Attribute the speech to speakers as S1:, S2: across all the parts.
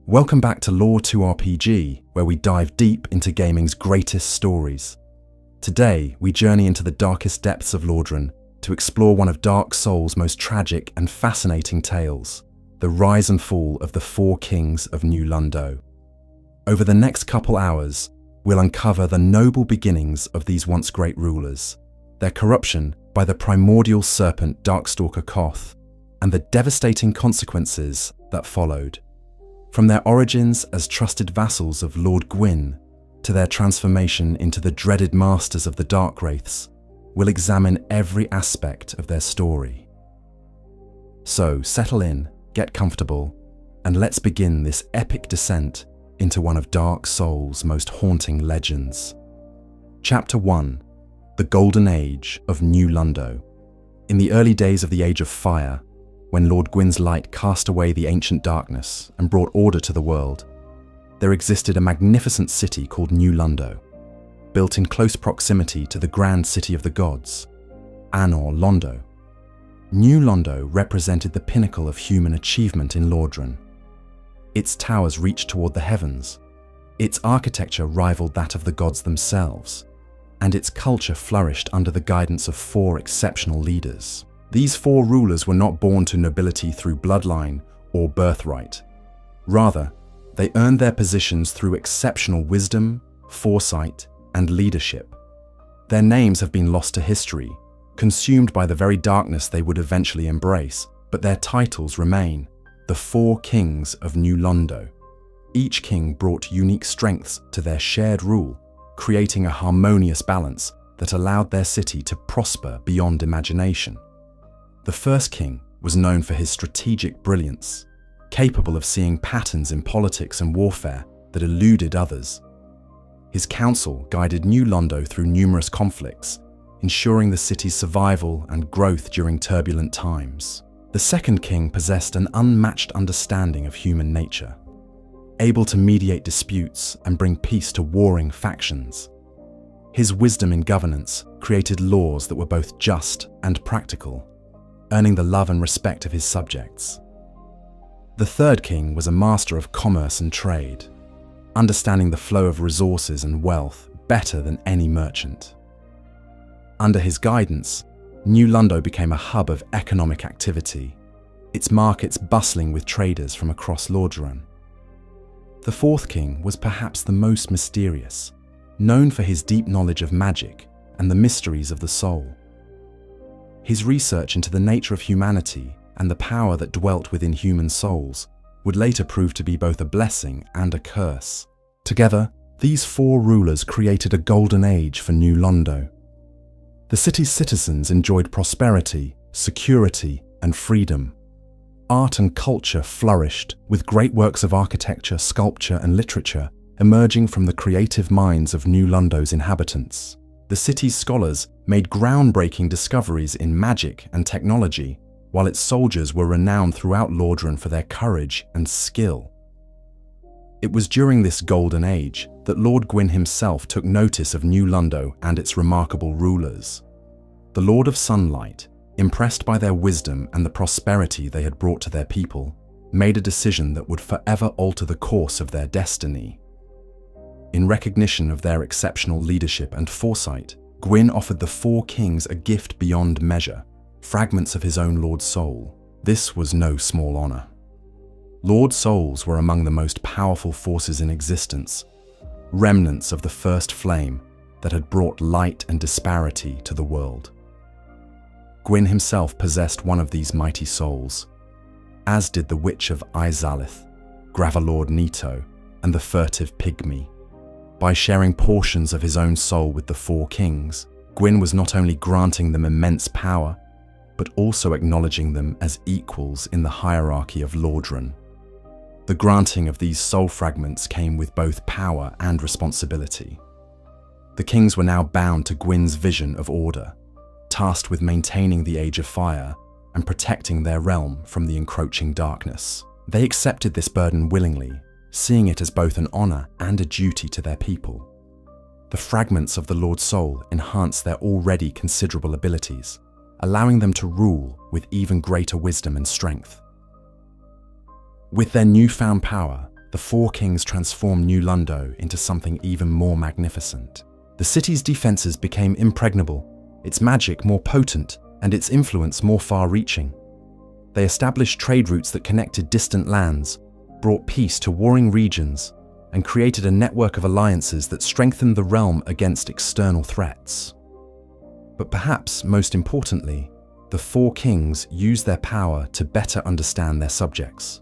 S1: Welcome back to Lore 2 RPG, where we dive deep into gaming's greatest stories. Today, we journey into the darkest depths of Lordran to explore one of Dark Souls' most tragic and fascinating tales, the rise and fall of the four kings of New Londo. Over the next couple hours, we'll uncover the noble beginnings of these once great rulers, their corruption by the primordial serpent Darkstalker Kaathe, and the devastating consequences that followed. From their origins as trusted vassals of Lord Gwyn to their transformation into the dreaded masters of the Darkwraiths, we'll examine every aspect of their story. So settle in, get comfortable, and let's begin this epic descent into one of Dark Souls' most haunting legends. Chapter 1: The Golden Age of New Londo. In the early days of the Age of Fire, when Lord Gwyn's light cast away the ancient darkness and brought order to the world, there existed a magnificent city called New Londo, built in close proximity to the grand city of the gods, Londo. New Londo represented the pinnacle of human achievement in Lordran. Its towers reached toward the heavens, its architecture rivaled that of the gods themselves, and its culture flourished under the guidance of four exceptional leaders. These four rulers were not born to nobility through bloodline or birthright. Rather, they earned their positions through exceptional wisdom, foresight, and leadership. Their names have been lost to history, consumed by the very darkness they would eventually embrace, but their titles remain: the four kings of New Londo. Each king brought unique strengths to their shared rule, creating a harmonious balance that allowed their city to prosper beyond imagination. The first king was known for his strategic brilliance, capable of seeing patterns in politics and warfare that eluded others. His counsel guided New Londo through numerous conflicts, ensuring the city's survival and growth during turbulent times. The second king possessed an unmatched understanding of human nature, able to mediate disputes and bring peace to warring factions. His wisdom in governance created laws that were both just and practical, earning the love and respect of his subjects. The third king was a master of commerce and trade, understanding the flow of resources and wealth better than any merchant. Under his guidance, New Londo became a hub of economic activity, its markets bustling with traders from across Lordran. The fourth king was perhaps the most mysterious, known for his deep knowledge of magic and the mysteries of the soul. His research into the nature of humanity and the power that dwelt within human souls would later prove to be both a blessing and a curse. Together, these four rulers created a golden age for New Londo. The city's citizens enjoyed prosperity, security, and freedom. Art and culture flourished, with great works of architecture, sculpture, and literature emerging from the creative minds of New Londo's inhabitants. The city's scholars made groundbreaking discoveries in magic and technology, while its soldiers were renowned throughout Lordran for their courage and skill. It was during this golden age that Lord Gwyn himself took notice of New Londo and its remarkable rulers. The Lord of Sunlight, impressed by their wisdom and the prosperity they had brought to their people, made a decision that would forever alter the course of their destiny. In recognition of their exceptional leadership and foresight, Gwyn offered the four kings a gift beyond measure: fragments of his own Lord Soul. This was no small honor. Lord Souls were among the most powerful forces in existence, remnants of the first flame that had brought light and disparity to the world. Gwyn himself possessed one of these mighty souls, as did the Witch of Izalith, Gravelord Nito, and the Furtive Pygmy. By sharing portions of his own soul with the four kings, Gwyn was not only granting them immense power, but also acknowledging them as equals in the hierarchy of Lordran. The granting of these soul fragments came with both power and responsibility. The kings were now bound to Gwyn's vision of order, tasked with maintaining the Age of Fire and protecting their realm from the encroaching darkness. They accepted this burden willingly, seeing it as both an honor and a duty to their people. The fragments of the Lord's Soul enhanced their already considerable abilities, allowing them to rule with even greater wisdom and strength. With their newfound power, the four kings transformed New Londo into something even more magnificent. The city's defenses became impregnable, its magic more potent, and its influence more far-reaching. They established trade routes that connected distant lands, brought peace to warring regions, and created a network of alliances that strengthened the realm against external threats. But perhaps most importantly, the four kings used their power to better understand their subjects.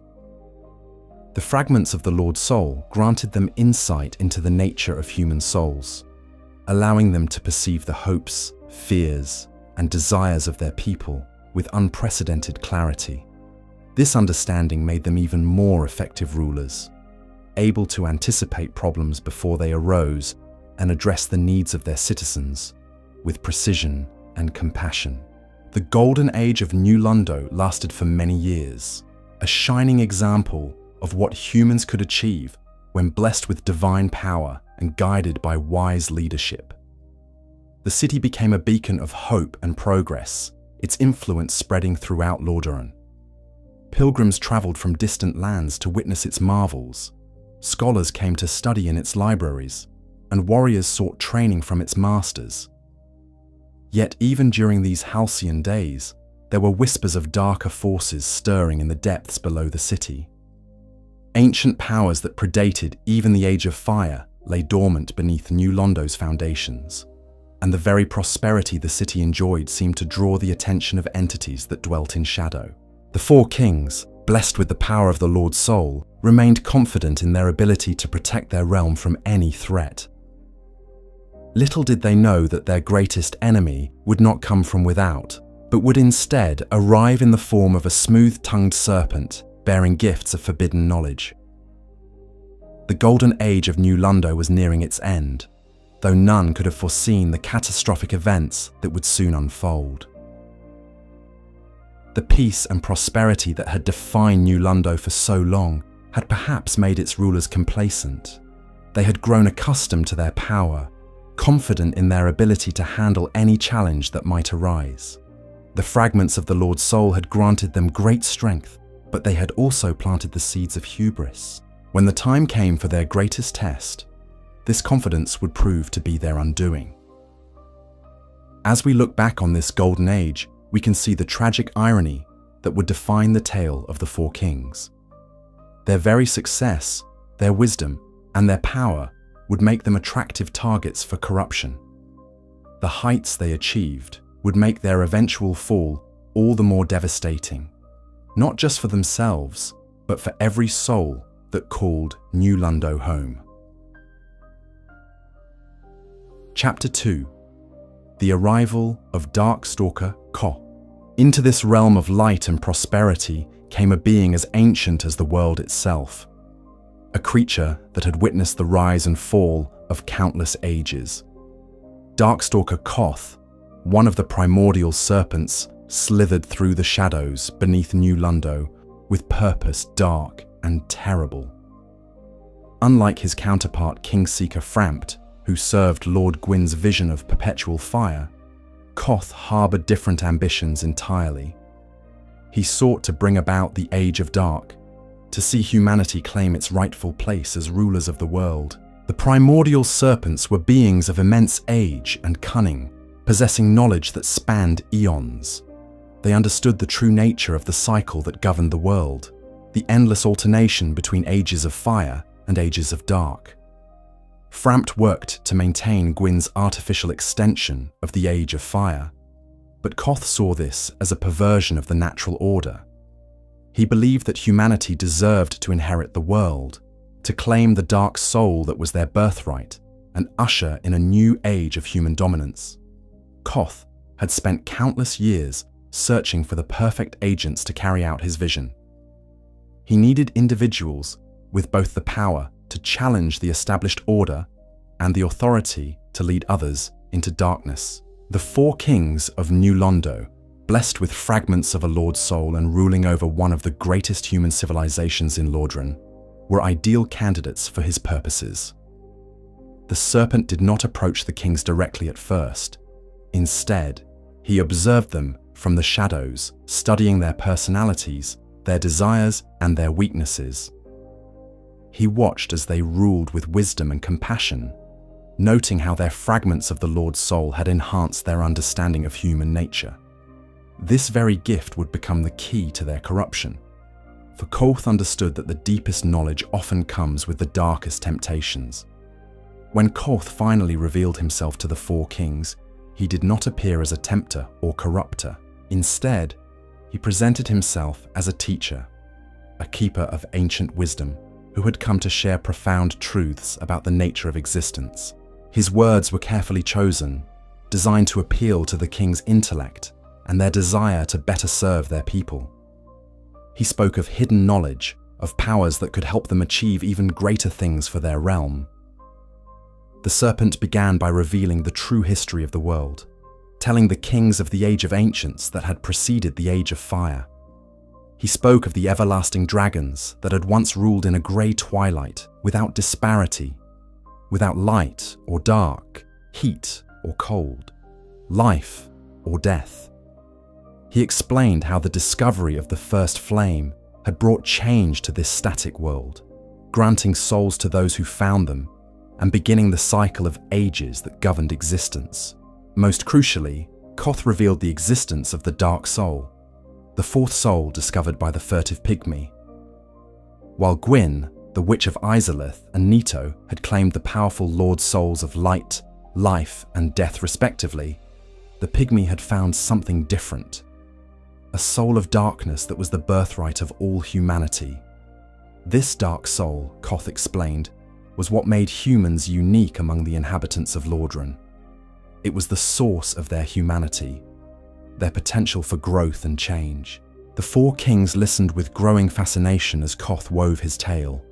S1: The fragments of the Lord's soul granted them insight into the nature of human souls, allowing them to perceive the hopes, fears, and desires of their people with unprecedented clarity. This understanding made them even more effective rulers, able to anticipate problems before they arose and address the needs of their citizens with precision and compassion. The golden age of New Londo lasted for many years, a shining example of what humans could achieve when blessed with divine power and guided by wise leadership. The city became a beacon of hope and progress, its influence spreading throughout Lordaeron. Pilgrims traveled from distant lands to witness its marvels. Scholars came to study in its libraries, and warriors sought training from its masters. Yet even during these halcyon days, there were whispers of darker forces stirring in the depths below the city. Ancient powers that predated even the Age of Fire lay dormant beneath New Londo's foundations, and the very prosperity the city enjoyed seemed to draw the attention of entities that dwelt in shadow. The four kings, blessed with the power of the Lord's soul, remained confident in their ability to protect their realm from any threat. Little did they know that their greatest enemy would not come from without, but would instead arrive in the form of a smooth-tongued serpent bearing gifts of forbidden knowledge. The golden age of New Londo was nearing its end, though none could have foreseen the catastrophic events that would soon unfold. The peace and prosperity that had defined New Londo for so long had perhaps made its rulers complacent. They had grown accustomed to their power, confident in their ability to handle any challenge that might arise. The fragments of the Lord's soul had granted them great strength, but they had also planted the seeds of hubris. When the time came for their greatest test, this confidence would prove to be their undoing. As we look back on this golden age, we can see the tragic irony that would define the tale of the four kings. Their very success, their wisdom, and their power would make them attractive targets for corruption. The heights they achieved would make their eventual fall all the more devastating, not just for themselves, but for every soul that called New Londo home. Chapter 2. The Arrival of Darkstalker Kaathe. Into this realm of light and prosperity came a being as ancient as the world itself, a creature that had witnessed the rise and fall of countless ages. Darkstalker Kaathe, one of the primordial serpents, slithered through the shadows beneath New Londo with purpose dark and terrible. Unlike his counterpart Kingseeker Frampt, who served Lord Gwyn's vision of perpetual fire, Kaathe harbored different ambitions entirely. He sought to bring about the Age of Dark, to see humanity claim its rightful place as rulers of the world. The primordial serpents were beings of immense age and cunning, possessing knowledge that spanned eons. They understood the true nature of the cycle that governed the world, the endless alternation between ages of fire and ages of dark. Frampt worked to maintain Gwyn's artificial extension of the Age of Fire, but Kaathe saw this as a perversion of the natural order. He believed that humanity deserved to inherit the world, to claim the dark soul that was their birthright, and usher in a new age of human dominance. Kaathe had spent countless years searching for the perfect agents to carry out his vision. He needed individuals with both the power to challenge the established order and the authority to lead others into darkness. The four kings of New Londo, blessed with fragments of a Lord's soul and ruling over one of the greatest human civilizations in Lordaeron, were ideal candidates for his purposes. The serpent did not approach the kings directly at first. Instead, he observed them from the shadows, studying their personalities, their desires, and their weaknesses. He watched as they ruled with wisdom and compassion, noting how their fragments of the Lord's soul had enhanced their understanding of human nature. This very gift would become the key to their corruption, for Kaathe understood that the deepest knowledge often comes with the darkest temptations. When Kaathe finally revealed himself to the four kings, he did not appear as a tempter or corrupter. Instead, he presented himself as a teacher, a keeper of ancient wisdom who had come to share profound truths about the nature of existence. His words were carefully chosen, designed to appeal to the king's intellect and their desire to better serve their people. He spoke of hidden knowledge, of powers that could help them achieve even greater things for their realm. The serpent began by revealing the true history of the world, telling the kings of the Age of Ancients that had preceded the Age of Fire. He spoke of the everlasting dragons that had once ruled in a grey twilight, without disparity, without light or dark, heat or cold, life or death. He explained how the discovery of the first flame had brought change to this static world, granting souls to those who found them and beginning the cycle of ages that governed existence. Most crucially, Kaathe revealed the existence of the Dark Soul, the fourth soul discovered by the furtive pygmy. While Gwyn, the Witch of Izalith, and Nito had claimed the powerful Lord Souls of light, life, and death respectively, the pygmy had found something different. A soul of darkness that was the birthright of all humanity. This dark soul, Kaathe explained, was what made humans unique among the inhabitants of Lordran. It was the source of their humanity, their potential for growth and change. The four kings listened with growing fascination as Kaathe wove his tale.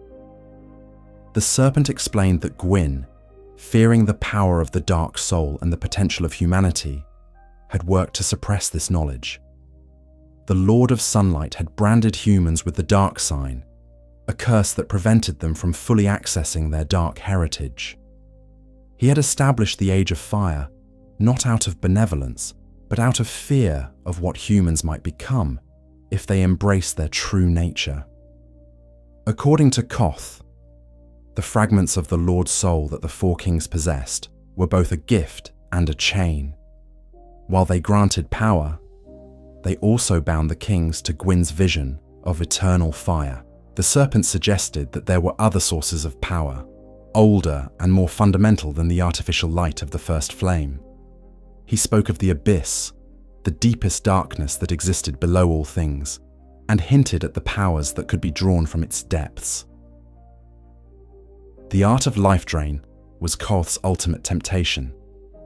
S1: The serpent explained that Gwyn, fearing the power of the dark soul and the potential of humanity, had worked to suppress this knowledge. The Lord of Sunlight had branded humans with the dark sign, a curse that prevented them from fully accessing their dark heritage. He had established the Age of Fire, not out of benevolence, but out of fear of what humans might become if they embraced their true nature. According to Kaathe, the fragments of the Lord's soul that the four kings possessed were both a gift and a chain. While they granted power, they also bound the kings to Gwyn's vision of eternal fire. The serpent suggested that there were other sources of power, older and more fundamental than the artificial light of the first flame. He spoke of the abyss, the deepest darkness that existed below all things, and hinted at the powers that could be drawn from its depths. The art of Lifedrain was Kaathe's ultimate temptation.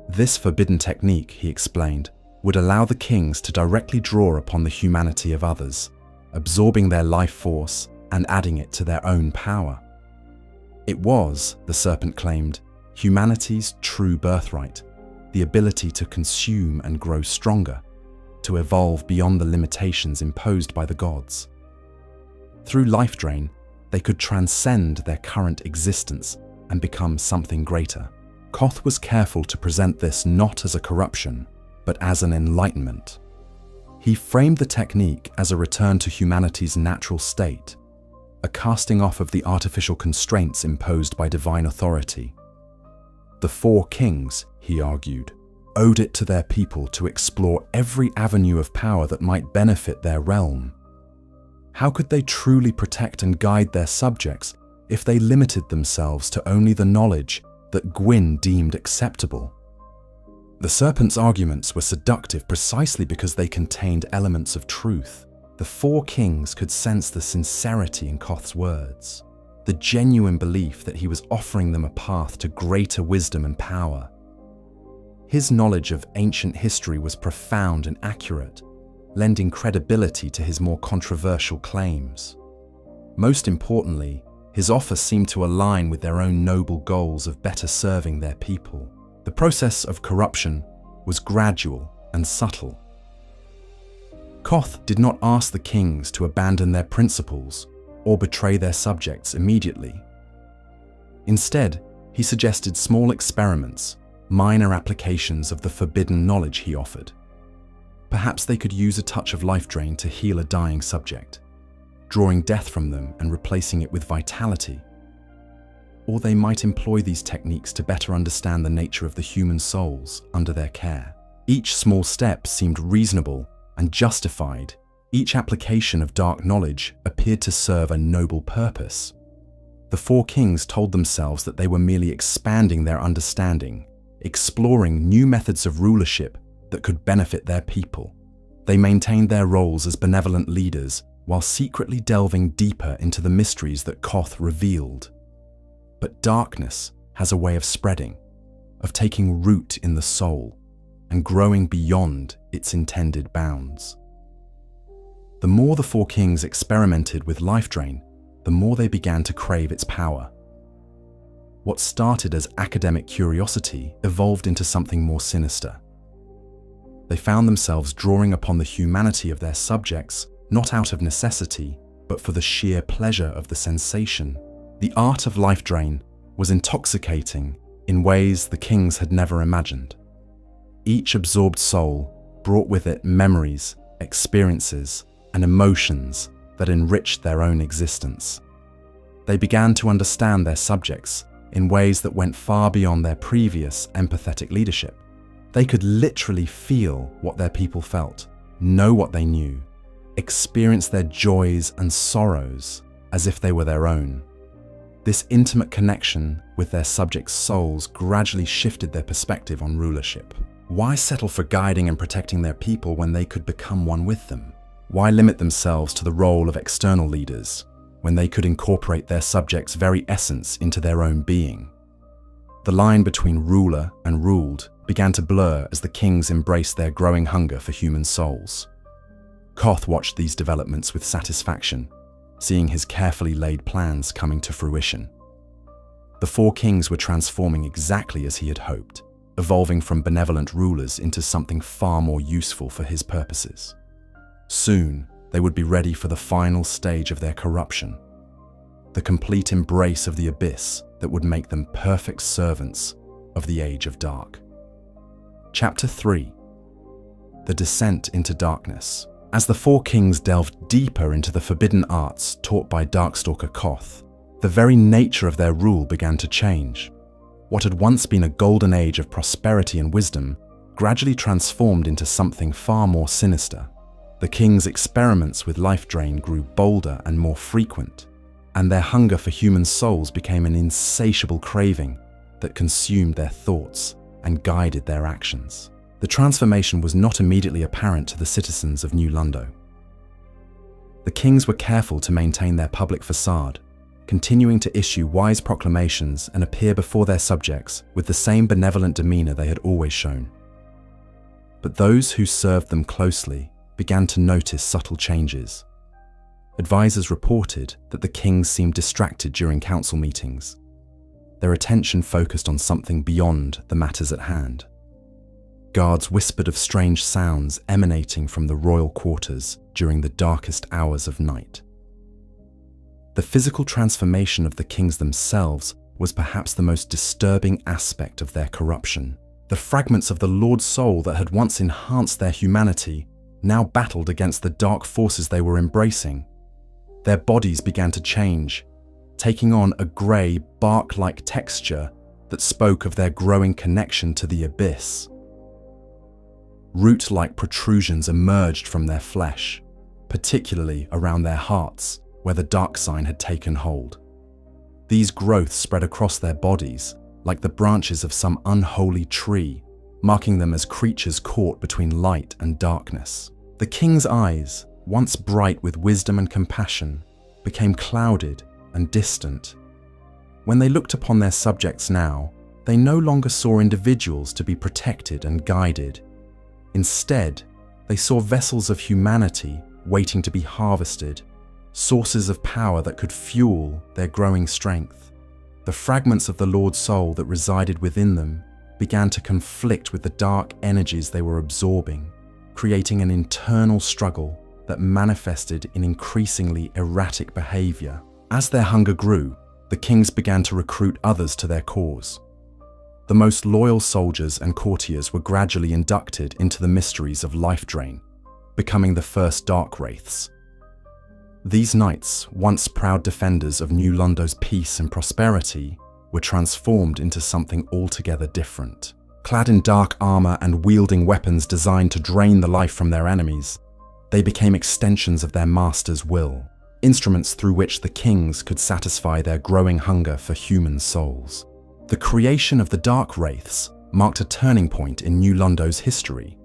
S1: This forbidden technique, he explained, would allow the kings to directly draw upon the humanity of others, absorbing their life force and adding it to their own power. It was, the serpent claimed, humanity's true birthright, the ability to consume and grow stronger, to evolve beyond the limitations imposed by the gods. Through Lifedrain, they could transcend their current existence and become something greater. Kaathe was careful to present this not as a corruption, but as an enlightenment. He framed the technique as a return to humanity's natural state, a casting off of the artificial constraints imposed by divine authority. The four kings, he argued, owed it to their people to explore every avenue of power that might benefit their realm. How could they truly protect and guide their subjects if they limited themselves to only the knowledge that Gwyn deemed acceptable? The serpent's arguments were seductive precisely because they contained elements of truth. The four kings could sense the sincerity in Kaathe's words, the genuine belief that he was offering them a path to greater wisdom and power. His knowledge of ancient history was profound and accurate, lending credibility to his more controversial claims. Most importantly, his offer seemed to align with their own noble goals of better serving their people. The process of corruption was gradual and subtle. Kaathe did not ask the kings to abandon their principles or betray their subjects immediately. Instead, he suggested small experiments, minor applications of the forbidden knowledge he offered. Perhaps they could use a touch of Lifedrain to heal a dying subject, drawing death from them and replacing it with vitality. or they might employ these techniques to better understand the nature of the human souls under their care. Each small step seemed reasonable and justified. Each application of dark knowledge appeared to serve a noble purpose. The four kings told themselves that they were merely expanding their understanding, exploring new methods of rulership that could benefit their people. They maintained their roles as benevolent leaders while secretly delving deeper into the mysteries that Kaathe revealed. But darkness has a way of spreading, of taking root in the soul and growing beyond its intended bounds. The more the four kings experimented with Lifedrain, the more they began to crave its power. What started as academic curiosity evolved into something more sinister. They found themselves drawing upon the humanity of their subjects, not out of necessity, but for the sheer pleasure of the sensation. The art of Lifedrain was intoxicating in ways the kings had never imagined. Each absorbed soul brought with it memories, experiences, and emotions that enriched their own existence. They began to understand their subjects in ways that went far beyond their previous empathetic leadership. They could literally feel what their people felt, know what they knew, experience their joys and sorrows as if they were their own. This intimate connection with their subjects' souls gradually shifted their perspective on rulership. Why settle for guiding and protecting their people when they could become one with them? Why limit themselves to the role of external leaders when they could incorporate their subjects' very essence into their own being? The line between ruler and ruled began to blur as the kings embraced their growing hunger for human souls. Kaathe watched these developments with satisfaction, seeing his carefully laid plans coming to fruition. The four kings were transforming exactly as he had hoped, evolving from benevolent rulers into something far more useful for his purposes. Soon, they would be ready for the final stage of their corruption, the complete embrace of the abyss that would make them perfect servants of the Age of Dark. Chapter 3. The Descent into Darkness. As the four kings delved deeper into the forbidden arts taught by Darkstalker Kaathe, the very nature of their rule began to change. What had once been a golden age of prosperity and wisdom gradually transformed into something far more sinister. The kings' experiments with Lifedrain grew bolder and more frequent, and their hunger for human souls became an insatiable craving that consumed their thoughts and guided their actions. The transformation was not immediately apparent to the citizens of New Londo. The kings were careful to maintain their public facade, continuing to issue wise proclamations and appear before their subjects with the same benevolent demeanor they had always shown. But those who served them closely began to notice subtle changes. Advisors reported that the kings seemed distracted during council meetings. Their attention focused on something beyond the matters at hand. Guards whispered of strange sounds emanating from the royal quarters during the darkest hours of night. The physical transformation of the kings themselves was perhaps the most disturbing aspect of their corruption. The fragments of the Lord's soul that had once enhanced their humanity now battled against the dark forces they were embracing. Their bodies began to change, taking on a grey, bark-like texture that spoke of their growing connection to the abyss. Root-like protrusions emerged from their flesh, particularly around their hearts, where the dark sign had taken hold. These growths spread across their bodies, like the branches of some unholy tree, marking them as creatures caught between light and darkness. The king's eyes, once bright with wisdom and compassion, became clouded and distant. When they looked upon their subjects now, they no longer saw individuals to be protected and guided. Instead, they saw vessels of humanity waiting to be harvested, sources of power that could fuel their growing strength. The fragments of the Lord's soul that resided within them began to conflict with the dark energies they were absorbing, creating an internal struggle that manifested in increasingly erratic behavior. As their hunger grew, the kings began to recruit others to their cause. The most loyal soldiers and courtiers were gradually inducted into the mysteries of Lifedrain, becoming the first Darkwraiths. These knights, once proud defenders of New Londo's peace and prosperity, were transformed into something altogether different. Clad in dark armor and wielding weapons designed to drain the life from their enemies, they became extensions of their master's will, instruments through which the kings could satisfy their growing hunger for human souls. The creation of the Darkwraiths marked a turning point in New Londo's history.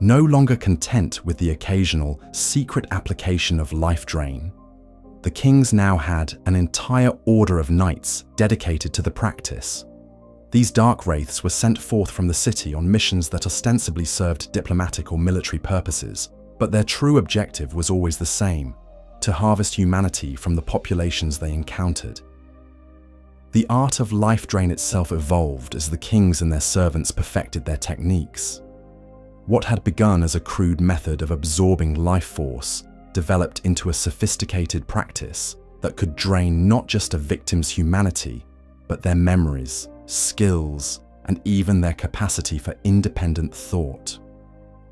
S1: No longer content with the occasional secret application of Lifedrain, the kings now had an entire order of knights dedicated to the practice. These Darkwraiths were sent forth from the city on missions that ostensibly served diplomatic or military purposes, but their true objective was always the same: to harvest humanity from the populations they encountered. The art of Lifedrain itself evolved as the kings and their servants perfected their techniques. What had begun as a crude method of absorbing life force developed into a sophisticated practice that could drain not just a victim's humanity, but their memories, skills, and even their capacity for independent thought.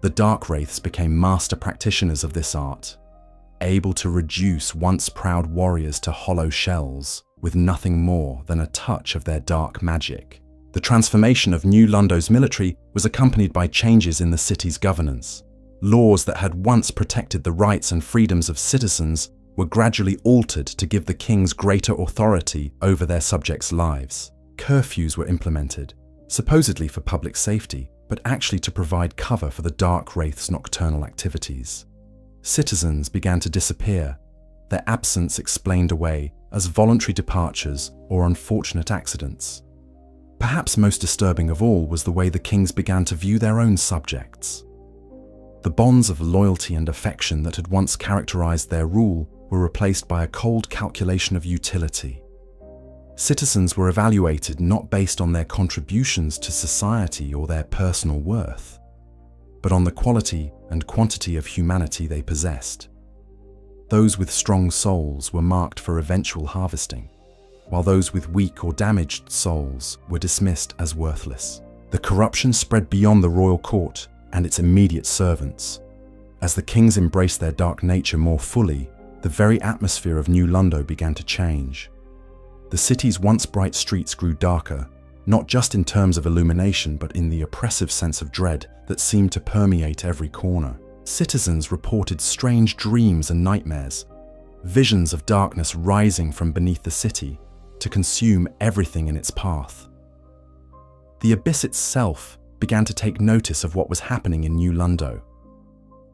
S1: The Darkwraiths became master practitioners of this art, able to reduce once proud warriors to hollow shells with nothing more than a touch of their dark magic. The transformation of New Londo's military was accompanied by changes in the city's governance. Laws that had once protected the rights and freedoms of citizens were gradually altered to give the kings greater authority over their subjects' lives. Curfews were implemented, supposedly for public safety, but actually to provide cover for the Darkwraiths' nocturnal activities. Citizens began to disappear, their absence explained away as voluntary departures or unfortunate accidents. Perhaps most disturbing of all was the way the kings began to view their own subjects. The bonds of loyalty and affection that had once characterized their rule were replaced by a cold calculation of utility. Citizens were evaluated not based on their contributions to society or their personal worth, but on the quality and quantity of humanity they possessed. Those with strong souls were marked for eventual harvesting, while those with weak or damaged souls were dismissed as worthless. The corruption spread beyond the royal court and its immediate servants. As the kings embraced their dark nature more fully, the very atmosphere of New Londo began to change. The city's once bright streets grew darker, not just in terms of illumination, but in the oppressive sense of dread that seemed to permeate every corner. Citizens reported strange dreams and nightmares, visions of darkness rising from beneath the city to consume everything in its path. The abyss itself began to take notice of what was happening in New Londo.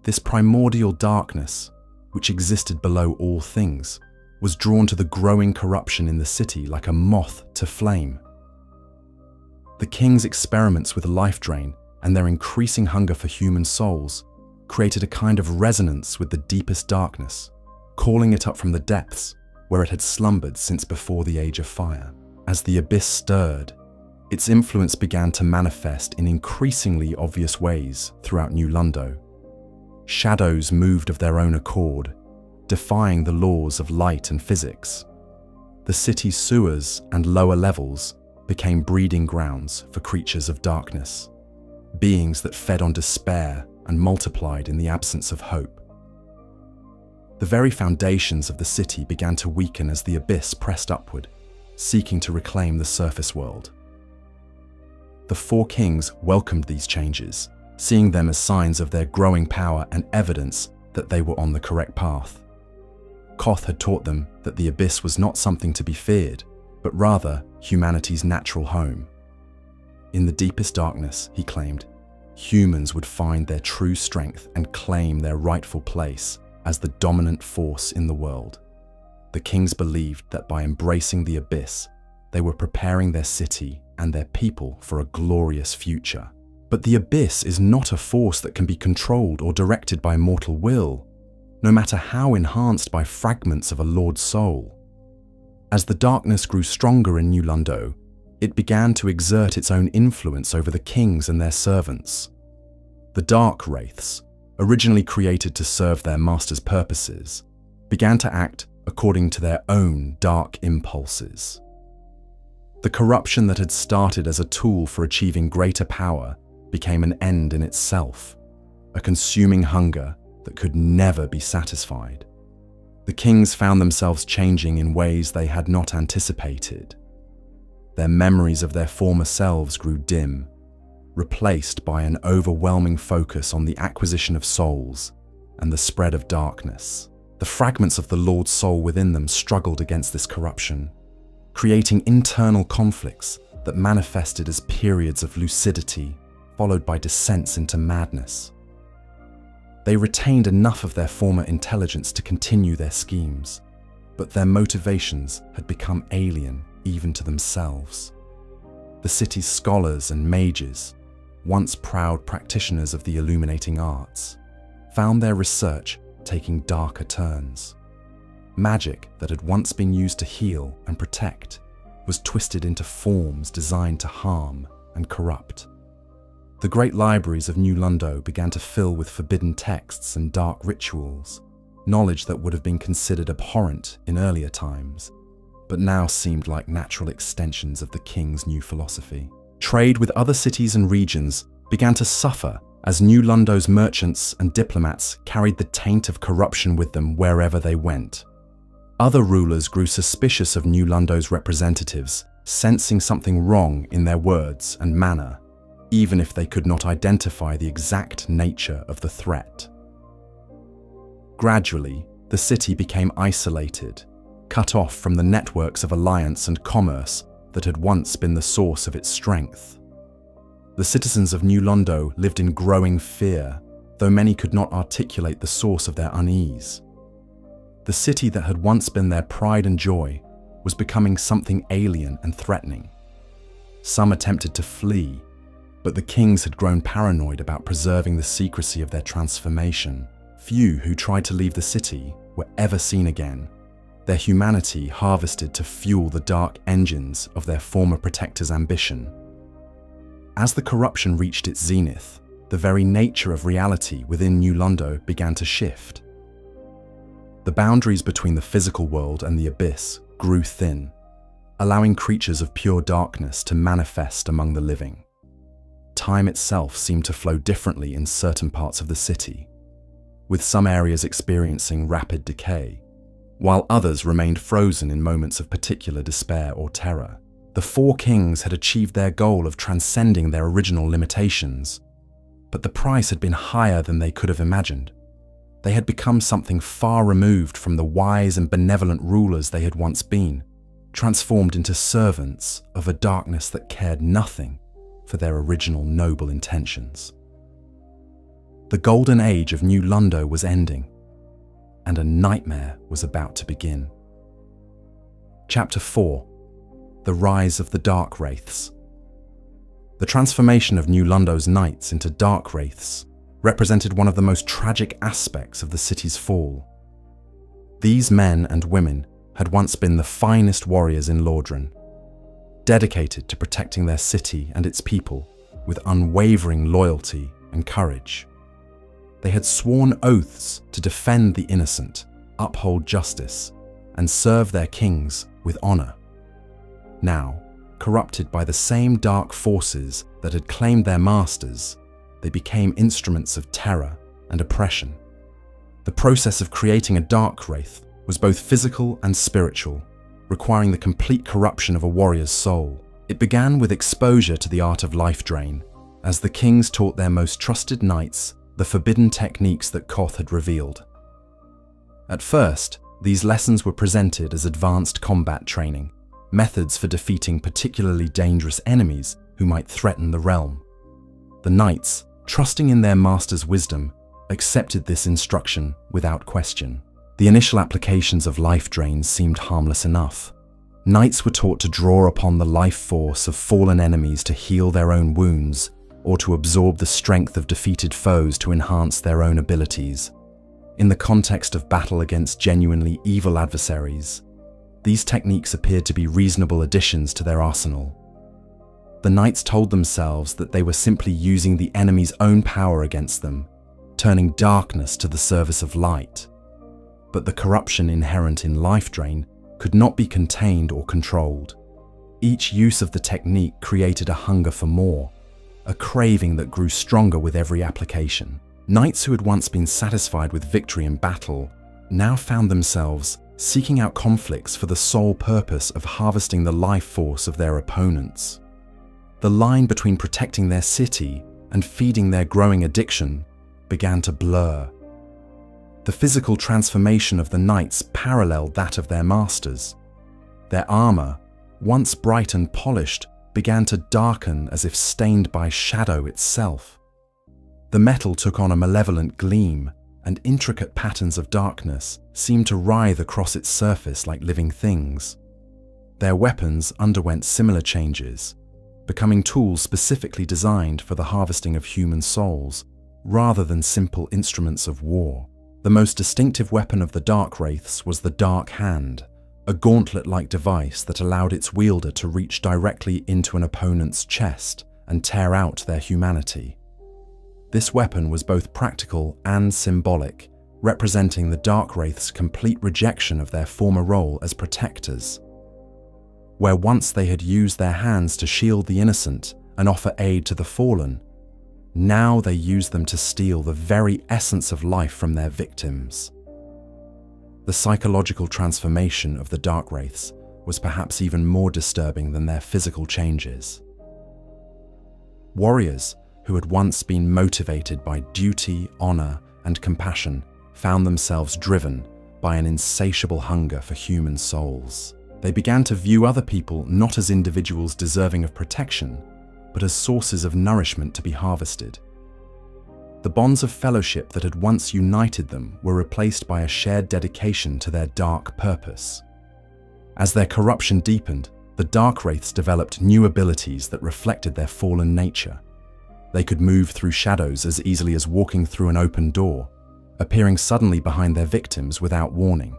S1: This primordial darkness, which existed below all things, was drawn to the growing corruption in the city like a moth to flame. The king's experiments with Lifedrain and their increasing hunger for human souls created a kind of resonance with the deepest darkness, calling it up from the depths where it had slumbered since before the Age of Fire. As the abyss stirred, its influence began to manifest in increasingly obvious ways throughout New Londo. Shadows moved of their own accord, defying the laws of light and physics. The city's sewers and lower levels became breeding grounds for creatures of darkness, beings that fed on despair and multiplied in the absence of hope. The very foundations of the city began to weaken as the abyss pressed upward, seeking to reclaim the surface world. The four kings welcomed these changes, seeing them as signs of their growing power and evidence that they were on the correct path. Kaathe had taught them that the abyss was not something to be feared, but rather humanity's natural home. In the deepest darkness, he claimed, humans would find their true strength and claim their rightful place as the dominant force in the world. The kings believed that by embracing the abyss, they were preparing their city and their people for a glorious future. But the abyss is not a force that can be controlled or directed by mortal will, no matter how enhanced by fragments of a lord's soul. As the darkness grew stronger in New Londo, it began to exert its own influence over the kings and their servants. The Darkwraiths, originally created to serve their master's purposes, began to act according to their own dark impulses. The corruption that had started as a tool for achieving greater power became an end in itself, a consuming hunger that could never be satisfied. The kings found themselves changing in ways they had not anticipated. their memories of their former selves grew dim, replaced by an overwhelming focus on the acquisition of souls and the spread of darkness. The fragments of the Lord's soul within them struggled against this corruption, creating internal conflicts that manifested as periods of lucidity, followed by descents into madness. They retained enough of their former intelligence to continue their schemes, but their motivations had become alien even to themselves. The city's scholars and mages, once proud practitioners of the illuminating arts, found their research taking darker turns. Magic that had once been used to heal and protect was twisted into forms designed to harm and corrupt. The great libraries of New Londo began to fill with forbidden texts and dark rituals, knowledge that would have been considered abhorrent in earlier times, but now seemed like natural extensions of the king's new philosophy. Trade with other cities and regions began to suffer as New Londo's merchants and diplomats carried the taint of corruption with them wherever they went. Other rulers grew suspicious of New Londo's representatives, sensing something wrong in their words and manner, even if they could not identify the exact nature of the threat. Gradually, the city became isolated, cut off from the networks of alliance and commerce that had once been the source of its strength. The citizens of New Londo lived in growing fear, though many could not articulate the source of their unease. The city that had once been their pride and joy was becoming something alien and threatening. Some attempted to flee, but the kings had grown paranoid about preserving the secrecy of their transformation. Few who tried to leave the city were ever seen again, their humanity harvested to fuel the dark engines of their former protectors' ambition. As the corruption reached its zenith, the very nature of reality within New Londo began to shift. The boundaries between the physical world and the abyss grew thin, allowing creatures of pure darkness to manifest among the living. Time itself seemed to flow differently in certain parts of the city, with some areas experiencing rapid decay, while others remained frozen in moments of particular despair or terror. The four kings had achieved their goal of transcending their original limitations, but the price had been higher than they could have imagined. They had become something far removed from the wise and benevolent rulers they had once been, transformed into servants of a darkness that cared nothing for their original noble intentions. The golden age of New Londo was ending, and a nightmare was about to begin. Chapter 4: The Rise of the Darkwraiths. The transformation of New Londo's knights into Darkwraiths represented one of the most tragic aspects of the city's fall. These men and women had once been the finest warriors in Lifedrain, dedicated to protecting their city and its people with unwavering loyalty and courage. They had sworn oaths to defend the innocent, uphold justice, and serve their kings with honor. Now, corrupted by the same dark forces that had claimed their masters, they became instruments of terror and oppression. The process of creating a Darkwraith was both physical and spiritual, requiring the complete corruption of a warrior's soul. It began with exposure to the art of Lifedrain, as the kings taught their most trusted knights the forbidden techniques that Kaathe had revealed. At first, these lessons were presented as advanced combat training, methods for defeating particularly dangerous enemies who might threaten the realm. The knights, trusting in their master's wisdom, accepted this instruction without question. The initial applications of Lifedrain seemed harmless enough. Knights were taught to draw upon the life force of fallen enemies to heal their own wounds, or to absorb the strength of defeated foes to enhance their own abilities. In the context of battle against genuinely evil adversaries, these techniques appeared to be reasonable additions to their arsenal. The knights told themselves that they were simply using the enemy's own power against them, turning darkness to the service of light. But the corruption inherent in Lifedrain could not be contained or controlled. Each use of the technique created a hunger for more, a craving that grew stronger with every application. Knights who had once been satisfied with victory in battle now found themselves seeking out conflicts for the sole purpose of harvesting the life force of their opponents. The line between protecting their city and feeding their growing addiction began to blur. The physical transformation of the knights paralleled that of their masters. Their armor, once bright and polished, began to darken as if stained by shadow itself. The metal took on a malevolent gleam, and intricate patterns of darkness seemed to writhe across its surface like living things. Their weapons underwent similar changes, becoming tools specifically designed for the harvesting of human souls, rather than simple instruments of war. The most distinctive weapon of the Darkwraiths was the Dark Hand, a gauntlet-like device that allowed its wielder to reach directly into an opponent's chest and tear out their humanity. This weapon was both practical and symbolic, representing the Darkwraiths' complete rejection of their former role as protectors. Where once they had used their hands to shield the innocent and offer aid to the fallen, now they used them to steal the very essence of life from their victims. The psychological transformation of the Darkwraiths was perhaps even more disturbing than their physical changes. Warriors who had once been motivated by duty, honor, and compassion found themselves driven by an insatiable hunger for human souls. They began to view other people not as individuals deserving of protection, but as sources of nourishment to be harvested. The bonds of fellowship that had once united them were replaced by a shared dedication to their dark purpose. As their corruption deepened, the Darkwraiths developed new abilities that reflected their fallen nature. They could move through shadows as easily as walking through an open door, appearing suddenly behind their victims without warning.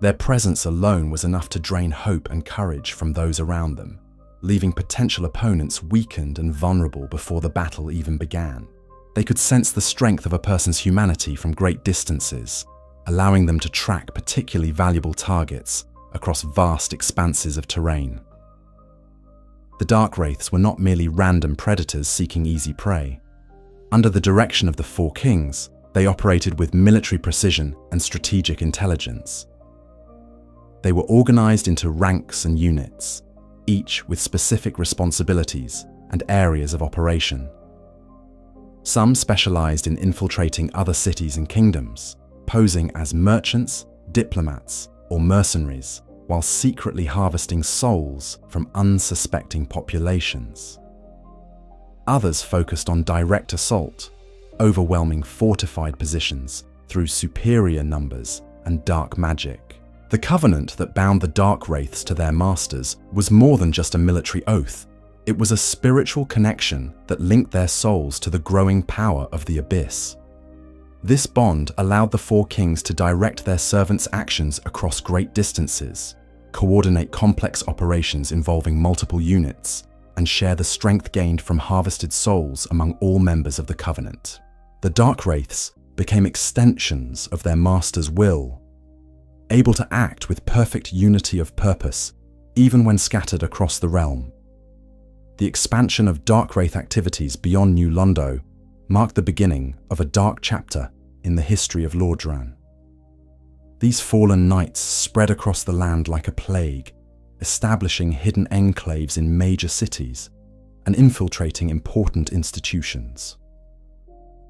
S1: Their presence alone was enough to drain hope and courage from those around them, leaving potential opponents weakened and vulnerable before the battle even began. They could sense the strength of a person's humanity from great distances, allowing them to track particularly valuable targets across vast expanses of terrain. The Darkwraiths were not merely random predators seeking easy prey. Under the direction of the Four Kings, they operated with military precision and strategic intelligence. They were organized into ranks and units, each with specific responsibilities and areas of operation. Some specialized in infiltrating other cities and kingdoms, posing as merchants, diplomats, or mercenaries, while secretly harvesting souls from unsuspecting populations. Others focused on direct assault, overwhelming fortified positions through superior numbers and dark magic. The covenant that bound the Darkwraiths to their masters was more than just a military oath. It was a spiritual connection that linked their souls to the growing power of the Abyss. This bond allowed the Four Kings to direct their servants' actions across great distances, coordinate complex operations involving multiple units, and share the strength gained from harvested souls among all members of the Covenant. The Darkwraiths became extensions of their master's will, able to act with perfect unity of purpose, even when scattered across the realm. The expansion of Darkwraith activities beyond New Londo marked the beginning of a dark chapter in the history of Lifedrain. These fallen knights spread across the land like a plague, establishing hidden enclaves in major cities and infiltrating important institutions.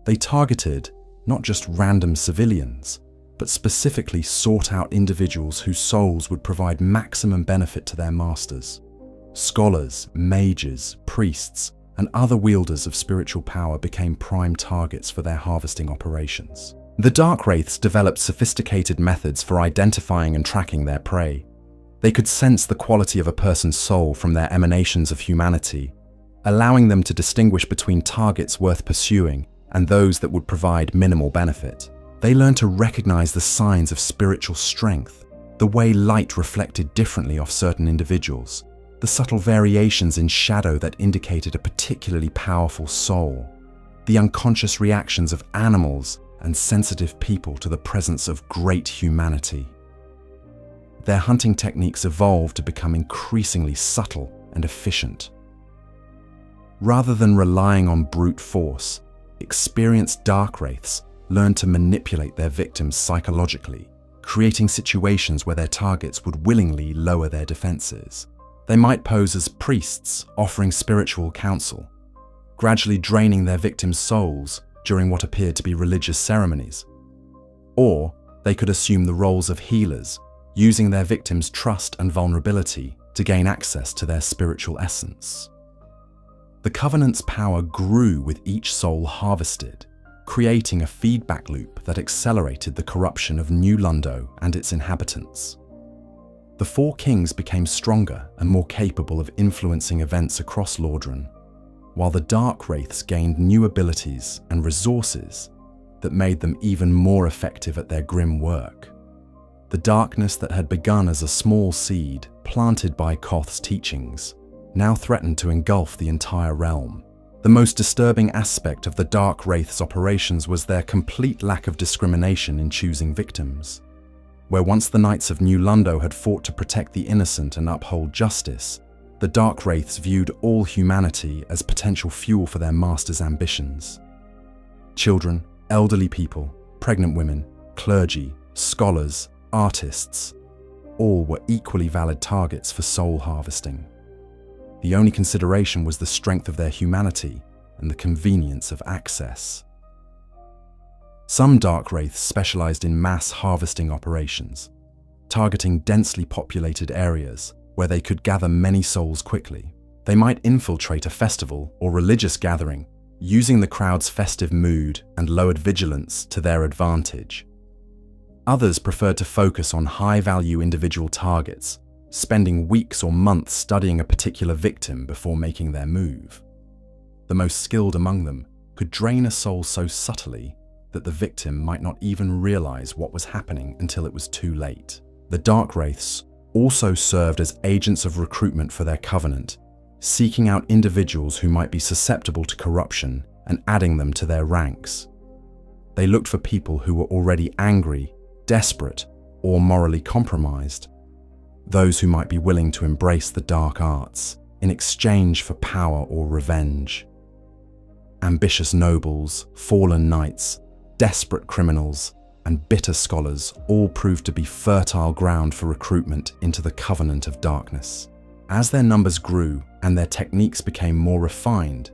S1: They targeted not just random civilians, but specifically sought out individuals whose souls would provide maximum benefit to their masters. Scholars, mages, priests, and other wielders of spiritual power became prime targets for their harvesting operations. The Darkwraiths developed sophisticated methods for identifying and tracking their prey. They could sense the quality of a person's soul from their emanations of humanity, allowing them to distinguish between targets worth pursuing and those that would provide minimal benefit. They learned to recognize the signs of spiritual strength, the way light reflected differently off certain individuals, the subtle variations in shadow that indicated a particularly powerful soul, the unconscious reactions of animals and sensitive people to the presence of great humanity. Their hunting techniques evolved to become increasingly subtle and efficient. Rather than relying on brute force, experienced Darkwraiths learned to manipulate their victims psychologically, creating situations where their targets would willingly lower their defenses. They might pose as priests, offering spiritual counsel, gradually draining their victims' souls during what appeared to be religious ceremonies. Or they could assume the roles of healers, using their victims' trust and vulnerability to gain access to their spiritual essence. The Covenant's power grew with each soul harvested, creating a feedback loop that accelerated the corruption of New Londo and its inhabitants. The four kings became stronger and more capable of influencing events across Lordran, while the Darkwraiths gained new abilities and resources that made them even more effective at their grim work. The darkness that had begun as a small seed planted by Kaathe's teachings now threatened to engulf the entire realm. The most disturbing aspect of the Darkwraiths' operations was their complete lack of discrimination in choosing victims. Where once the Knights of New Londo had fought to protect the innocent and uphold justice, the Darkwraiths viewed all humanity as potential fuel for their masters' ambitions. Children, elderly people, pregnant women, clergy, scholars, artists, all were equally valid targets for soul harvesting. The only consideration was the strength of their humanity and the convenience of access. Some Darkwraiths specialized in mass harvesting operations, targeting densely populated areas where they could gather many souls quickly. They might infiltrate a festival or religious gathering, using the crowd's festive mood and lowered vigilance to their advantage. Others preferred to focus on high-value individual targets, spending weeks or months studying a particular victim before making their move. The most skilled among them could drain a soul so subtly that the victim might not even realize what was happening until it was too late. The Darkwraiths also served as agents of recruitment for their covenant, seeking out individuals who might be susceptible to corruption and adding them to their ranks. They looked for people who were already angry, desperate, or morally compromised, those who might be willing to embrace the dark arts in exchange for power or revenge. Ambitious nobles, fallen knights, desperate criminals, and bitter scholars all proved to be fertile ground for recruitment into the Covenant of Darkness. As their numbers grew and their techniques became more refined,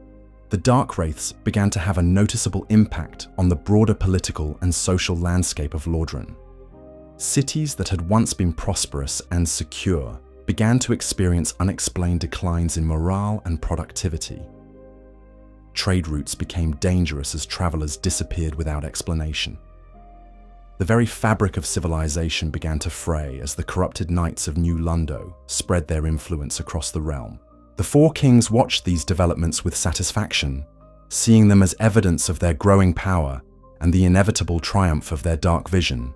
S1: the Darkwraiths began to have a noticeable impact on the broader political and social landscape of Lordran. Cities that had once been prosperous and secure began to experience unexplained declines in morale and productivity. Trade routes became dangerous as travelers disappeared without explanation. The very fabric of civilization began to fray as the corrupted Knights of New Londo spread their influence across the realm. The four kings watched these developments with satisfaction, seeing them as evidence of their growing power and the inevitable triumph of their dark vision.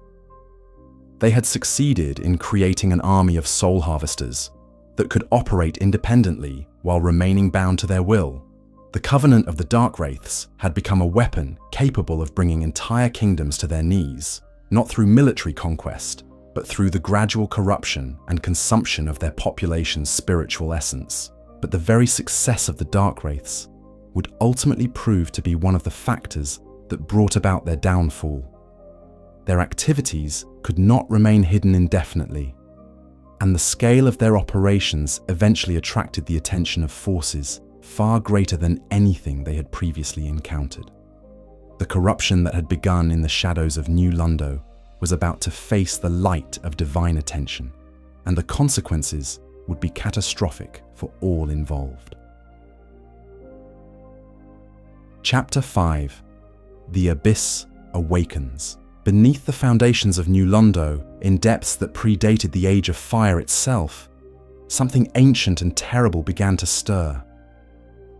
S1: They had succeeded in creating an army of soul harvesters that could operate independently while remaining bound to their will. The Covenant of the Darkwraiths had become a weapon capable of bringing entire kingdoms to their knees, not through military conquest, but through the gradual corruption and consumption of their population's spiritual essence. But the very success of the Darkwraiths would ultimately prove to be one of the factors that brought about their downfall. Their activities could not remain hidden indefinitely, and the scale of their operations eventually attracted the attention of forces far greater than anything they had previously encountered. The corruption that had begun in the shadows of New Londo was about to face the light of divine attention, and the consequences would be catastrophic for all involved. Chapter 5. The Abyss Awakens. Beneath the foundations of New Londo, in depths that predated the Age of Fire itself, something ancient and terrible began to stir.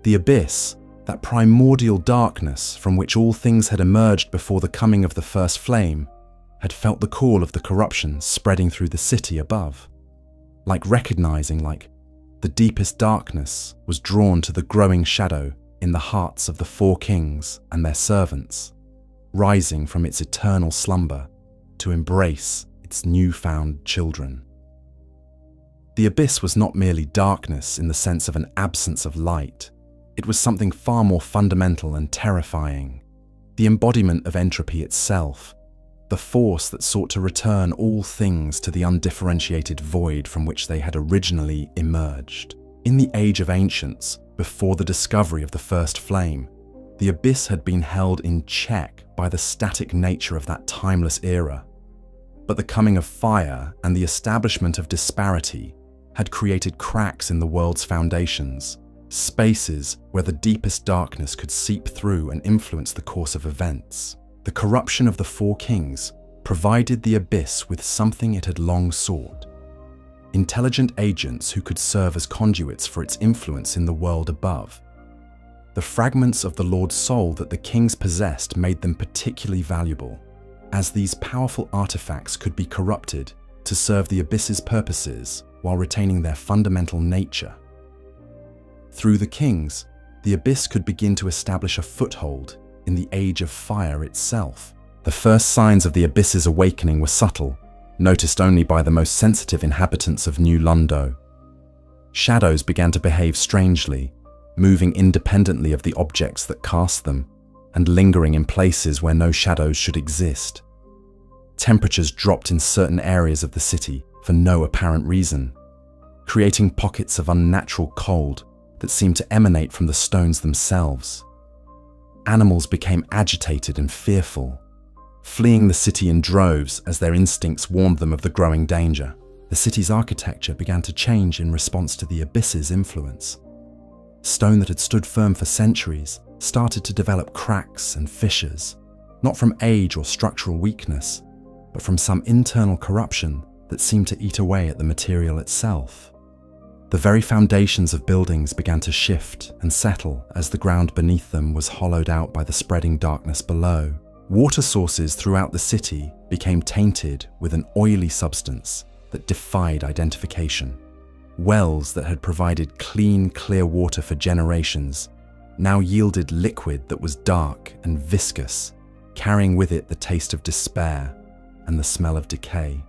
S1: The Abyss, that primordial darkness from which all things had emerged before the coming of the first flame, had felt the call of the corruption spreading through the city above. Recognizing the deepest darkness was drawn to the growing shadow in the hearts of the four kings and their servants, rising from its eternal slumber to embrace its newfound children. The Abyss was not merely darkness in the sense of an absence of light. It was something far more fundamental and terrifying, the embodiment of entropy itself, the force that sought to return all things to the undifferentiated void from which they had originally emerged. In the Age of Ancients, before the discovery of the first flame, the abyss had been held in check by the static nature of that timeless era. But the coming of fire and the establishment of disparity had created cracks in the world's foundations, spaces where the deepest darkness could seep through and influence the course of events. The corruption of the Four Kings provided the abyss with something it had long sought: intelligent agents who could serve as conduits for its influence in the world above. The fragments of the Lord's soul that the kings possessed made them particularly valuable, as these powerful artifacts could be corrupted to serve the abyss's purposes while retaining their fundamental nature. Through the kings, the abyss could begin to establish a foothold in the Age of Fire itself. The first signs of the abyss's awakening were subtle, noticed only by the most sensitive inhabitants of New Londo. Shadows began to behave strangely, moving independently of the objects that cast them, and lingering in places where no shadows should exist. Temperatures dropped in certain areas of the city for no apparent reason, creating pockets of unnatural cold that seemed to emanate from the stones themselves. Animals became agitated and fearful, fleeing the city in droves as their instincts warned them of the growing danger. The city's architecture began to change in response to the abyss's influence. Stone that had stood firm for centuries started to develop cracks and fissures, not from age or structural weakness, but from some internal corruption that seemed to eat away at the material itself. The very foundations of buildings began to shift and settle as the ground beneath them was hollowed out by the spreading darkness below. Water sources throughout the city became tainted with an oily substance that defied identification. Wells that had provided clean, clear water for generations now yielded liquid that was dark and viscous, carrying with it the taste of despair and the smell of decay.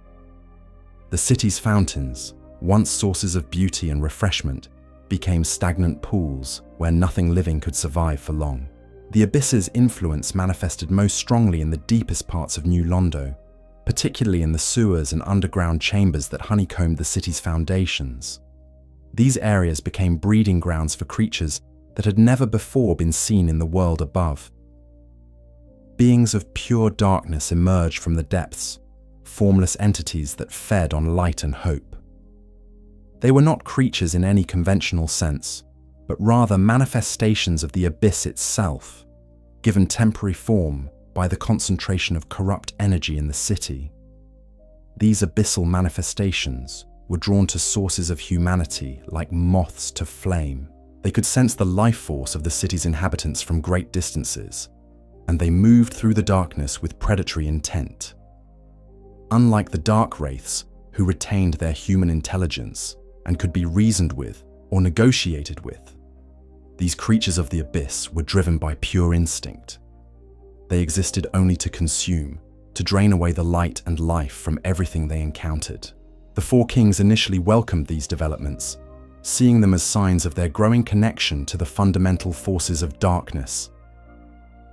S1: The city's fountains, once sources of beauty and refreshment, became stagnant pools where nothing living could survive for long. The abyss's influence manifested most strongly in the deepest parts of New Londo, particularly in the sewers and underground chambers that honeycombed the city's foundations. These areas became breeding grounds for creatures that had never before been seen in the world above. Beings of pure darkness emerged from the depths, formless entities that fed on light and hope. They were not creatures in any conventional sense, but rather manifestations of the abyss itself, given temporary form by the concentration of corrupt energy in the city. These abyssal manifestations were drawn to sources of humanity like moths to flame. They could sense the life force of the city's inhabitants from great distances, and they moved through the darkness with predatory intent. Unlike the Darkwraiths, who retained their human intelligence and could be reasoned with or negotiated with, these creatures of the abyss were driven by pure instinct. They existed only to consume, to drain away the light and life from everything they encountered. The Four Kings initially welcomed these developments, seeing them as signs of their growing connection to the fundamental forces of darkness.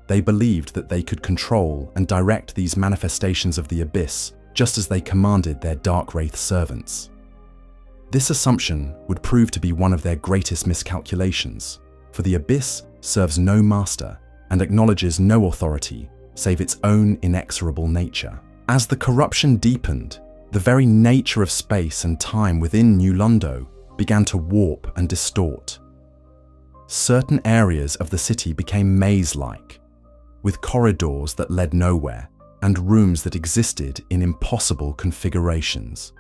S1: They believed that they could control and direct these manifestations of the abyss just as they commanded their Darkwraith servants. This assumption would prove to be one of their greatest miscalculations, for the abyss serves no master and acknowledges no authority save its own inexorable nature. As the corruption deepened, the very nature of space and time within New Londo began to warp and distort. Certain areas of the city became maze-like, with corridors that led nowhere and rooms that existed in impossible configurations.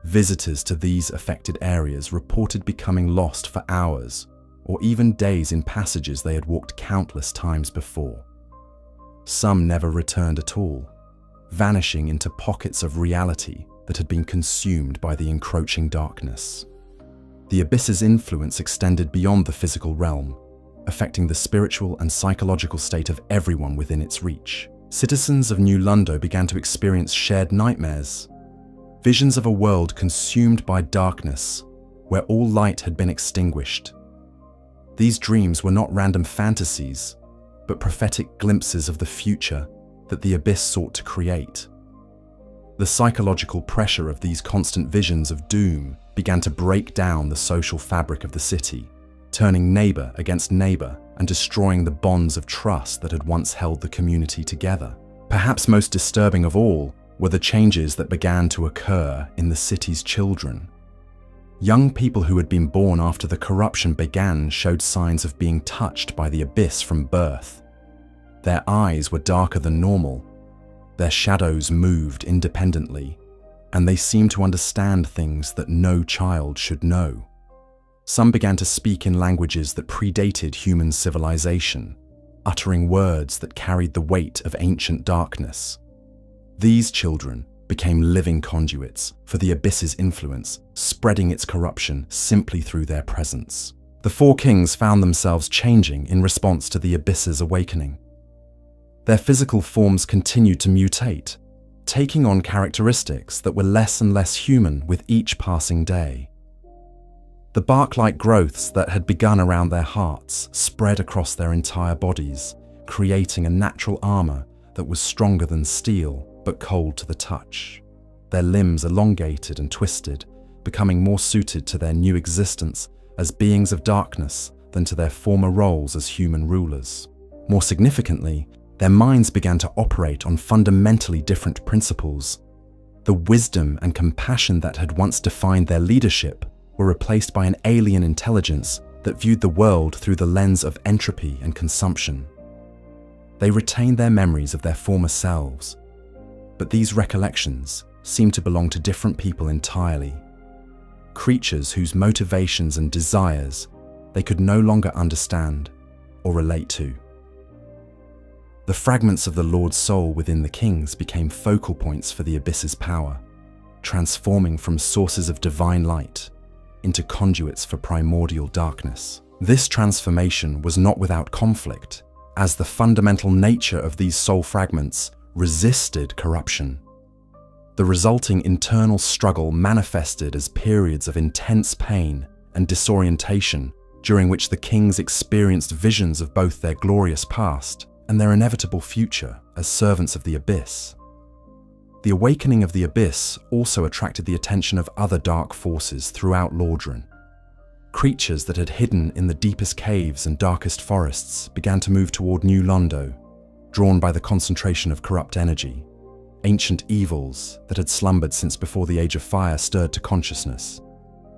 S1: Visitors to these affected areas reported becoming lost for hours or even days in passages they had walked countless times before. Some never returned at all, vanishing into pockets of reality that had been consumed by the encroaching darkness. The abyss's influence extended beyond the physical realm, affecting the spiritual and psychological state of everyone within its reach. Citizens of New Londo began to experience shared nightmares, visions of a world consumed by darkness, where all light had been extinguished. These dreams were not random fantasies, but prophetic glimpses of the future, that the abyss sought to create. The psychological pressure of these constant visions of doom began to break down the social fabric of the city, turning neighbor against neighbor and destroying the bonds of trust that had once held the community together. Perhaps most disturbing of all were the changes that began to occur in the city's children. Young people who had been born after the corruption began showed signs of being touched by the abyss from birth. Their eyes were darker than normal, their shadows moved independently, and they seemed to understand things that no child should know. Some began to speak in languages that predated human civilization, uttering words that carried the weight of ancient darkness. These children became living conduits for the abyss's influence, spreading its corruption simply through their presence. The four kings found themselves changing in response to the abyss's awakening. Their physical forms continued to mutate, taking on characteristics that were less and less human with each passing day. The bark-like growths that had begun around their hearts spread across their entire bodies, creating a natural armor that was stronger than steel but cold to the touch. Their limbs elongated and twisted, becoming more suited to their new existence as beings of darkness than to their former roles as human rulers. More significantly, their minds began to operate on fundamentally different principles. The wisdom and compassion that had once defined their leadership were replaced by an alien intelligence that viewed the world through the lens of entropy and consumption. They retained their memories of their former selves, but these recollections seemed to belong to different people entirely. Creatures whose motivations and desires they could no longer understand or relate to. The fragments of the Lord's soul within the kings became focal points for the abyss's power, transforming from sources of divine light into conduits for primordial darkness. This transformation was not without conflict, as the fundamental nature of these soul fragments resisted corruption. The resulting internal struggle manifested as periods of intense pain and disorientation, during which the kings experienced visions of both their glorious past and their inevitable future as servants of the abyss. The awakening of the abyss also attracted the attention of other dark forces throughout Lordran. Creatures that had hidden in the deepest caves and darkest forests began to move toward New Londo, drawn by the concentration of corrupt energy. Ancient evils that had slumbered since before the Age of Fire stirred to consciousness,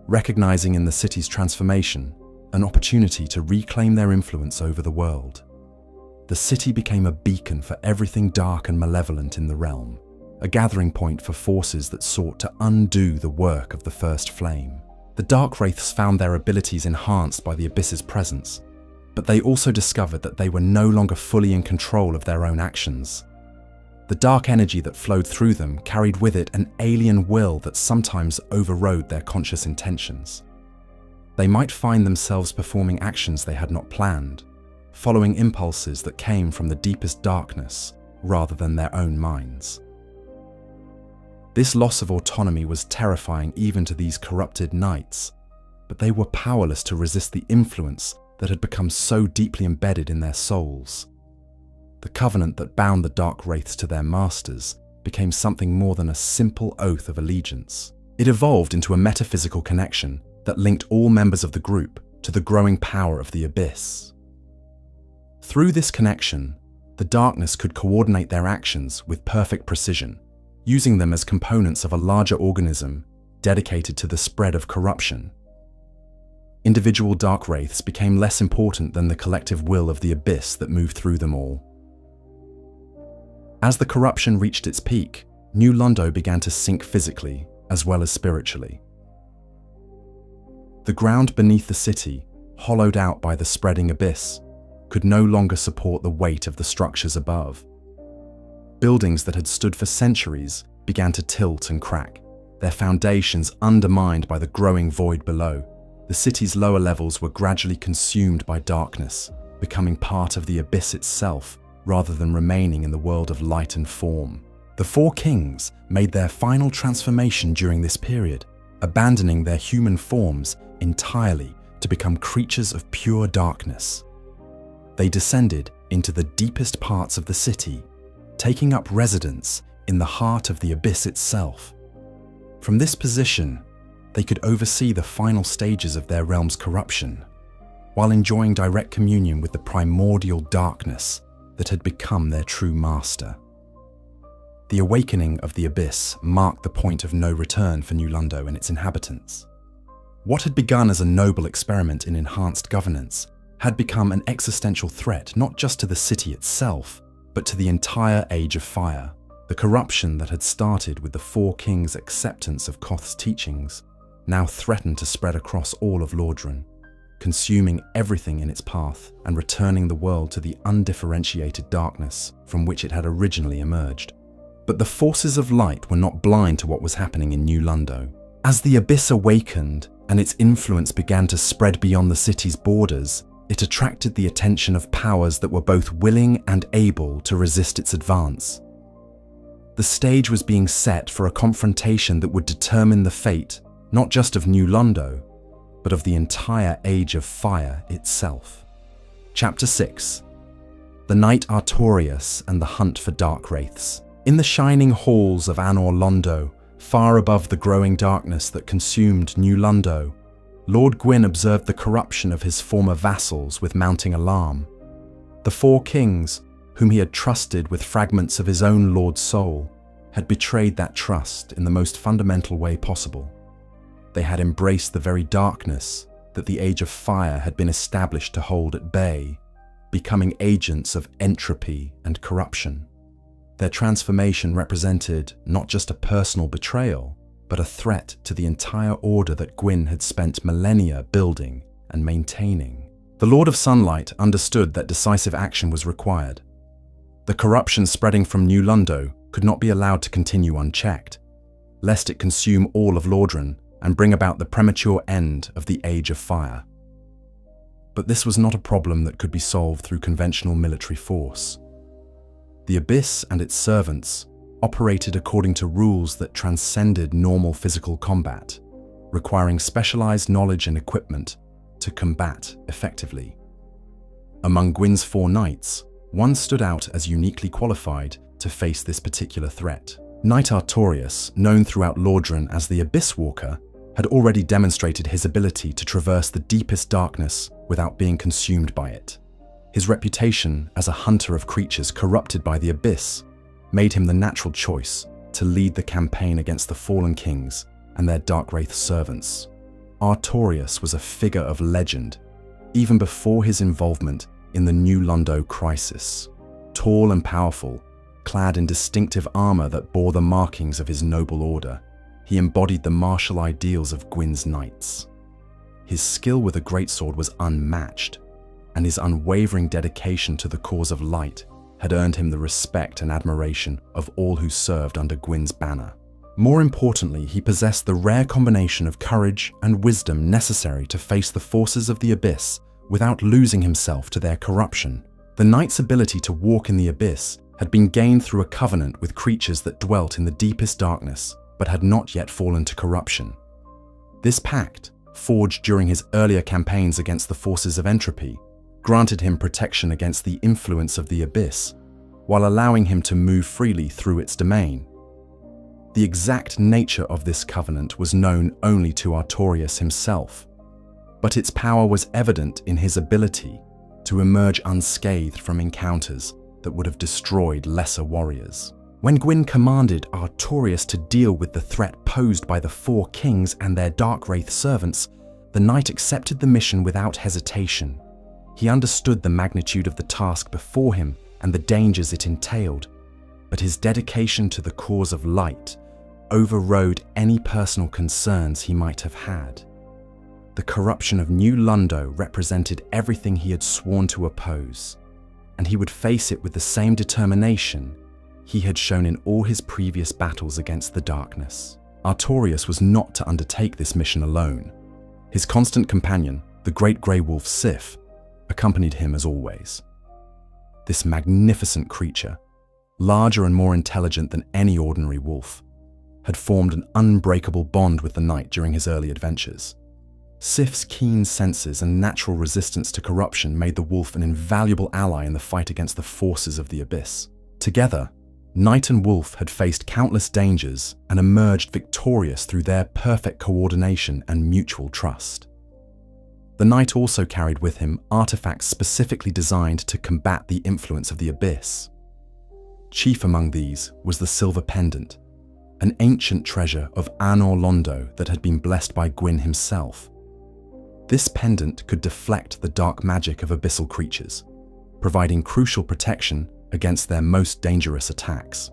S1: recognizing in the city's transformation an opportunity to reclaim their influence over the world. The city became a beacon for everything dark and malevolent in the realm, a gathering point for forces that sought to undo the work of the First Flame. The Darkwraiths found their abilities enhanced by the abyss's presence, but they also discovered that they were no longer fully in control of their own actions. The dark energy that flowed through them carried with it an alien will that sometimes overrode their conscious intentions. They might find themselves performing actions they had not planned, following impulses that came from the deepest darkness rather than their own minds. This loss of autonomy was terrifying even to these corrupted knights, but they were powerless to resist the influence that had become so deeply embedded in their souls. The covenant that bound the Darkwraiths to their masters became something more than a simple oath of allegiance. It evolved into a metaphysical connection that linked all members of the group to the growing power of the abyss. Through this connection, the darkness could coordinate their actions with perfect precision, using them as components of a larger organism dedicated to the spread of corruption. Individual Darkwraiths became less important than the collective will of the abyss that moved through them all. As the corruption reached its peak, New Londo began to sink physically as well as spiritually. The ground beneath the city, hollowed out by the spreading abyss, could no longer support the weight of the structures above. Buildings that had stood for centuries began to tilt and crack, their foundations undermined by the growing void below. The city's lower levels were gradually consumed by darkness, becoming part of the abyss itself rather than remaining in the world of light and form. The four kings made their final transformation during this period, abandoning their human forms entirely to become creatures of pure darkness. They descended into the deepest parts of the city, taking up residence in the heart of the abyss itself. From this position, they could oversee the final stages of their realm's corruption, while enjoying direct communion with the primordial darkness that had become their true master. The awakening of the abyss marked the point of no return for New Londo and its inhabitants. What had begun as a noble experiment in enhanced governance had become an existential threat not just to the city itself, but to the entire Age of Fire. The corruption that had started with the Four Kings' acceptance of Koth's teachings now threatened to spread across all of Lordran, consuming everything in its path and returning the world to the undifferentiated darkness from which it had originally emerged. But the forces of light were not blind to what was happening in New Londo. As the abyss awakened and its influence began to spread beyond the city's borders, it attracted the attention of powers that were both willing and able to resist its advance. The stage was being set for a confrontation that would determine the fate not just of New Londo, but of the entire Age of Fire itself. Chapter 6. The Knight Artorias and the Hunt for Darkwraiths. In the shining halls of Anor Londo, far above the growing darkness that consumed New Londo, Lord Gwyn observed the corruption of his former vassals with mounting alarm. The Four Kings, whom he had trusted with fragments of his own Lord's soul, had betrayed that trust in the most fundamental way possible. They had embraced the very darkness that the Age of Fire had been established to hold at bay, becoming agents of entropy and corruption. Their transformation represented not just a personal betrayal, but a threat to the entire order that Gwyn had spent millennia building and maintaining. The Lord of Sunlight understood that decisive action was required. The corruption spreading from New Londo could not be allowed to continue unchecked, lest it consume all of Lordran and bring about the premature end of the Age of Fire. But this was not a problem that could be solved through conventional military force. The Abyss and its servants operated according to rules that transcended normal physical combat, requiring specialized knowledge and equipment to combat effectively. Among Gwyn's 4 knights, one stood out as uniquely qualified to face this particular threat. Knight Artorias, known throughout Lordran as the Abyss Walker, had already demonstrated his ability to traverse the deepest darkness without being consumed by it. His reputation as a hunter of creatures corrupted by the Abyss made him the natural choice to lead the campaign against the Fallen Kings and their Darkwraith servants. Artorias was a figure of legend, even before his involvement in the New Londo crisis. Tall and powerful, clad in distinctive armor that bore the markings of his noble order, he embodied the martial ideals of Gwyn's knights. His skill with a greatsword was unmatched, and his unwavering dedication to the cause of light had earned him the respect and admiration of all who served under Gwyn's banner. More importantly, he possessed the rare combination of courage and wisdom necessary to face the forces of the Abyss without losing himself to their corruption. The knight's ability to walk in the Abyss had been gained through a covenant with creatures that dwelt in the deepest darkness but had not yet fallen to corruption. This pact, forged during his earlier campaigns against the forces of entropy, granted him protection against the influence of the Abyss, while allowing him to move freely through its domain. The exact nature of this covenant was known only to Artorias himself, but its power was evident in his ability to emerge unscathed from encounters that would have destroyed lesser warriors. When Gwyn commanded Artorias to deal with the threat posed by the Four Kings and their Darkwraith servants, the knight accepted the mission without hesitation. He understood the magnitude of the task before him and the dangers it entailed, but his dedication to the cause of light overrode any personal concerns he might have had. The corruption of New Londo represented everything he had sworn to oppose, and he would face it with the same determination he had shown in all his previous battles against the darkness. Artorias was not to undertake this mission alone. His constant companion, the great grey wolf Sif, accompanied him as always. This magnificent creature, larger and more intelligent than any ordinary wolf, had formed an unbreakable bond with the knight during his early adventures. Sif's keen senses and natural resistance to corruption made the wolf an invaluable ally in the fight against the forces of the Abyss. Together, Knight and Wolf had faced countless dangers and emerged victorious through their perfect coordination and mutual trust. The Knight also carried with him artifacts specifically designed to combat the influence of the Abyss. Chief among these was the Silver Pendant, an ancient treasure of Londo that had been blessed by Gwyn himself. This pendant could deflect the dark magic of abyssal creatures, providing crucial protection against their most dangerous attacks.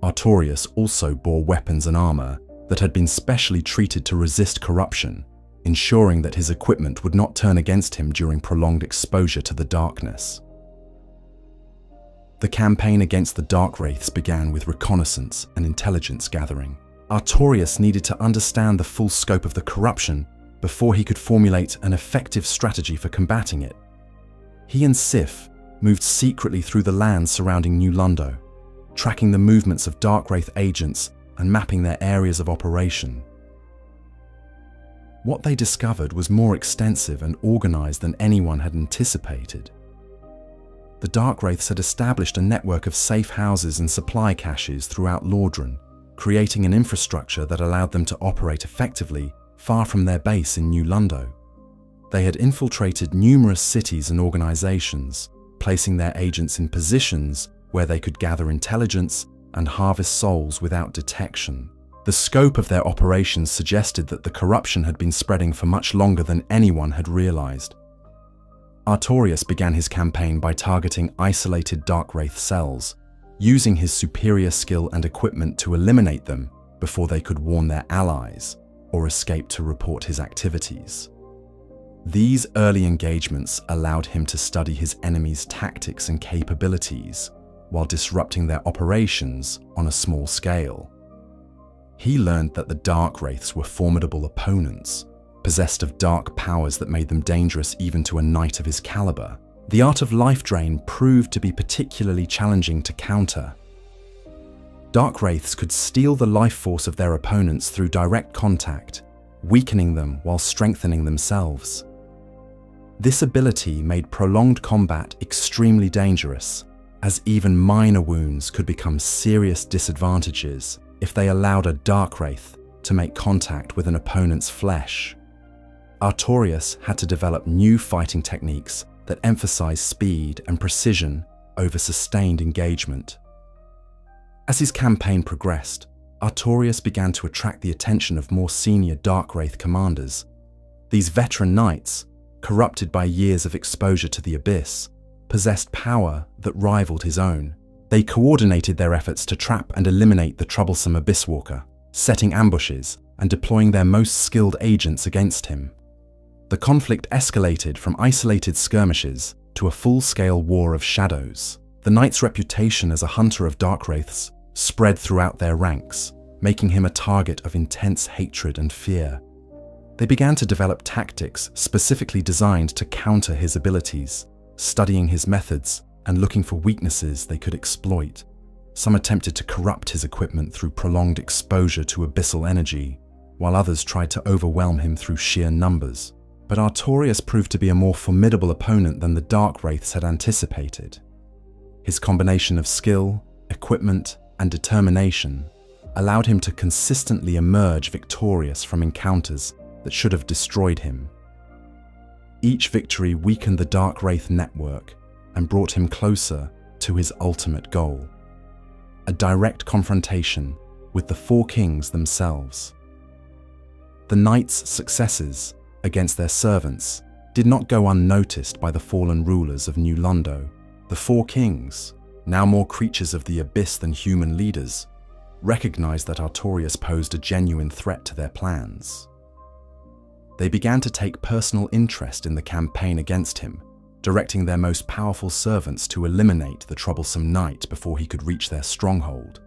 S1: Artorias also bore weapons and armor that had been specially treated to resist corruption, ensuring that his equipment would not turn against him during prolonged exposure to the darkness. The campaign against the Darkwraiths began with reconnaissance and intelligence gathering. Artorias needed to understand the full scope of the corruption before he could formulate an effective strategy for combating it. He and Sif moved secretly through the lands surrounding New Londo, tracking the movements of Darkwraith agents and mapping their areas of operation. What they discovered was more extensive and organized than anyone had anticipated. The Darkwraiths had established a network of safe houses and supply caches throughout Lordran, creating an infrastructure that allowed them to operate effectively far from their base in New Londo. They had infiltrated numerous cities and organizations, placing their agents in positions where they could gather intelligence and harvest souls without detection. The scope of their operations suggested that the corruption had been spreading for much longer than anyone had realized. Artorias began his campaign by targeting isolated Darkwraith cells, using his superior skill and equipment to eliminate them before they could warn their allies or escape to report his activities. These early engagements allowed him to study his enemies' tactics and capabilities while disrupting their operations on a small scale. He learned that the Darkwraiths were formidable opponents, possessed of dark powers that made them dangerous even to a knight of his caliber. The art of Lifedrain proved to be particularly challenging to counter. Darkwraiths could steal the life force of their opponents through direct contact, weakening them while strengthening themselves. This ability made prolonged combat extremely dangerous, as even minor wounds could become serious disadvantages if they allowed a Darkwraith to make contact with an opponent's flesh. Artorias had to develop new fighting techniques that emphasized speed and precision over sustained engagement. As his campaign progressed, Artorias began to attract the attention of more senior Darkwraith commanders. These veteran knights, corrupted by years of exposure to the Abyss, possessed power that rivaled his own. They coordinated their efforts to trap and eliminate the troublesome Abysswalker, setting ambushes and deploying their most skilled agents against him. The conflict escalated from isolated skirmishes to a full-scale war of shadows. The knight's reputation as a hunter of Darkwraiths spread throughout their ranks, making him a target of intense hatred and fear. They began to develop tactics specifically designed to counter his abilities, studying his methods and looking for weaknesses they could exploit. Some attempted to corrupt his equipment through prolonged exposure to abyssal energy, while others tried to overwhelm him through sheer numbers. But Artorias proved to be a more formidable opponent than the Darkwraiths had anticipated. His combination of skill, equipment, and determination allowed him to consistently emerge victorious from encounters that should have destroyed him. Each victory weakened the Darkwraith network and brought him closer to his ultimate goal: a direct confrontation with the Four Kings themselves. The Knights' successes against their servants did not go unnoticed by the fallen rulers of New Londo. The Four Kings, now more creatures of the Abyss than human leaders, recognized that Artorias posed a genuine threat to their plans. They began to take personal interest in the campaign against him, directing their most powerful servants to eliminate the troublesome knight before he could reach their stronghold.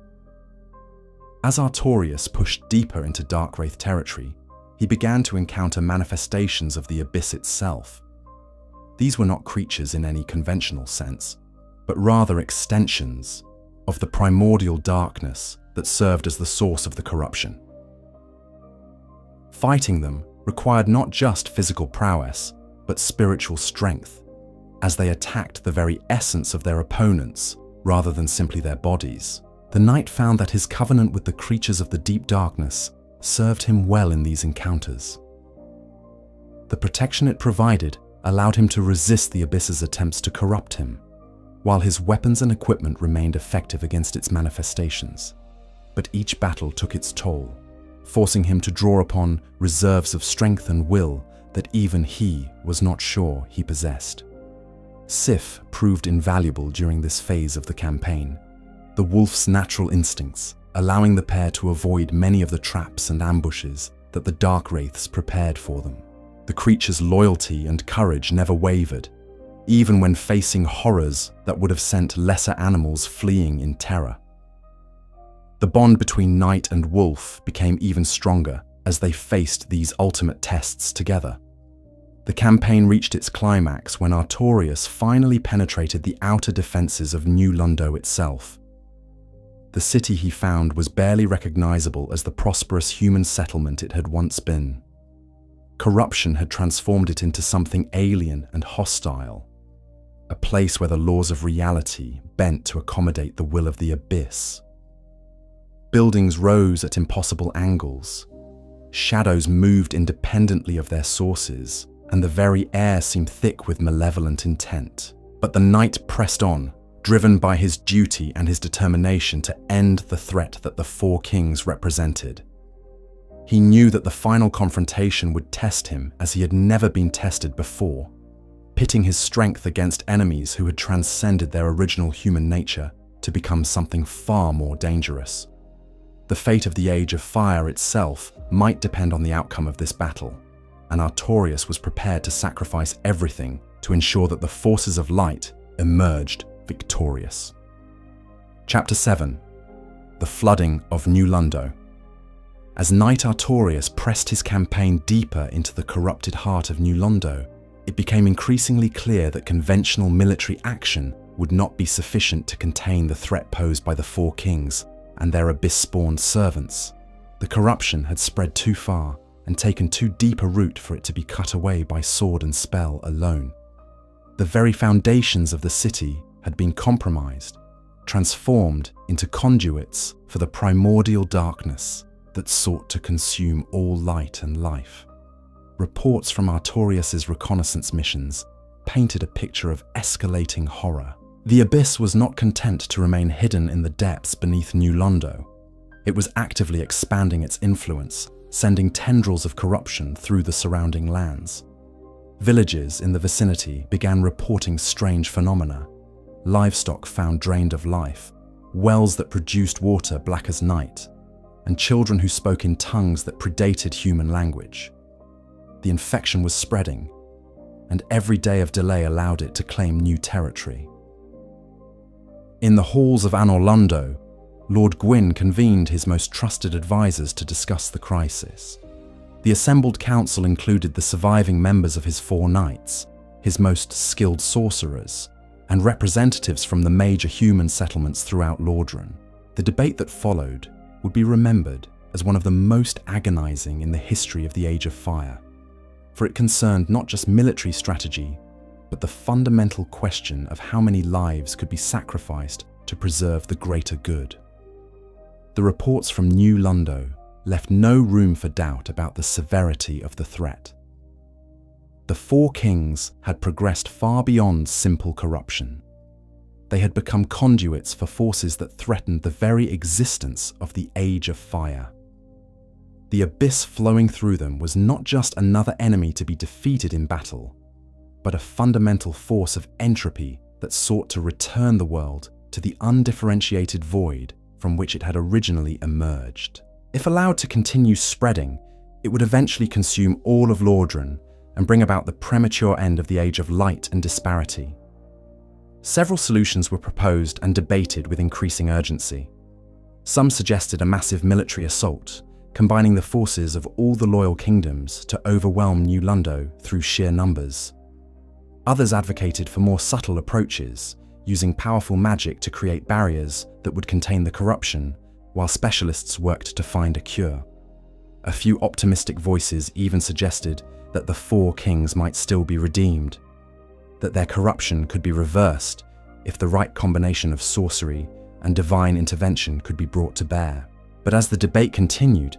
S1: As Artorias pushed deeper into Darkwraith territory, he began to encounter manifestations of the Abyss itself. These were not creatures in any conventional sense, but rather extensions of the primordial darkness that served as the source of the corruption. Fighting them required not just physical prowess, but spiritual strength, as they attacked the very essence of their opponents rather than simply their bodies. The knight found that his covenant with the creatures of the deep darkness served him well in these encounters. The protection it provided allowed him to resist the abyss's attempts to corrupt him, while his weapons and equipment remained effective against its manifestations. But each battle took its toll, forcing him to draw upon reserves of strength and will that even he was not sure he possessed. Sif proved invaluable during this phase of the campaign, the wolf's natural instincts allowing the pair to avoid many of the traps and ambushes that the Darkwraiths prepared for them. The creature's loyalty and courage never wavered, even when facing horrors that would have sent lesser animals fleeing in terror. The bond between knight and wolf became even stronger as they faced these ultimate tests together. The campaign reached its climax when Artorias finally penetrated the outer defenses of New Londo itself. The city he found was barely recognizable as the prosperous human settlement it had once been. Corruption had transformed it into something alien and hostile, a place where the laws of reality bent to accommodate the will of the abyss. Buildings rose at impossible angles, shadows moved independently of their sources, and the very air seemed thick with malevolent intent. But the knight pressed on, driven by his duty and his determination to end the threat that the Four Kings represented. He knew that the final confrontation would test him as he had never been tested before, pitting his strength against enemies who had transcended their original human nature to become something far more dangerous. The fate of the Age of Fire itself might depend on the outcome of this battle, and Artorias was prepared to sacrifice everything to ensure that the forces of light emerged victorious. Chapter 7. The Flooding of New Londo. As Knight Artorias pressed his campaign deeper into the corrupted heart of New Londo, it became increasingly clear that conventional military action would not be sufficient to contain the threat posed by the Four Kings and their abyss-spawned servants. The corruption had spread too far and taken too deep a root for it to be cut away by sword and spell alone. The very foundations of the city had been compromised, transformed into conduits for the primordial darkness that sought to consume all light and life. Reports from Artorias' reconnaissance missions painted a picture of escalating horror. The abyss was not content to remain hidden in the depths beneath New Londo. It was actively expanding its influence, sending tendrils of corruption through the surrounding lands. Villages in the vicinity began reporting strange phenomena: livestock found drained of life, wells that produced water black as night, and children who spoke in tongues that predated human language. The infection was spreading, and every day of delay allowed it to claim new territory. In the halls of Anor Londo, Lord Gwyn convened his most trusted advisors to discuss the crisis. The assembled council included the surviving members of his 4 knights, his most skilled sorcerers, and representatives from the major human settlements throughout Lordran. The debate that followed would be remembered as one of the most agonizing in the history of the Age of Fire, for it concerned not just military strategy, but the fundamental question of how many lives could be sacrificed to preserve the greater good. The reports from New Londo left no room for doubt about the severity of the threat. The Four Kings had progressed far beyond simple corruption. They had become conduits for forces that threatened the very existence of the Age of Fire. The abyss flowing through them was not just another enemy to be defeated in battle, but a fundamental force of entropy that sought to return the world to the undifferentiated void from which it had originally emerged. If allowed to continue spreading, it would eventually consume all of Lordran and bring about the premature end of the Age of Light and Disparity. Several solutions were proposed and debated with increasing urgency. Some suggested a massive military assault, combining the forces of all the loyal kingdoms to overwhelm New Londo through sheer numbers. Others advocated for more subtle approaches, using powerful magic to create barriers that would contain the corruption, while specialists worked to find a cure. A few optimistic voices even suggested that the Four Kings might still be redeemed, that their corruption could be reversed if the right combination of sorcery and divine intervention could be brought to bear. But as the debate continued,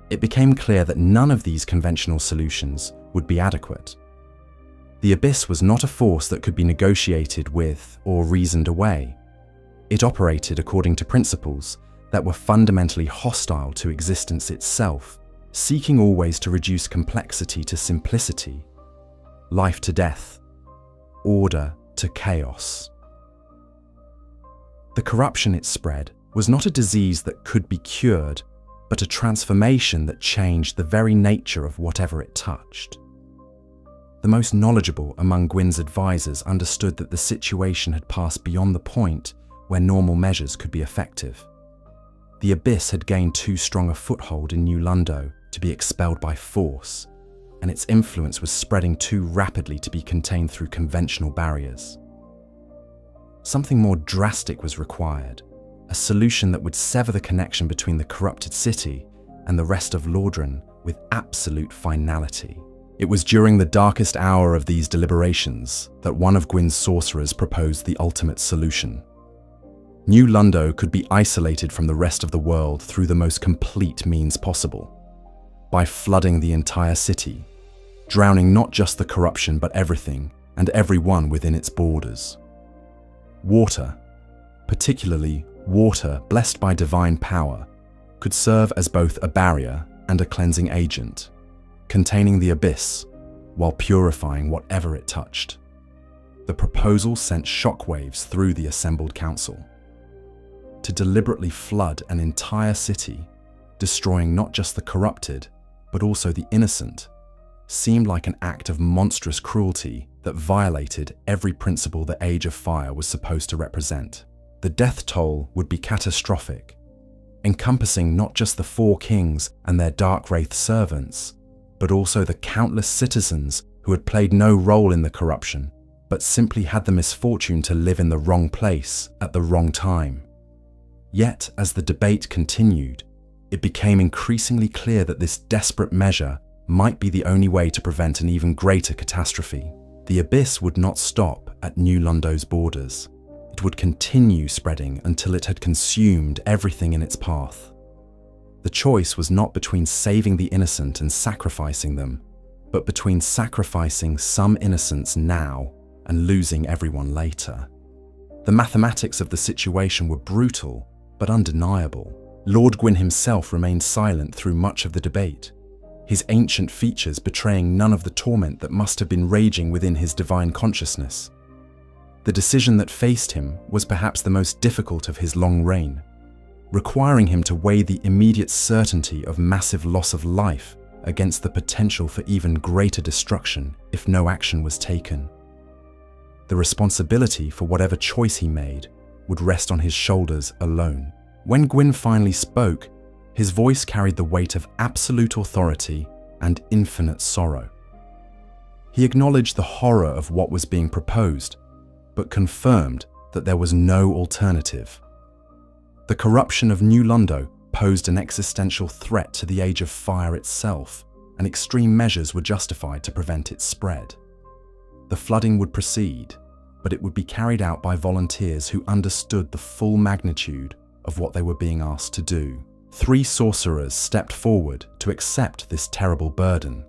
S1: it became clear that none of these conventional solutions would be adequate. The Abyss was not a force that could be negotiated with or reasoned away. It operated according to principles that were fundamentally hostile to existence itself, seeking always to reduce complexity to simplicity, life to death, order to chaos. The corruption it spread was not a disease that could be cured, but a transformation that changed the very nature of whatever it touched. The most knowledgeable among Gwyn's advisors understood that the situation had passed beyond the point where normal measures could be effective. The Abyss had gained too strong a foothold in New Londo to be expelled by force, and its influence was spreading too rapidly to be contained through conventional barriers. Something more drastic was required, a solution that would sever the connection between the corrupted city and the rest of Lordran with absolute finality. It was during the darkest hour of these deliberations that one of Gwyn's sorcerers proposed the ultimate solution. New Londo could be isolated from the rest of the world through the most complete means possible, by flooding the entire city, drowning not just the corruption but everything and everyone within its borders. Water, particularly water blessed by divine power, could serve as both a barrier and a cleansing agent, containing the Abyss while purifying whatever it touched. The proposal sent shockwaves through the assembled council. To deliberately flood an entire city, destroying not just the corrupted, but also the innocent, seemed like an act of monstrous cruelty that violated every principle the Age of Fire was supposed to represent. The death toll would be catastrophic, encompassing not just the 4 kings and their Darkwraith servants, but also the countless citizens who had played no role in the corruption, but simply had the misfortune to live in the wrong place at the wrong time. Yet, as the debate continued, it became increasingly clear that this desperate measure might be the only way to prevent an even greater catastrophe. The Abyss would not stop at New Londo's borders. It would continue spreading until it had consumed everything in its path. The choice was not between saving the innocent and sacrificing them, but between sacrificing some innocents now and losing everyone later. The mathematics of the situation were brutal, but undeniable. Lord Gwyn himself remained silent through much of the debate, his ancient features betraying none of the torment that must have been raging within his divine consciousness. The decision that faced him was perhaps the most difficult of his long reign, requiring him to weigh the immediate certainty of massive loss of life against the potential for even greater destruction if no action was taken. The responsibility for whatever choice he made would rest on his shoulders alone. When Gwyn finally spoke, his voice carried the weight of absolute authority and infinite sorrow. He acknowledged the horror of what was being proposed, but confirmed that there was no alternative. The corruption of New Londo posed an existential threat to the Age of Fire itself, and extreme measures were justified to prevent its spread. The flooding would proceed, but it would be carried out by volunteers who understood the full magnitude of what they were being asked to do. 3 sorcerers stepped forward to accept this terrible burden.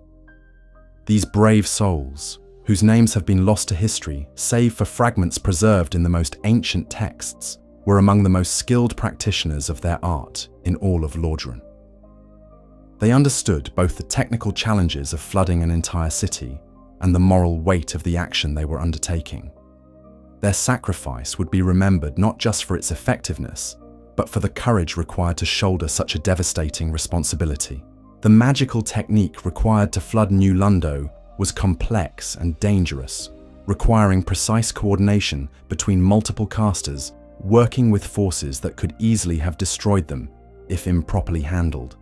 S1: These brave souls, whose names have been lost to history save for fragments preserved in the most ancient texts, were among the most skilled practitioners of their art in all of Lordran. They understood both the technical challenges of flooding an entire city and the moral weight of the action they were undertaking. Their sacrifice would be remembered not just for its effectiveness, but for the courage required to shoulder such a devastating responsibility. The magical technique required to flood New Londo was complex and dangerous, requiring precise coordination between multiple casters working with forces that could easily have destroyed them if improperly handled.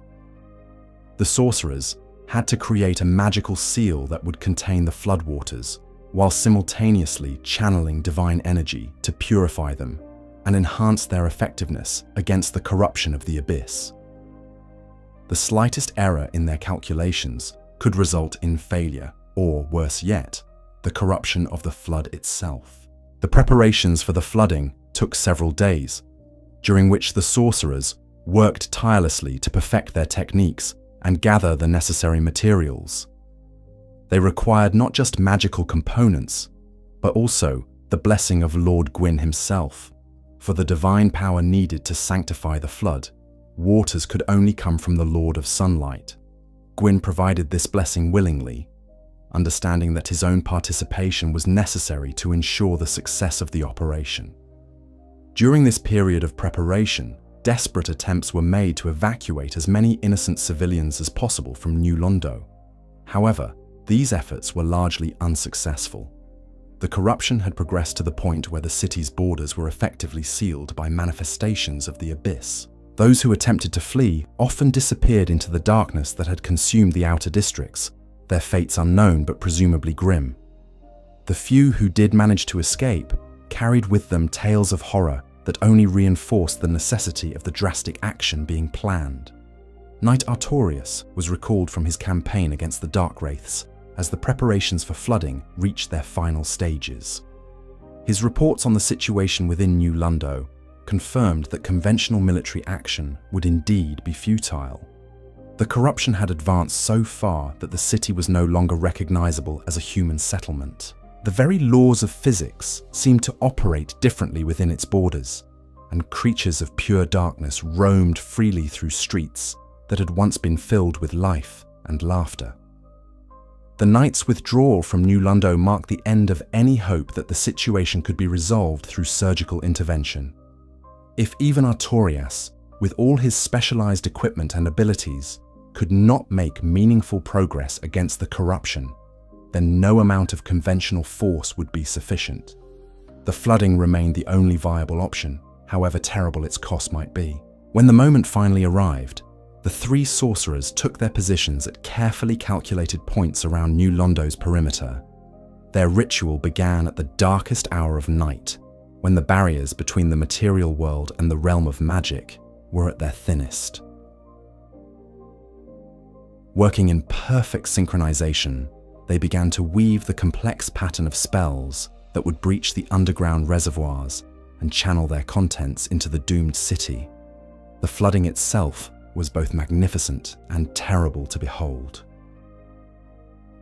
S1: The sorcerers had to create a magical seal that would contain the floodwaters, while simultaneously channeling divine energy to purify them and enhance their effectiveness against the corruption of the Abyss. The slightest error in their calculations could result in failure, or worse yet, the corruption of the flood itself. The preparations for the flooding took several days, during which the sorcerers worked tirelessly to perfect their techniques and gather the necessary materials. They required not just magical components, but also the blessing of Lord Gwyn himself. For the divine power needed to sanctify the flood, waters could only come from the Lord of Sunlight. Gwyn provided this blessing willingly, understanding that his own participation was necessary to ensure the success of the operation. During this period of preparation, desperate attempts were made to evacuate as many innocent civilians as possible from New Londo. However, these efforts were largely unsuccessful. The corruption had progressed to the point where the city's borders were effectively sealed by manifestations of the abyss. Those who attempted to flee often disappeared into the darkness that had consumed the outer districts, their fates unknown but presumably grim. The few who did manage to escape carried with them tales of horror that only reinforced the necessity of the drastic action being planned. Knight Artorias was recalled from his campaign against the Darkwraiths as the preparations for flooding reached their final stages. His reports on the situation within New Londo confirmed that conventional military action would indeed be futile. The corruption had advanced so far that the city was no longer recognizable as a human settlement. The very laws of physics seemed to operate differently within its borders, and creatures of pure darkness roamed freely through streets that had once been filled with life and laughter. The Knight's withdrawal from New Londo marked the end of any hope that the situation could be resolved through surgical intervention. If even Artorias, with all his specialized equipment and abilities, could not make meaningful progress against the corruption, then no amount of conventional force would be sufficient. The flooding remained the only viable option, however terrible its cost might be. When the moment finally arrived, the three sorcerers took their positions at carefully calculated points around New Londo's perimeter. Their ritual began at the darkest hour of night, when the barriers between the material world and the realm of magic were at their thinnest. Working in perfect synchronization, they began to weave the complex pattern of spells that would breach the underground reservoirs and channel their contents into the doomed city. The flooding itself was both magnificent and terrible to behold.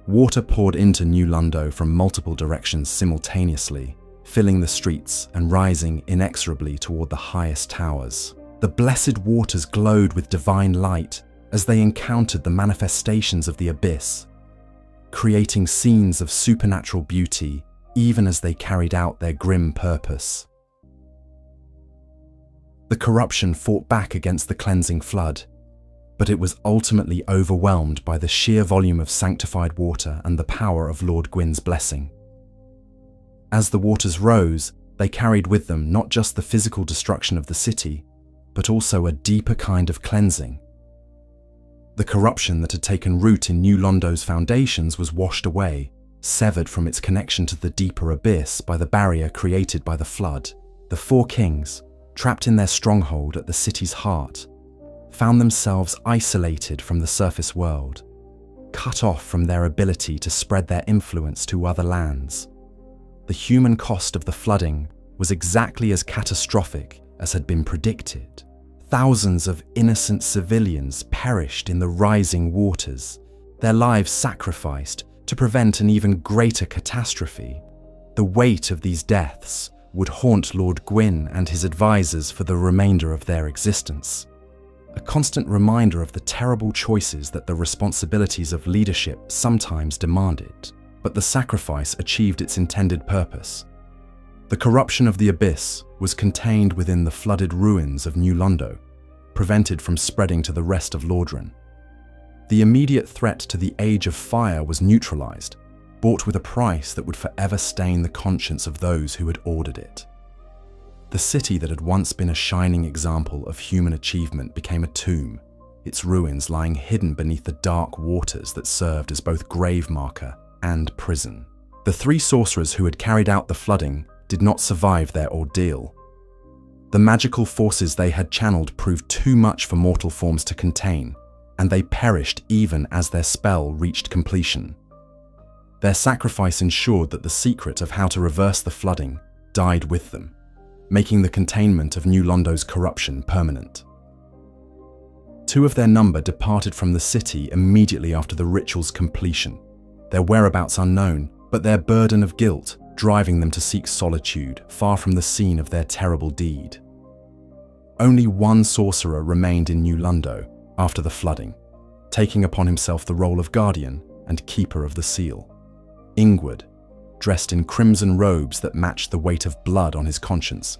S1: Water poured into New Londo from multiple directions simultaneously, filling the streets and rising inexorably toward the highest towers. The blessed waters glowed with divine light as they encountered the manifestations of the abyss, creating scenes of supernatural beauty even as they carried out their grim purpose. The corruption fought back against the cleansing flood, but it was ultimately overwhelmed by the sheer volume of sanctified water and the power of Lord Gwyn's blessing. As the waters rose, they carried with them not just the physical destruction of the city, but also a deeper kind of cleansing. The corruption that had taken root in New Londo's foundations was washed away, severed from its connection to the deeper abyss by the barrier created by the flood. The four kings, trapped in their stronghold at the city's heart, found themselves isolated from the surface world, cut off from their ability to spread their influence to other lands. The human cost of the flooding was exactly as catastrophic as had been predicted. Thousands of innocent civilians perished in the rising waters, their lives sacrificed to prevent an even greater catastrophe. The weight of these deaths would haunt Lord Gwyn and his advisors for the remainder of their existence, a constant reminder of the terrible choices that the responsibilities of leadership sometimes demanded. But the sacrifice achieved its intended purpose. The corruption of the abyss was contained within the flooded ruins of New Londo, prevented from spreading to the rest of Lordran. The immediate threat to the Age of Fire was neutralized, bought with a price that would forever stain the conscience of those who had ordered it. The city that had once been a shining example of human achievement became a tomb, its ruins lying hidden beneath the dark waters that served as both grave marker and prison. The three sorcerers who had carried out the flooding did not survive their ordeal. The magical forces they had channeled proved too much for mortal forms to contain, and they perished even as their spell reached completion. Their sacrifice ensured that the secret of how to reverse the flooding died with them. making the containment of New Londo's corruption permanent. 2 of their number departed from the city immediately after the ritual's completion, their whereabouts unknown, but their burden of guilt driving them to seek solitude far from the scene of their terrible deed. Only 1 sorcerer remained in New Londo after the flooding, taking upon himself the role of guardian and keeper of the seal. Ingward, dressed in crimson robes that matched the weight of blood on his conscience,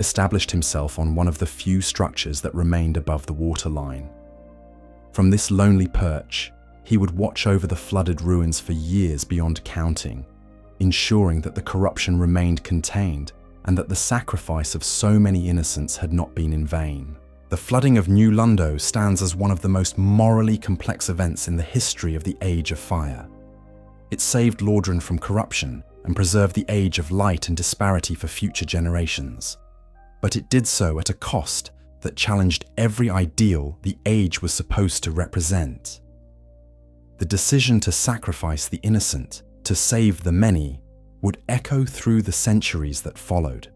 S1: established himself on one of the few structures that remained above the waterline. From this lonely perch, he would watch over the flooded ruins for years beyond counting, ensuring that the corruption remained contained and that the sacrifice of so many innocents had not been in vain. The flooding of New Londo stands as one of the most morally complex events in the history of the Age of Fire. It saved Lordran from corruption and preserved the Age of Light and disparity for future generations. But it did so at a cost that challenged every ideal the Age was supposed to represent. The decision to sacrifice the innocent to save the many would echo through the centuries that followed,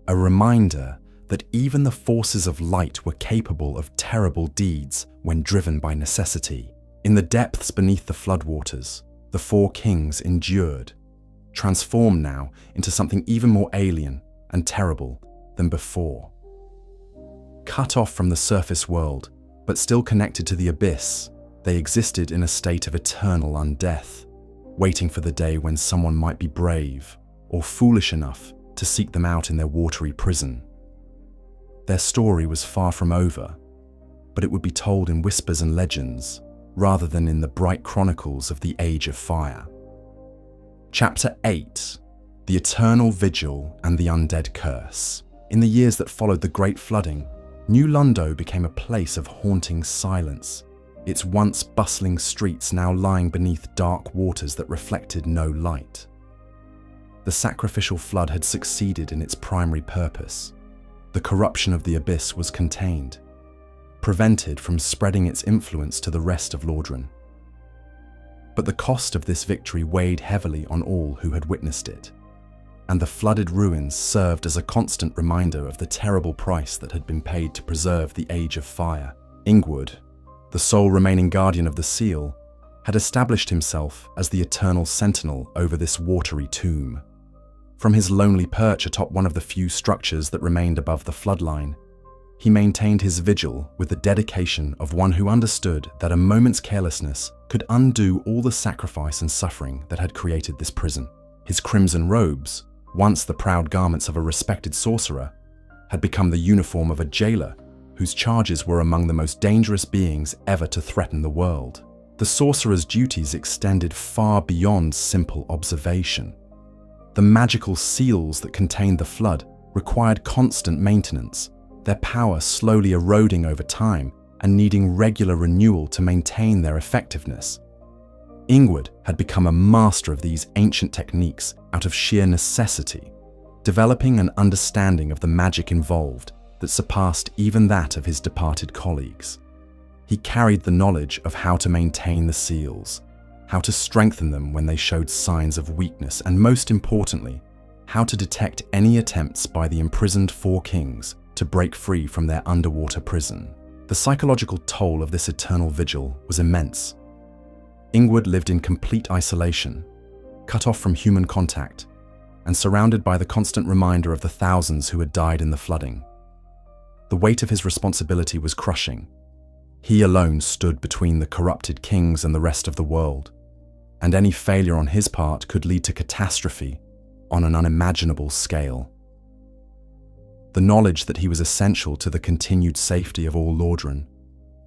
S1: a reminder that even the forces of light were capable of terrible deeds when driven by necessity. In the depths beneath the floodwaters, the 4 kings endured, transformed now into something even more alien and terrible than before. Cut off from the surface world, but still connected to the abyss, they existed in a state of eternal undeath, waiting for the day when someone might be brave or foolish enough to seek them out in their watery prison. Their story was far from over, but it would be told in whispers and legends rather than in the bright chronicles of the Age of Fire. Chapter 8: The Eternal Vigil and the Undead Curse. In the years that followed the Great Flooding, New Londo became a place of haunting silence, its once bustling streets now lying beneath dark waters that reflected no light. The sacrificial flood had succeeded in its primary purpose. The corruption of the abyss was contained, prevented from spreading its influence to the rest of Lordran. But the cost of this victory weighed heavily on all who had witnessed it, and the flooded ruins served as a constant reminder of the terrible price that had been paid to preserve the Age of Fire. Ingward, the sole remaining guardian of the seal, had established himself as the eternal sentinel over this watery tomb. From his lonely perch atop one of the few structures that remained above the floodline, he maintained his vigil with the dedication of one who understood that a moment's carelessness could undo all the sacrifice and suffering that had created this prison. His crimson robes, once the proud garments of a respected sorcerer, had become the uniform of a jailer whose charges were among the most dangerous beings ever to threaten the world. The sorcerer's duties extended far beyond simple observation. The magical seals that contained the flood required constant maintenance, their power slowly eroding over time and needing regular renewal to maintain their effectiveness. Ingward had become a master of these ancient techniques out of sheer necessity, developing an understanding of the magic involved that surpassed even that of his departed colleagues. He carried the knowledge of how to maintain the seals, how to strengthen them when they showed signs of weakness, and most importantly, how to detect any attempts by the imprisoned 4 kings to break free from their underwater prison. The psychological toll of this eternal vigil was immense. Ingward lived in complete isolation, cut off from human contact, and surrounded by the constant reminder of the thousands who had died in the flooding. The weight of his responsibility was crushing. He alone stood between the corrupted kings and the rest of the world, and any failure on his part could lead to catastrophe on an unimaginable scale. The knowledge that he was essential to the continued safety of all Lordran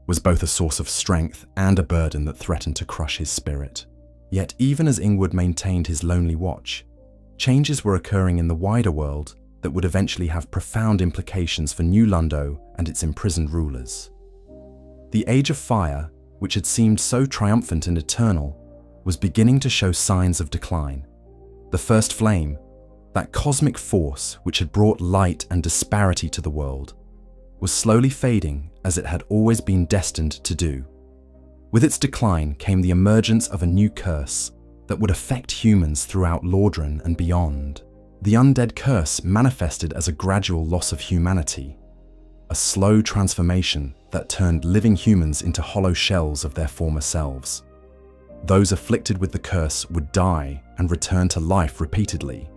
S1: was both a source of strength and a burden that threatened to crush his spirit. Yet even as Ingward maintained his lonely watch, changes were occurring in the wider world that would eventually have profound implications for New Londo and its imprisoned rulers. The Age of Fire, which had seemed so triumphant and eternal, was beginning to show signs of decline. The first flame, that cosmic force which had brought light and disparity to the world, was slowly fading as it had always been destined to do. With its decline came the emergence of a new curse that would affect humans throughout Lordran and beyond. The undead curse manifested as a gradual loss of humanity, a slow transformation that turned living humans into hollow shells of their former selves. Those afflicted with the curse would die and return to life repeatedly,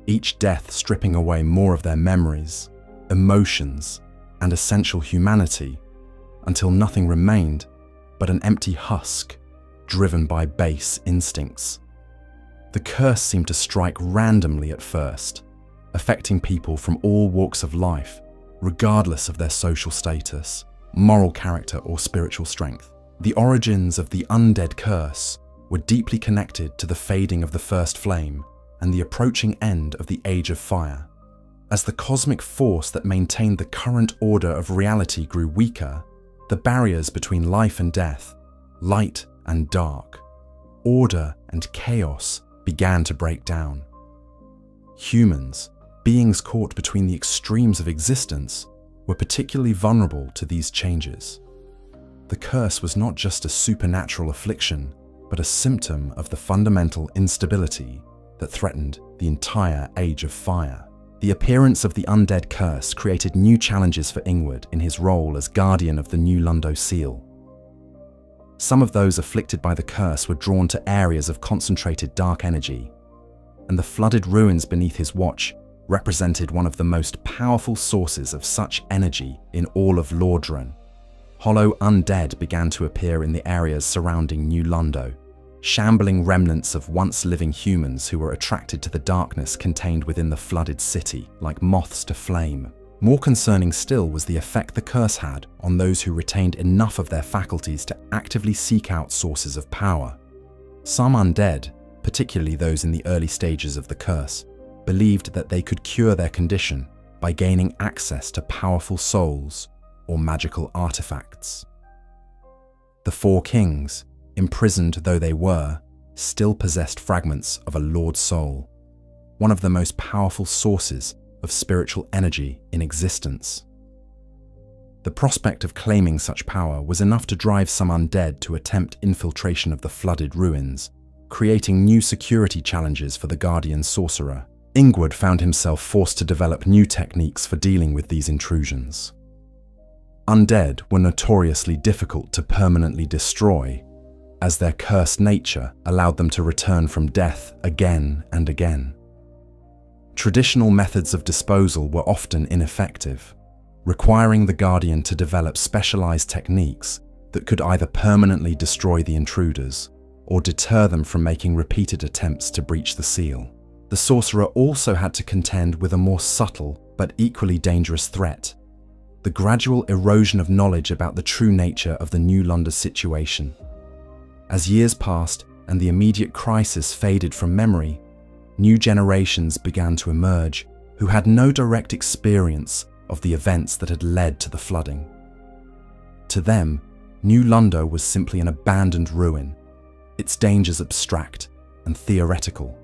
S1: each death stripping away more of their memories, emotions, and essential humanity, until nothing remained but an empty husk driven by base instincts. The curse seemed to strike randomly at first, affecting people from all walks of life, regardless of their social status, moral character, or spiritual strength. The origins of the undead curse were deeply connected to the fading of the first flame and the approaching end of the Age of Fire. As the cosmic force that maintained the current order of reality grew weaker, the barriers between life and death, light and dark, order and chaos began to break down. Humans, beings caught between the extremes of existence, were particularly vulnerable to these changes. The curse was not just a supernatural affliction, but a symptom of the fundamental instability that threatened the entire Age of Fire. The appearance of the undead curse created new challenges for Ingward in his role as guardian of the new Londo seal. Some of those afflicted by the curse were drawn to areas of concentrated dark energy, and the flooded ruins beneath his watch represented one of the most powerful sources of such energy in all of Lifedrain. Hollow undead began to appear in the areas surrounding New Londo, shambling remnants of once living humans who were attracted to the darkness contained within the flooded city, like moths to flame. More concerning still was the effect the curse had on those who retained enough of their faculties to actively seek out sources of power. Some undead, particularly those in the early stages of the curse, believed that they could cure their condition by gaining access to powerful souls or magical artifacts. The Four Kings, imprisoned though they were, still possessed fragments of a Lord soul, one of the most powerful sources of spiritual energy in existence. The prospect of claiming such power was enough to drive some undead to attempt infiltration of the flooded ruins, creating new security challenges for the Guardian Sorcerer. Ingward found himself forced to develop new techniques for dealing with these intrusions. Undead were notoriously difficult to permanently destroy, as their cursed nature allowed them to return from death again and again. Traditional methods of disposal were often ineffective, requiring the Guardian to develop specialized techniques that could either permanently destroy the intruders or deter them from making repeated attempts to breach the seal. The Sorcerer also had to contend with a more subtle but equally dangerous threat: the gradual erosion of knowledge about the true nature of the New Londo situation. As years passed and the immediate crisis faded from memory, new generations began to emerge who had no direct experience of the events that had led to the flooding. To them, New Londo was simply an abandoned ruin, its dangers abstract and theoretical,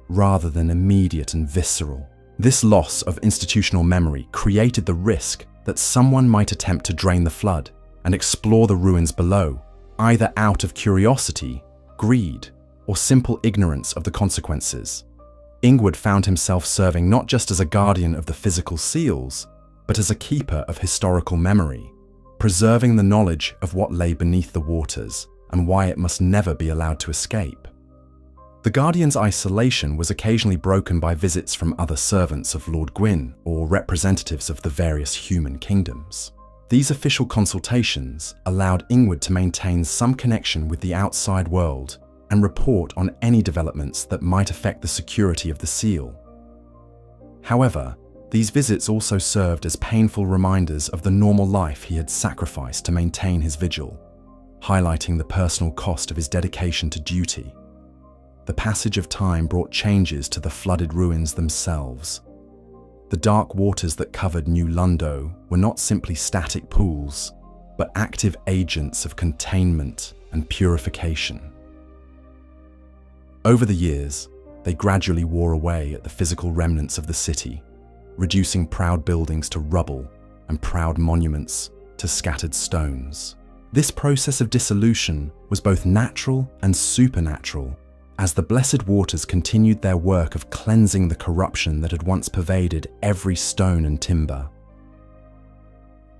S1: rather than immediate and visceral. This loss of institutional memory created the risk that someone might attempt to drain the flood and explore the ruins below, either out of curiosity, greed, or simple ignorance of the consequences. Ingward found himself serving not just as a guardian of the physical seals, but as a keeper of historical memory, preserving the knowledge of what lay beneath the waters and why it must never be allowed to escape. The Guardian's isolation was occasionally broken by visits from other servants of Lord Gwyn or representatives of the various human kingdoms. These official consultations allowed Ingward to maintain some connection with the outside world and report on any developments that might affect the security of the seal. However, these visits also served as painful reminders of the normal life he had sacrificed to maintain his vigil, highlighting the personal cost of his dedication to duty. The passage of time brought changes to the flooded ruins themselves. The dark waters that covered New Londo were not simply static pools, but active agents of containment and purification. Over the years, they gradually wore away at the physical remnants of the city, reducing proud buildings to rubble and proud monuments to scattered stones. This process of dissolution was both natural and supernatural, as the blessed waters continued their work of cleansing the corruption that had once pervaded every stone and timber.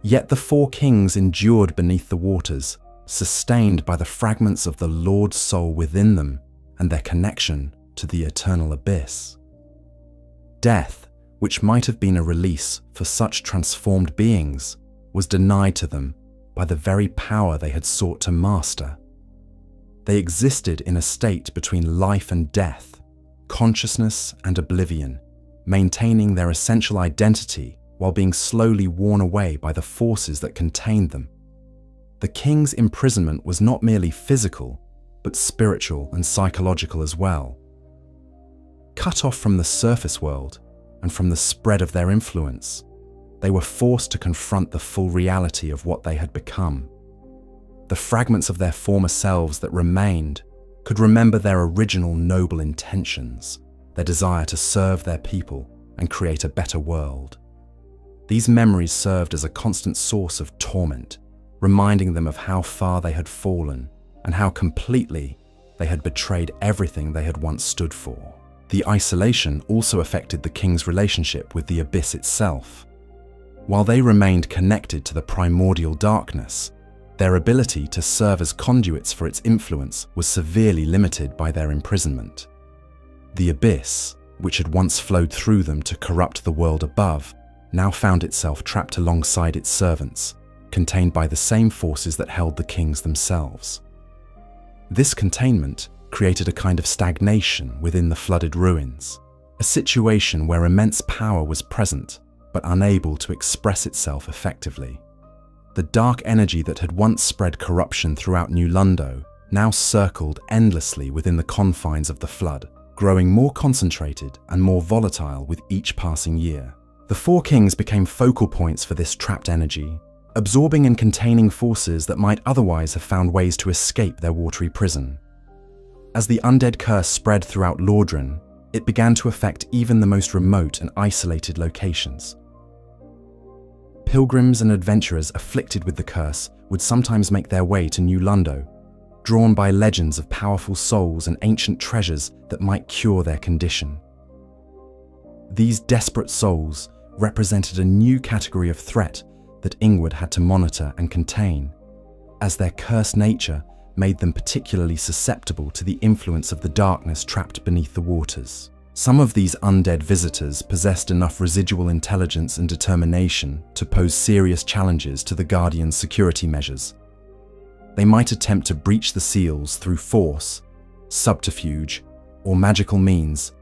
S1: Yet the four kings endured beneath the waters, sustained by the fragments of the Lord's soul within them and their connection to the eternal abyss. Death, which might have been a release for such transformed beings, was denied to them by the very power they had sought to master. They existed in a state between life and death, consciousness and oblivion, maintaining their essential identity while being slowly worn away by the forces that contained them. The king's imprisonment was not merely physical, but spiritual and psychological as well. Cut off from the surface world and from the spread of their influence, they were forced to confront the full reality of what they had become. The fragments of their former selves that remained could remember their original noble intentions, their desire to serve their people and create a better world. These memories served as a constant source of torment, reminding them of how far they had fallen and how completely they had betrayed everything they had once stood for. The isolation also affected the king's relationship with the abyss itself. While they remained connected to the primordial darkness, their ability to serve as conduits for its influence was severely limited by their imprisonment. The abyss, which had once flowed through them to corrupt the world above, now found itself trapped alongside its servants, contained by the same forces that held the kings themselves. This containment created a kind of stagnation within the flooded ruins, a situation where immense power was present but unable to express itself effectively. The dark energy that had once spread corruption throughout New Londo now circled endlessly within the confines of the flood, growing more concentrated and more volatile with each passing year. The four kings became focal points for this trapped energy, absorbing and containing forces that might otherwise have found ways to escape their watery prison. As the undead curse spread throughout Lifedrain, it began to affect even the most remote and isolated locations. Pilgrims and adventurers afflicted with the curse would sometimes make their way to New Londo, drawn by legends of powerful souls and ancient treasures that might cure their condition. These desperate souls represented a new category of threat that Ingward had to monitor and contain, as their cursed nature made them particularly susceptible to the influence of the darkness trapped beneath the waters. Some of these undead visitors possessed enough residual intelligence and determination to pose serious challenges to the Guardian's security measures. They might attempt to breach the seals through force, subterfuge, or magical means,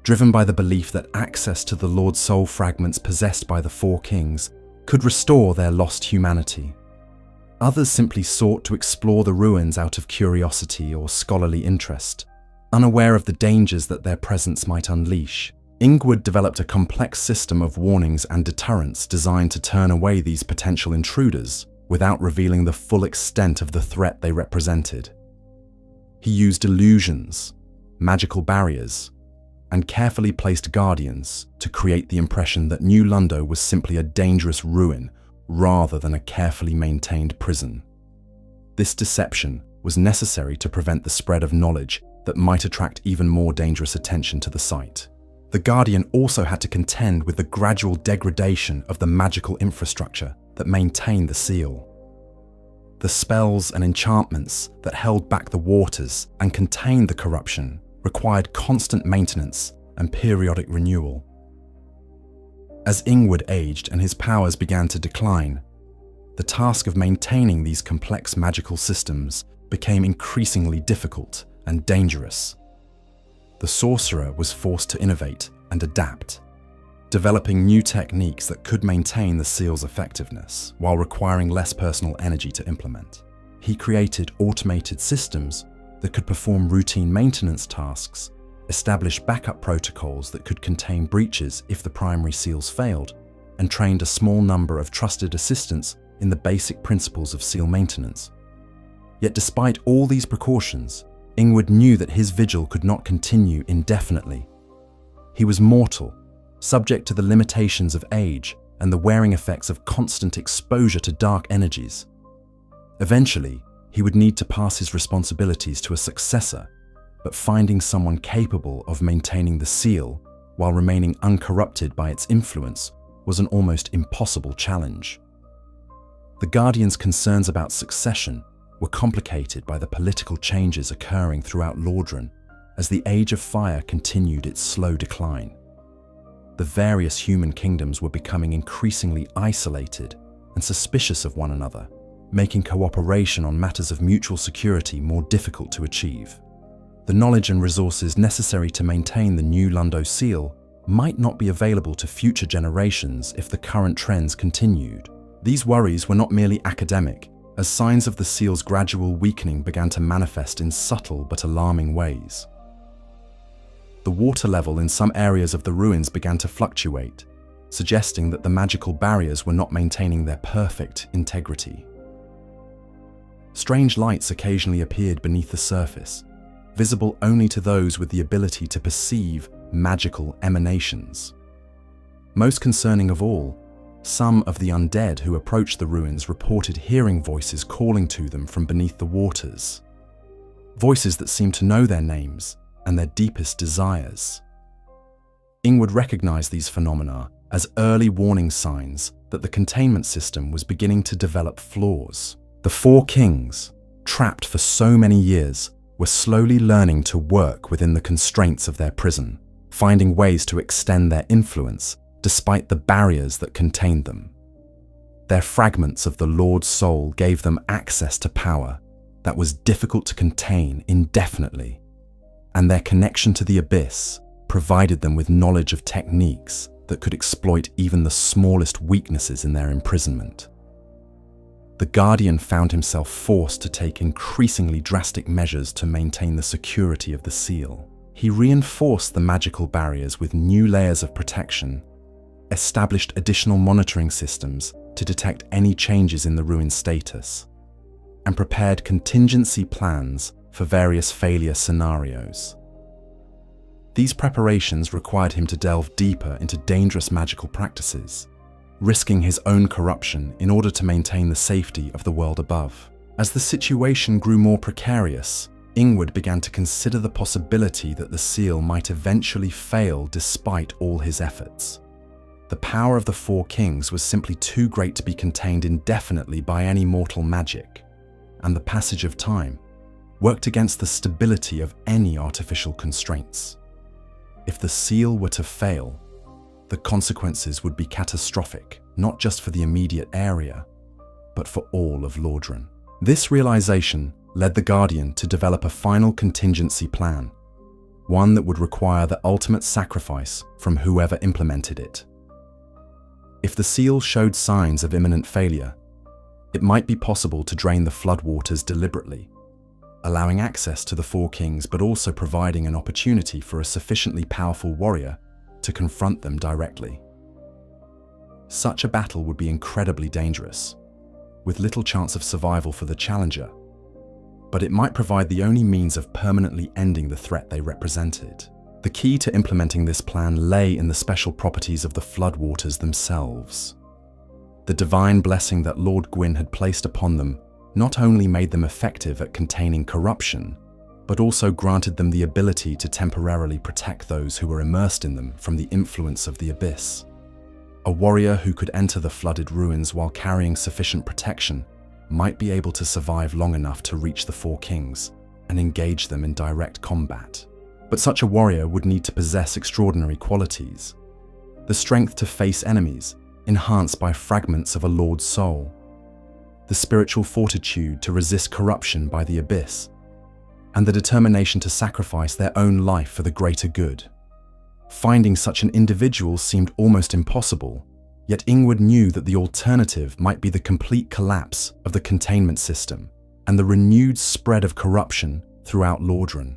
S1: driven by the belief that access to the Lord's soul fragments possessed by the four kings could restore their lost humanity. Others simply sought to explore the ruins out of curiosity or scholarly interest, unaware of the dangers that their presence might unleash. Ingward developed a complex system of warnings and deterrents designed to turn away these potential intruders without revealing the full extent of the threat they represented. He used illusions, magical barriers, and carefully placed guardians to create the impression that New Londo was simply a dangerous ruin rather than a carefully maintained prison. This deception was necessary to prevent the spread of knowledge that might attract even more dangerous attention to the site. The Guardian also had to contend with the gradual degradation of the magical infrastructure that maintained the seal. The spells and enchantments that held back the waters and contained the corruption required constant maintenance and periodic renewal. As Ingward aged and his powers began to decline, the task of maintaining these complex magical systems became increasingly difficult and dangerous. The sorcerer was forced to innovate and adapt, developing new techniques that could maintain the seal's effectiveness while requiring less personal energy to implement. He created automated systems that could perform routine maintenance tasks, establish backup protocols that could contain breaches if the primary seals failed, and trained a small number of trusted assistants in the basic principles of seal maintenance. Yet despite all these precautions, Ingward knew that his vigil could not continue indefinitely. He was mortal, subject to the limitations of age and the wearing effects of constant exposure to dark energies. Eventually, he would need to pass his responsibilities to a successor, but finding someone capable of maintaining the seal while remaining uncorrupted by its influence was an almost impossible challenge. The Guardian's concerns about succession were complicated by the political changes occurring throughout Lordran as the Age of Fire continued its slow decline. The various human kingdoms were becoming increasingly isolated and suspicious of one another, making cooperation on matters of mutual security more difficult to achieve. The knowledge and resources necessary to maintain the new Londo seal might not be available to future generations if the current trends continued. These worries were not merely academic, as signs of the seal's gradual weakening began to manifest in subtle but alarming ways. The water level in some areas of the ruins began to fluctuate, suggesting that the magical barriers were not maintaining their perfect integrity. Strange lights occasionally appeared beneath the surface, visible only to those with the ability to perceive magical emanations. Most concerning of all, some of the undead who approached the ruins reported hearing voices calling to them from beneath the waters. Voices that seemed to know their names and their deepest desires. Ingward recognized these phenomena as early warning signs that the containment system was beginning to develop flaws. The Four Kings, trapped for so many years, were slowly learning to work within the constraints of their prison, finding ways to extend their influence despite the barriers that contained them. Their fragments of the Lord's soul gave them access to power that was difficult to contain indefinitely, and their connection to the abyss provided them with knowledge of techniques that could exploit even the smallest weaknesses in their imprisonment. The Guardian found himself forced to take increasingly drastic measures to maintain the security of the seal. He reinforced the magical barriers with new layers of protection, established additional monitoring systems to detect any changes in the ruin's status, and prepared contingency plans for various failure scenarios. These preparations required him to delve deeper into dangerous magical practices, risking his own corruption in order to maintain the safety of the world above. As the situation grew more precarious, Ingward began to consider the possibility that the seal might eventually fail despite all his efforts. The power of the Four Kings was simply too great to be contained indefinitely by any mortal magic, and the passage of time worked against the stability of any artificial constraints. If the seal were to fail, the consequences would be catastrophic, not just for the immediate area, but for all of Lordran. This realization led the Guardian to develop a final contingency plan, one that would require the ultimate sacrifice from whoever implemented it. If the seal showed signs of imminent failure, it might be possible to drain the floodwaters deliberately, allowing access to the Four Kings but also providing an opportunity for a sufficiently powerful warrior to confront them directly. Such a battle would be incredibly dangerous, with little chance of survival for the challenger, but it might provide the only means of permanently ending the threat they represented. The key to implementing this plan lay in the special properties of the floodwaters themselves. The divine blessing that Lord Gwyn had placed upon them not only made them effective at containing corruption, but also granted them the ability to temporarily protect those who were immersed in them from the influence of the abyss. A warrior who could enter the flooded ruins while carrying sufficient protection might be able to survive long enough to reach the Four Kings and engage them in direct combat. But such a warrior would need to possess extraordinary qualities: the strength to face enemies, enhanced by fragments of a Lord's soul, the spiritual fortitude to resist corruption by the abyss, and the determination to sacrifice their own life for the greater good. Finding such an individual seemed almost impossible, yet Ingward knew that the alternative might be the complete collapse of the containment system and the renewed spread of corruption throughout Lordran.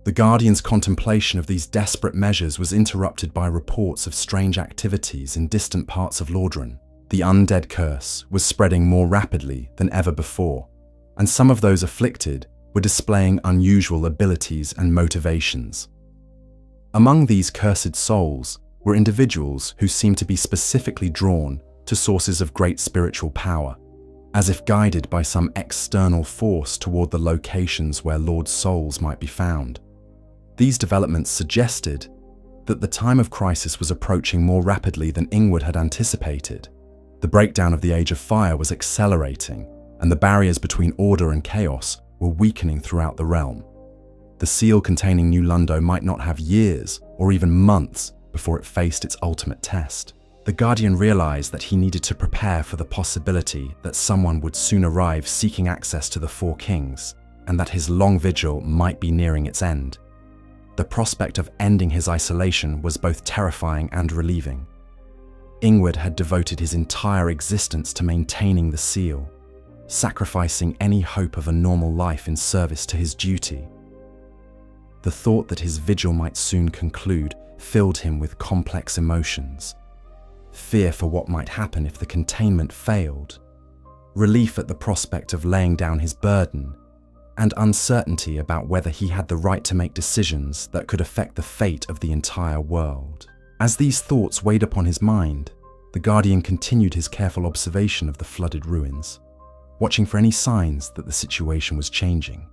S1: The Guardian's contemplation of these desperate measures was interrupted by reports of strange activities in distant parts of Lordran. The undead curse was spreading more rapidly than ever before, and some of those afflicted were displaying unusual abilities and motivations. Among these cursed souls were individuals who seemed to be specifically drawn to sources of great spiritual power, as if guided by some external force toward the locations where Lord souls might be found. These developments suggested that the time of crisis was approaching more rapidly than Ingward had anticipated. The breakdown of the Age of Fire was accelerating, and the barriers between order and chaos were weakening throughout the realm. The seal containing New Londo might not have years or even months before it faced its ultimate test. The Guardian realized that he needed to prepare for the possibility that someone would soon arrive seeking access to the Four Kings, and that his long vigil might be nearing its end. The prospect of ending his isolation was both terrifying and relieving. Ingward had devoted his entire existence to maintaining the seal, sacrificing any hope of a normal life in service to his duty. The thought that his vigil might soon conclude filled him with complex emotions. Fear for what might happen if the containment failed, relief at the prospect of laying down his burden, and uncertainty about whether he had the right to make decisions that could affect the fate of the entire world. As these thoughts weighed upon his mind, the Guardian continued his careful observation of the flooded ruins, watching for any signs that the situation was changing.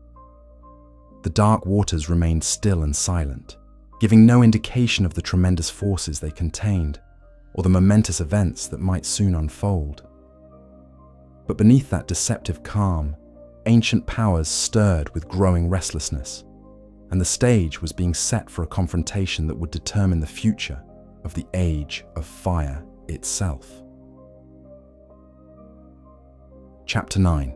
S1: The dark waters remained still and silent, giving no indication of the tremendous forces they contained, or the momentous events that might soon unfold. But beneath that deceptive calm, ancient powers stirred with growing restlessness, and the stage was being set for a confrontation that would determine the future of the Age of Fire itself. Chapter 9.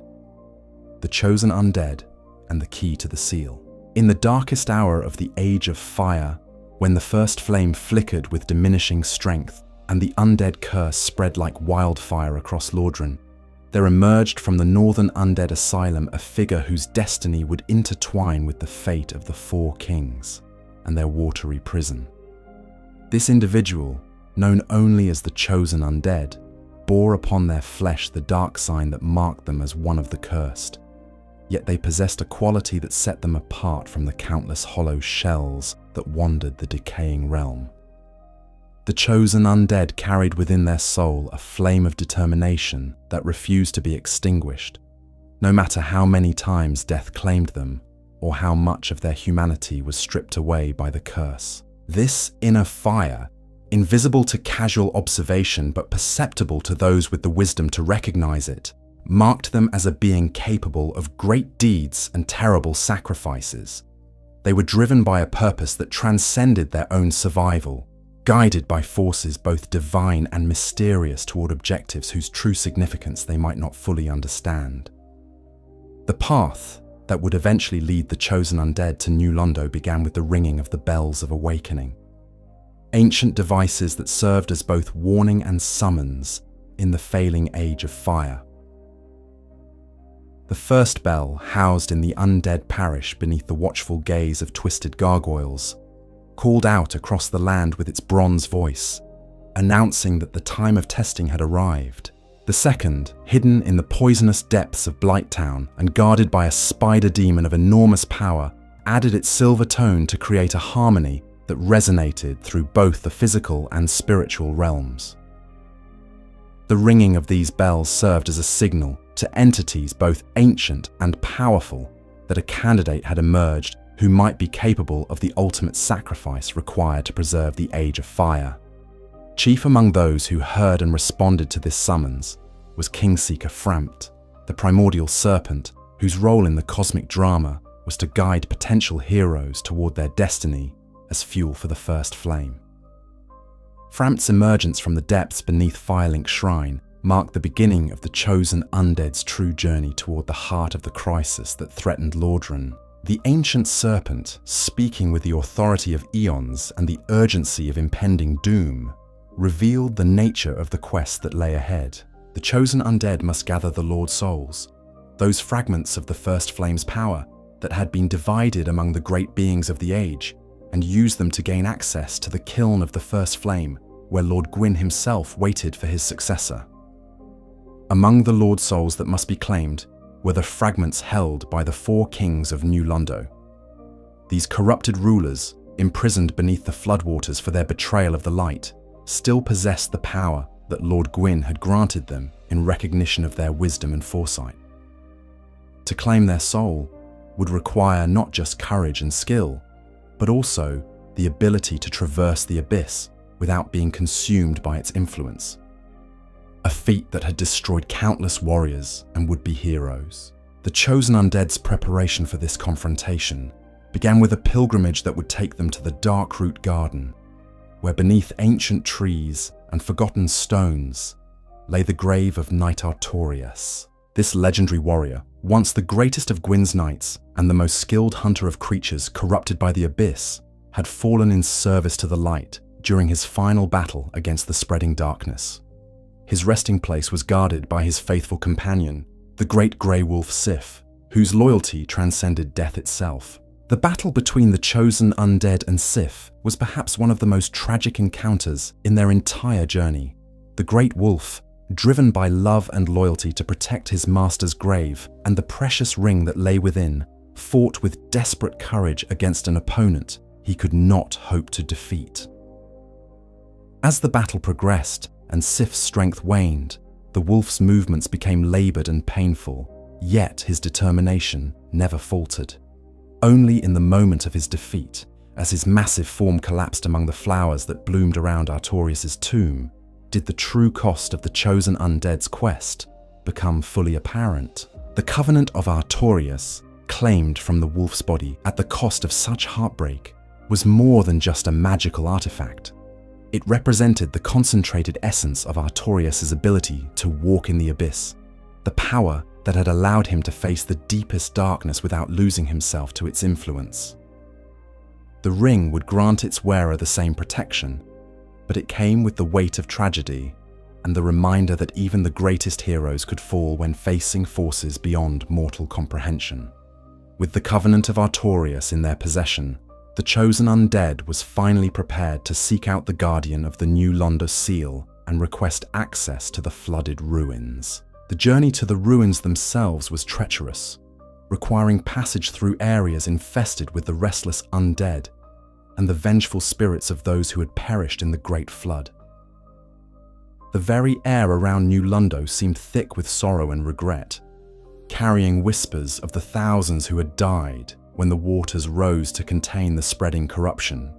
S1: The Chosen Undead and the Key to the Seal. In the darkest hour of the Age of Fire, when the first flame flickered with diminishing strength and the undead curse spread like wildfire across Lordran, there emerged from the Northern Undead Asylum a figure whose destiny would intertwine with the fate of the Four Kings and their watery prison. This individual, known only as the Chosen Undead, bore upon their flesh the dark sign that marked them as one of the cursed, yet they possessed a quality that set them apart from the countless hollow shells that wandered the decaying realm. The Chosen Undead carried within their soul a flame of determination that refused to be extinguished, no matter how many times death claimed them or how much of their humanity was stripped away by the curse. This inner fire, invisible to casual observation but perceptible to those with the wisdom to recognize it, marked them as a being capable of great deeds and terrible sacrifices. They were driven by a purpose that transcended their own survival, guided by forces both divine and mysterious toward objectives whose true significance they might not fully understand. The path that would eventually lead the Chosen Undead to New Londo began with the ringing of the bells of awakening, ancient devices that served as both warning and summons in the failing Age of Fire. The first bell, housed in the undead parish beneath the watchful gaze of twisted gargoyles, called out across the land with its bronze voice, announcing that the time of testing had arrived. The second, hidden in the poisonous depths of Blighttown and guarded by a spider demon of enormous power, added its silver tone to create a harmony that resonated through both the physical and spiritual realms. The ringing of these bells served as a signal to entities both ancient and powerful that a candidate had emerged who might be capable of the ultimate sacrifice required to preserve the Age of Fire. Chief among those who heard and responded to this summons was Kingseeker Frampt, the primordial serpent whose role in the cosmic drama was to guide potential heroes toward their destiny as fuel for the first flame. Frampt's emergence from the depths beneath Firelink Shrine marked the beginning of the Chosen Undead's true journey toward the heart of the crisis that threatened Lordran. The ancient serpent, speaking with the authority of eons and the urgency of impending doom, revealed the nature of the quest that lay ahead. The Chosen Undead must gather the Lord Souls, those fragments of the First Flame's power that had been divided among the great beings of the age, and use them to gain access to the kiln of the First Flame, where Lord Gwyn himself waited for his successor. Among the Lord Souls that must be claimed were the fragments held by the Four Kings of New Londo. These corrupted rulers, imprisoned beneath the floodwaters for their betrayal of the light, still possessed the power that Lord Gwyn had granted them in recognition of their wisdom and foresight. To claim their soul would require not just courage and skill, but also the ability to traverse the abyss without being consumed by its influence. A feat that had destroyed countless warriors and would-be heroes. The chosen undead's preparation for this confrontation began with a pilgrimage that would take them to the Darkroot Garden, where beneath ancient trees and forgotten stones lay the grave of Knight Artorias. This legendary warrior, once the greatest of Gwyn's knights and the most skilled hunter of creatures corrupted by the abyss, had fallen in service to the light during his final battle against the spreading darkness. His resting place was guarded by his faithful companion, the great grey wolf Sif, whose loyalty transcended death itself. The battle between the chosen undead and Sif was perhaps one of the most tragic encounters in their entire journey. The great wolf, driven by love and loyalty to protect his master's grave and the precious ring that lay within, fought with desperate courage against an opponent he could not hope to defeat. As the battle progressed and Sif's strength waned, the wolf's movements became labored and painful, yet his determination never faltered. Only in the moment of his defeat, as his massive form collapsed among the flowers that bloomed around Artorias' tomb, did the true cost of the chosen undead's quest become fully apparent. The covenant of Artorias, claimed from the wolf's body at the cost of such heartbreak, was more than just a magical artifact. It represented the concentrated essence of Artorias' ability to walk in the abyss, the power that had allowed him to face the deepest darkness without losing himself to its influence. The ring would grant its wearer the same protection, but it came with the weight of tragedy and the reminder that even the greatest heroes could fall when facing forces beyond mortal comprehension. With the covenant of Artorias in their possession, the chosen undead was finally prepared to seek out the guardian of the new Londo seal and request access to the flooded ruins. The journey to the ruins themselves was treacherous, requiring passage through areas infested with the restless undead and the vengeful spirits of those who had perished in the Great Flood. The very air around New Londo seemed thick with sorrow and regret, carrying whispers of the thousands who had died when the waters rose to contain the spreading corruption.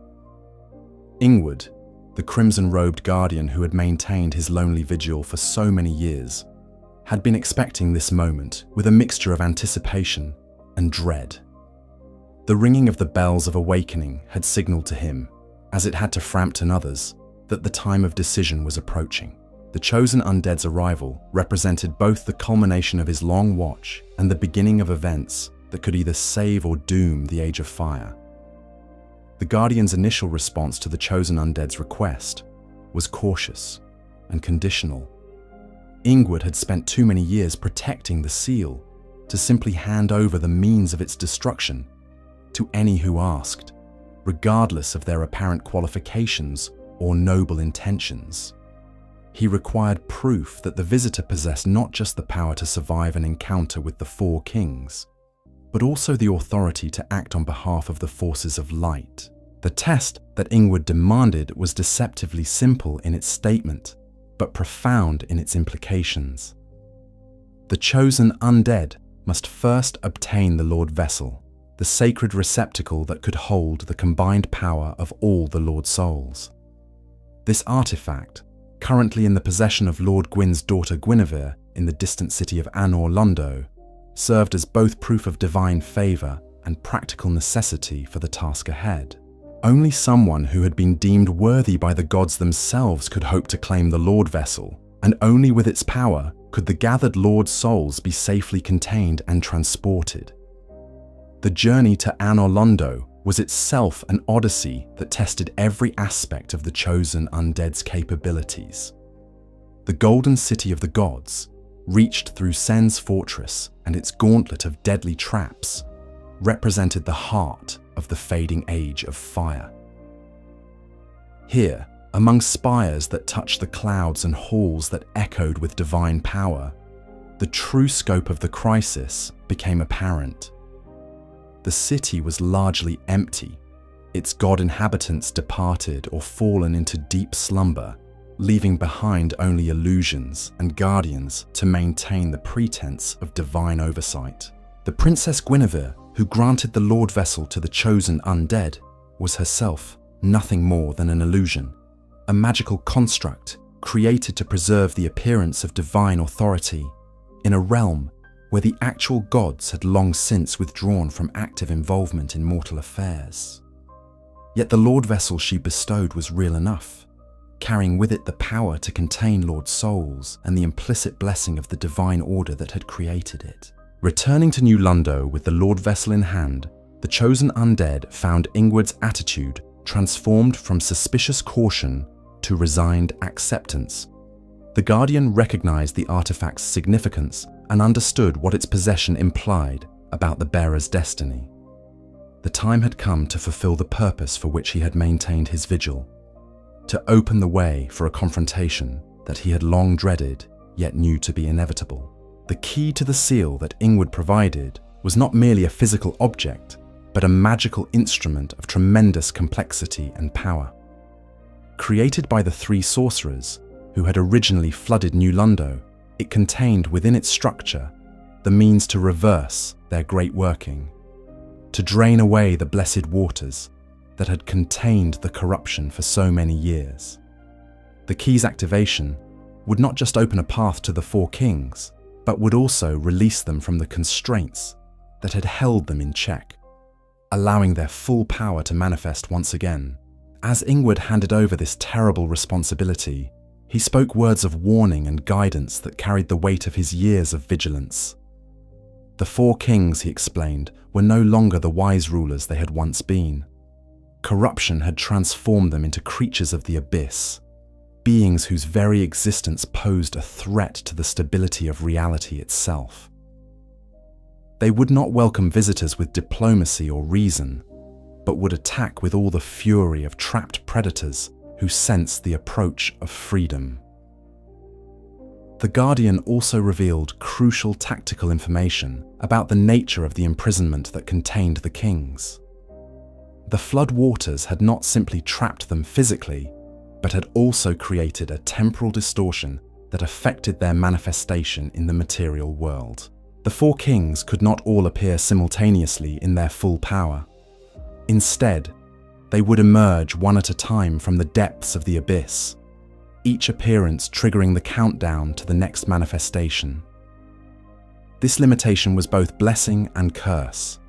S1: Ingward, the crimson-robed guardian who had maintained his lonely vigil for so many years, had been expecting this moment with a mixture of anticipation and dread. The ringing of the bells of awakening had signaled to him, as it had to Frampton others, that the time of decision was approaching. The chosen undead's arrival represented both the culmination of his long watch and the beginning of events that could either save or doom the Age of Fire. The Guardian's initial response to the chosen undead's request was cautious and conditional. Ingward had spent too many years protecting the seal to simply hand over the means of its destruction to any who asked, regardless of their apparent qualifications or noble intentions. He required proof that the visitor possessed not just the power to survive an encounter with the Four Kings, but also the authority to act on behalf of the forces of light. The test that Ingward demanded was deceptively simple in its statement, but profound in its implications. The chosen undead must first obtain the Lord Vessel, the sacred receptacle that could hold the combined power of all the Lord Souls. This artifact, currently in the possession of Lord Gwyn's daughter Guinevere in the distant city of Londo, served as both proof of divine favour and practical necessity for the task ahead. Only someone who had been deemed worthy by the gods themselves could hope to claim the Lord Vessel, and only with its power could the gathered Lord Souls be safely contained and transported. The journey to Londo was itself an odyssey that tested every aspect of the chosen undead's capabilities. The Golden City of the Gods, reached through Sen's fortress and its gauntlet of deadly traps, represented the heart of the fading Age of Fire. Here, among spires that touched the clouds and halls that echoed with divine power, the true scope of the crisis became apparent. The city was largely empty, its god inhabitants departed or fallen into deep slumber, leaving behind only illusions and guardians to maintain the pretense of divine oversight. The Princess Guinevere, who granted the Lord Vessel to the chosen undead, was herself nothing more than an illusion, a magical construct created to preserve the appearance of divine authority in a realm where the actual gods had long since withdrawn from active involvement in mortal affairs. Yet the Lord vessel she bestowed was real enough, carrying with it the power to contain Lord souls and the implicit blessing of the divine order that had created it. Returning to New Londo with the Lord vessel in hand, the chosen undead found Ingward's attitude transformed from suspicious caution to resigned acceptance. The Guardian recognized the artifact's significance and understood what its possession implied about the bearer's destiny. The time had come to fulfill the purpose for which he had maintained his vigil, to open the way for a confrontation that he had long dreaded yet knew to be inevitable. The key to the seal that Ingward provided was not merely a physical object, but a magical instrument of tremendous complexity and power. Created by the three sorcerers who had originally flooded New Londo, it contained within its structure the means to reverse their great working, to drain away the blessed waters that had contained the corruption for so many years. The key's activation would not just open a path to the four kings, but would also release them from the constraints that had held them in check, allowing their full power to manifest once again. As Ingward handed over this terrible responsibility, he spoke words of warning and guidance that carried the weight of his years of vigilance. The four kings, he explained, were no longer the wise rulers they had once been. Corruption had transformed them into creatures of the abyss, beings whose very existence posed a threat to the stability of reality itself. They would not welcome visitors with diplomacy or reason, but would attack with all the fury of trapped predators who sensed the approach of freedom. The Guardian also revealed crucial tactical information about the nature of the imprisonment that contained the kings. The flood waters had not simply trapped them physically, but had also created a temporal distortion that affected their manifestation in the material world. The four kings could not all appear simultaneously in their full power. Instead, they would emerge one at a time from the depths of the abyss, each appearance triggering the countdown to the next manifestation. This limitation was both blessing and curse.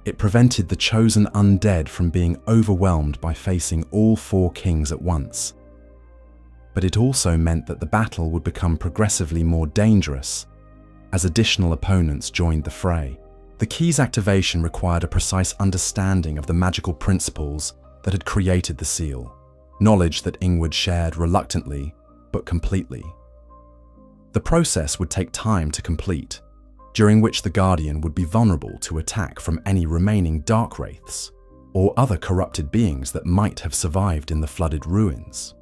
S1: It prevented the chosen undead from being overwhelmed by facing all four kings at once. But it also meant that the battle would become progressively more dangerous as additional opponents joined the fray. The key's activation required a precise understanding of the magical principles that had created the seal, knowledge that Ingward shared reluctantly but completely. The process would take time to complete, during which the Guardian would be vulnerable to attack from any remaining Darkwraiths or other corrupted beings that might have survived in the flooded ruins.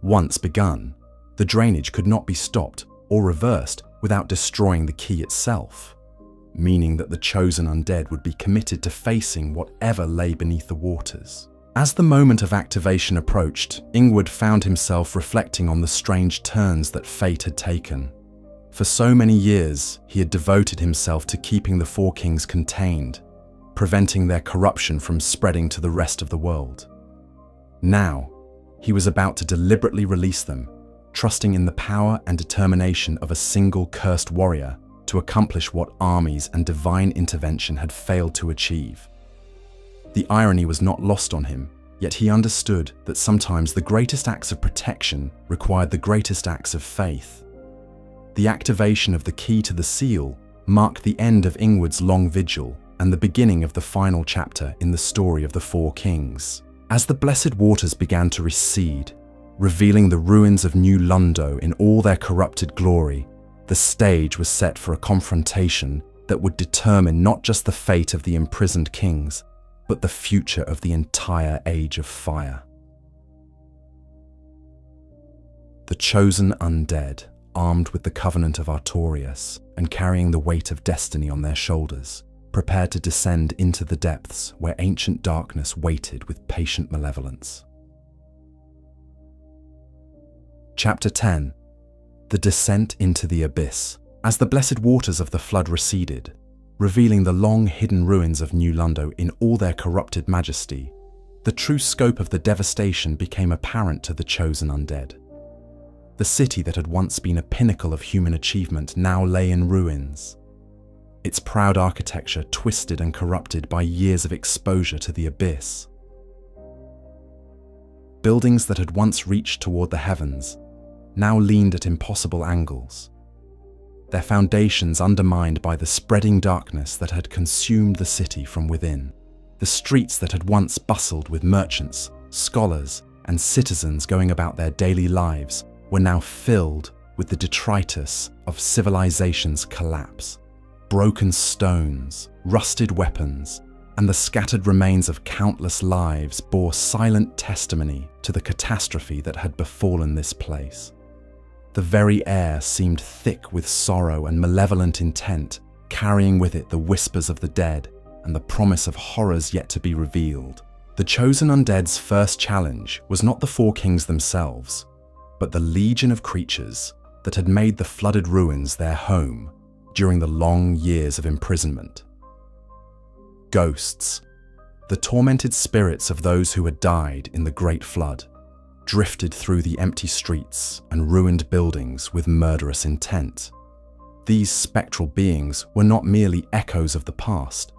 S1: Once begun, the drainage could not be stopped or reversed without destroying the key itself, meaning that the chosen undead would be committed to facing whatever lay beneath the waters. As the moment of activation approached, Ingward found himself reflecting on the strange turns that fate had taken. For so many years, he had devoted himself to keeping the four kings contained, preventing their corruption from spreading to the rest of the world. Now, he was about to deliberately release them, trusting in the power and determination of a single cursed warrior to accomplish what armies and divine intervention had failed to achieve. The irony was not lost on him, yet he understood that sometimes the greatest acts of protection required the greatest acts of faith. The activation of the key to the seal marked the end of Ingward's long vigil and the beginning of the final chapter in the story of the four kings. As the blessed waters began to recede, revealing the ruins of New Londo in all their corrupted glory, the stage was set for a confrontation that would determine not just the fate of the imprisoned kings, but the future of the entire Age of Fire. The chosen undead, armed with the covenant of Artorias and carrying the weight of destiny on their shoulders, prepared to descend into the depths where ancient darkness waited with patient malevolence. Chapter 10. The Descent into the Abyss. As the blessed waters of the flood receded, revealing the long-hidden ruins of New Londo in all their corrupted majesty. The true scope of the devastation became apparent to the chosen undead. The city that had once been a pinnacle of human achievement now lay in ruins, its proud architecture twisted and corrupted by years of exposure to the abyss. Buildings that had once reached toward the heavens now leaned at impossible angles, their foundations undermined by the spreading darkness that had consumed the city from within. The streets that had once bustled with merchants, scholars, and citizens going about their daily lives were now filled with the detritus of civilization's collapse. Broken stones, rusted weapons, and the scattered remains of countless lives bore silent testimony to the catastrophe that had befallen this place. The very air seemed thick with sorrow and malevolent intent, carrying with it the whispers of the dead and the promise of horrors yet to be revealed. The chosen undead's first challenge was not the four kings themselves, but the legion of creatures that had made the flooded ruins their home during the long years of imprisonment. Ghosts, the tormented spirits of those who had died in the Great Flood, drifted through the empty streets and ruined buildings with murderous intent. These spectral beings were not merely echoes of the past,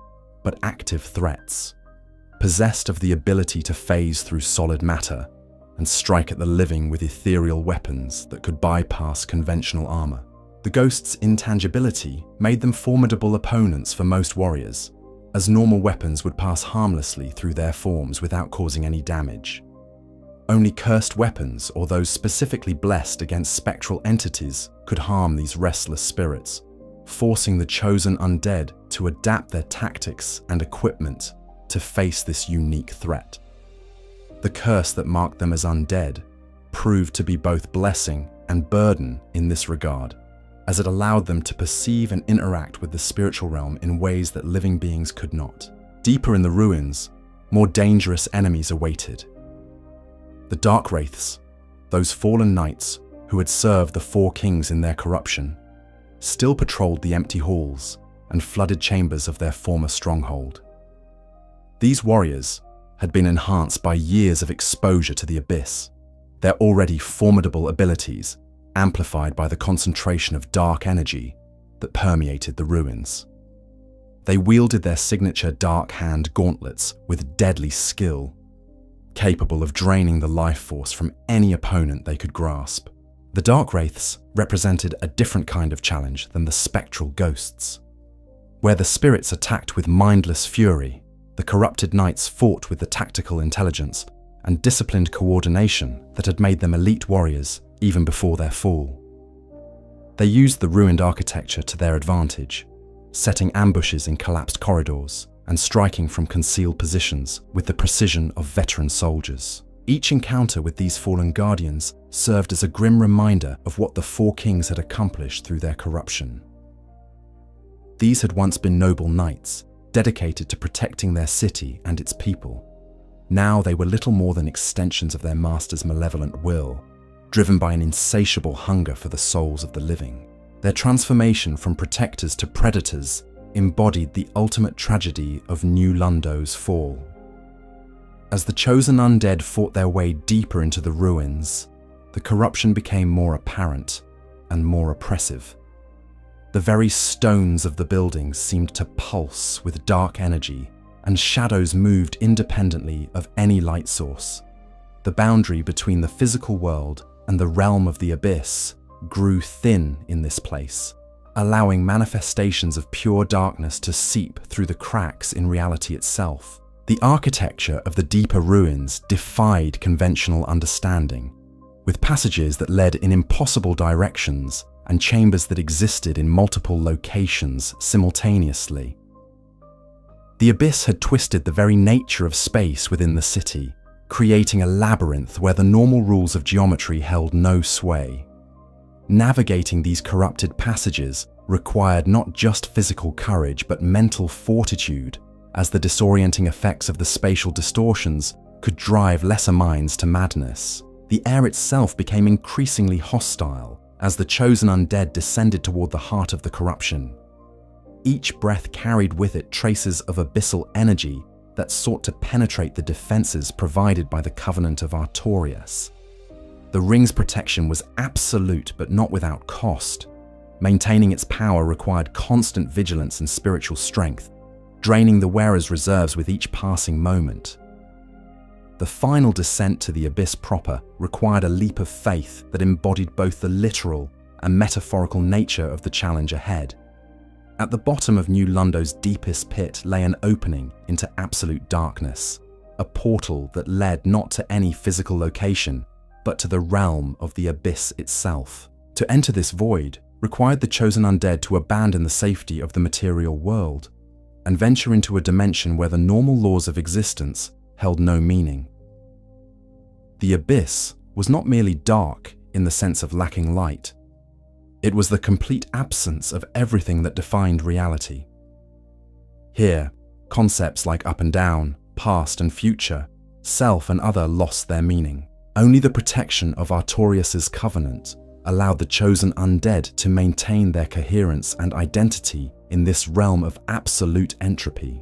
S1: but active threats, possessed of the ability to phase through solid matter and strike at the living with ethereal weapons that could bypass conventional armor. The ghosts' intangibility made them formidable opponents for most warriors, as normal weapons would pass harmlessly through their forms without causing any damage. Only cursed weapons or those specifically blessed against spectral entities could harm these restless spirits, forcing the chosen undead to adapt their tactics and equipment to face this unique threat. The curse that marked them as undead proved to be both blessing and burden in this regard, as it allowed them to perceive and interact with the spiritual realm in ways that living beings could not. Deeper in the ruins, more dangerous enemies awaited. The Darkwraiths, those fallen knights who had served the four kings in their corruption, still patrolled the empty halls and flooded chambers of their former stronghold. These warriors had been enhanced by years of exposure to the abyss, their already formidable abilities amplified by the concentration of dark energy that permeated the ruins. They wielded their signature dark hand gauntlets with deadly skill, capable of draining the life force from any opponent they could grasp. The Darkwraiths represented a different kind of challenge than the spectral ghosts. Where the spirits attacked with mindless fury, the corrupted knights fought with the tactical intelligence and disciplined coordination that had made them elite warriors even before their fall. They used the ruined architecture to their advantage, setting ambushes in collapsed corridors and striking from concealed positions with the precision of veteran soldiers. Each encounter with these fallen guardians served as a grim reminder of what the four kings had accomplished through their corruption. These had once been noble knights, dedicated to protecting their city and its people. Now they were little more than extensions of their master's malevolent will, driven by an insatiable hunger for the souls of the living. Their transformation from protectors to predators embodied the ultimate tragedy of New Londo's fall. As the chosen undead fought their way deeper into the ruins, the corruption became more apparent and more oppressive. The very stones of the buildings seemed to pulse with dark energy, and shadows moved independently of any light source. The boundary between the physical world and the realm of the abyss grew thin in this place, allowing manifestations of pure darkness to seep through the cracks in reality itself. The architecture of the deeper ruins defied conventional understanding, with passages that led in impossible directions and chambers that existed in multiple locations simultaneously. The abyss had twisted the very nature of space within the city, creating a labyrinth where the normal rules of geometry held no sway. Navigating these corrupted passages required not just physical courage but mental fortitude, as the disorienting effects of the spatial distortions could drive lesser minds to madness. The air itself became increasingly hostile as the chosen undead descended toward the heart of the corruption. each breath carried with it traces of abyssal energy that sought to penetrate the defenses provided by the Covenant of Artorias. The ring's protection was absolute but not without cost. Maintaining its power required constant vigilance and spiritual strength, draining the wearer's reserves with each passing moment. The final descent to the abyss proper required a leap of faith that embodied both the literal and metaphorical nature of the challenge ahead. At the bottom of New Londo's deepest pit lay an opening into absolute darkness, a portal that led not to any physical location, but to the realm of the abyss itself. To enter this void required the chosen undead to abandon the safety of the material world and venture into a dimension where the normal laws of existence held no meaning. The abyss was not merely dark in the sense of lacking light. It was the complete absence of everything that defined reality. Here, concepts like up and down, past and future, self and other lost their meaning. Only the protection of Artorias' covenant allowed the chosen undead to maintain their coherence and identity in this realm of absolute entropy.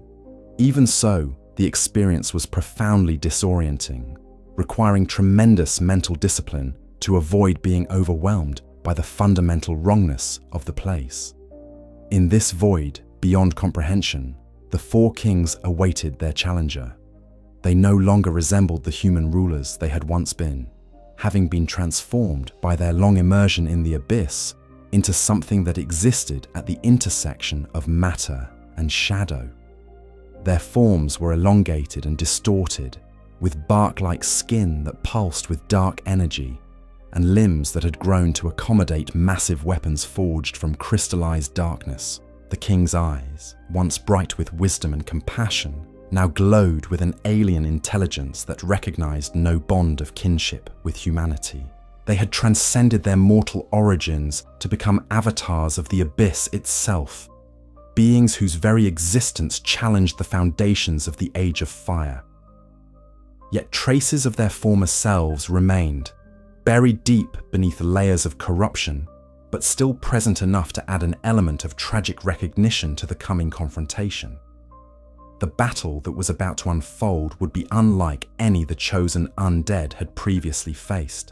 S1: Even so, the experience was profoundly disorienting, requiring tremendous mental discipline to avoid being overwhelmed by the fundamental wrongness of the place. In this void, beyond comprehension, the four kings awaited their challenger. They no longer resembled the human rulers they had once been, having been transformed by their long immersion in the abyss into something that existed at the intersection of matter and shadow. Their forms were elongated and distorted, with bark-like skin that pulsed with dark energy, and limbs that had grown to accommodate massive weapons forged from crystallized darkness. The king's eyes, once bright with wisdom and compassion, now glowed with an alien intelligence that recognized no bond of kinship with humanity. They had transcended their mortal origins to become avatars of the abyss itself, beings whose very existence challenged the foundations of the Age of Fire. Yet traces of their former selves remained, buried deep beneath layers of corruption, but still present enough to add an element of tragic recognition to the coming confrontation. The battle that was about to unfold would be unlike any the chosen undead had previously faced.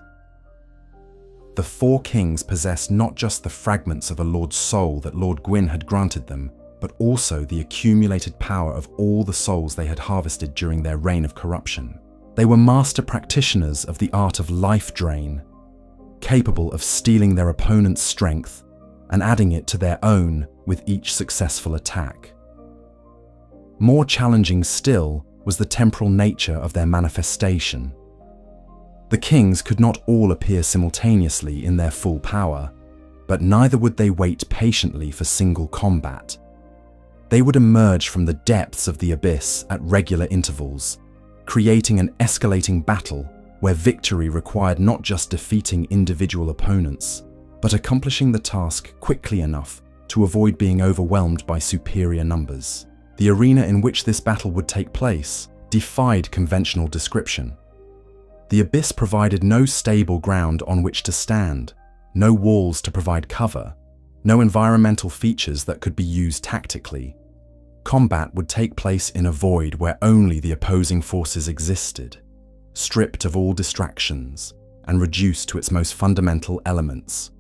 S1: The four kings possessed not just the fragments of a lord's soul that Lord Gwyn had granted them, but also the accumulated power of all the souls they had harvested during their reign of corruption. They were master practitioners of the art of Lifedrain, capable of stealing their opponent's strength and adding it to their own with each successful attack. More challenging still was the temporal nature of their manifestation. The kings could not all appear simultaneously in their full power, but neither would they wait patiently for single combat. They would emerge from the depths of the abyss at regular intervals, creating an escalating battle where victory required not just defeating individual opponents, but accomplishing the task quickly enough to avoid being overwhelmed by superior numbers. The arena in which this battle would take place defied conventional description. The abyss provided no stable ground on which to stand, no walls to provide cover, no environmental features that could be used tactically. Combat would take place in a void where only the opposing forces existed, stripped of all distractions and reduced to its most fundamental elements: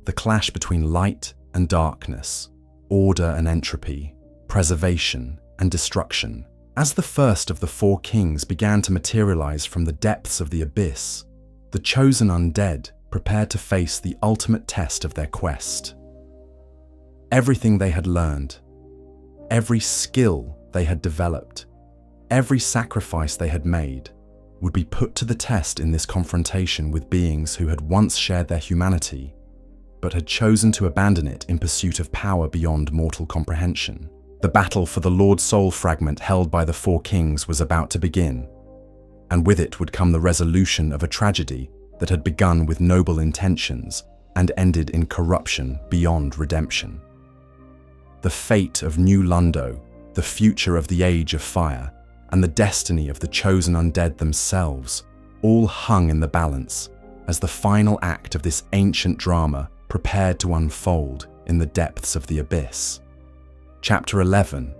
S1: the clash between light and darkness, order and entropy, preservation and destruction. As the first of the four kings began to materialize from the depths of the abyss, the chosen undead prepared to face the ultimate test of their quest. Everything they had learned, every skill they had developed, every sacrifice they had made would be put to the test in this confrontation with beings who had once shared their humanity, but had chosen to abandon it in pursuit of power beyond mortal comprehension. The battle for the Lord Soul fragment held by the four kings was about to begin, and with it would come the resolution of a tragedy that had begun with noble intentions and ended in corruption beyond redemption. The fate of New Londo, the future of the Age of Fire, and the destiny of the chosen undead themselves all hung in the balance as the final act of this ancient drama prepared to unfold in the depths of the abyss. Chapter 11.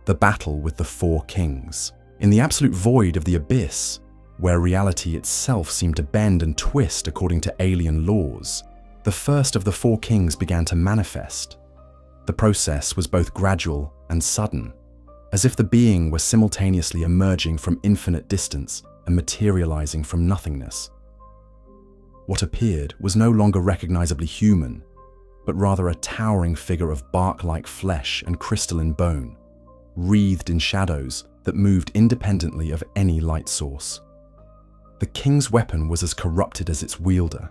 S1: The Battle with the Four Kings. In the absolute void of the abyss, where reality itself seemed to bend and twist according to alien laws, the first of the four kings began to manifest. The process was both gradual and sudden, as if the being were simultaneously emerging from infinite distance and materializing from nothingness. What appeared was no longer recognizably human, but rather a towering figure of bark-like flesh and crystalline bone, wreathed in shadows that moved independently of any light source. The king's weapon was as corrupted as its wielder.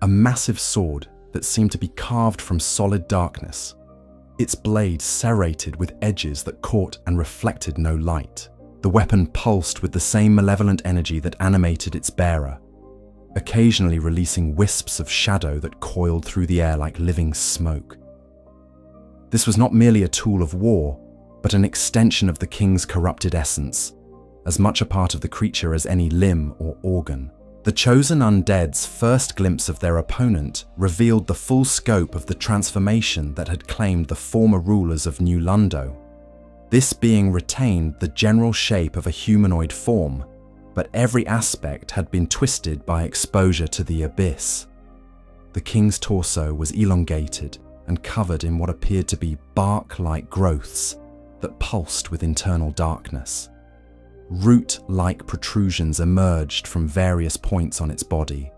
S1: A massive sword that seemed to be carved from solid darkness, its blade serrated with edges that caught and reflected no light. The weapon pulsed with the same malevolent energy that animated its bearer, occasionally releasing wisps of shadow that coiled through the air like living smoke. This was not merely a tool of war, but an extension of the king's corrupted essence, as much a part of the creature as any limb or organ. The chosen undead's first glimpse of their opponent revealed the full scope of the transformation that had claimed the former rulers of New Londo. This being retained the general shape of a humanoid form, but every aspect had been twisted by exposure to the abyss. The king's torso was elongated and covered in what appeared to be bark-like growths that pulsed with internal darkness. Root-like protrusions emerged from various points on its body,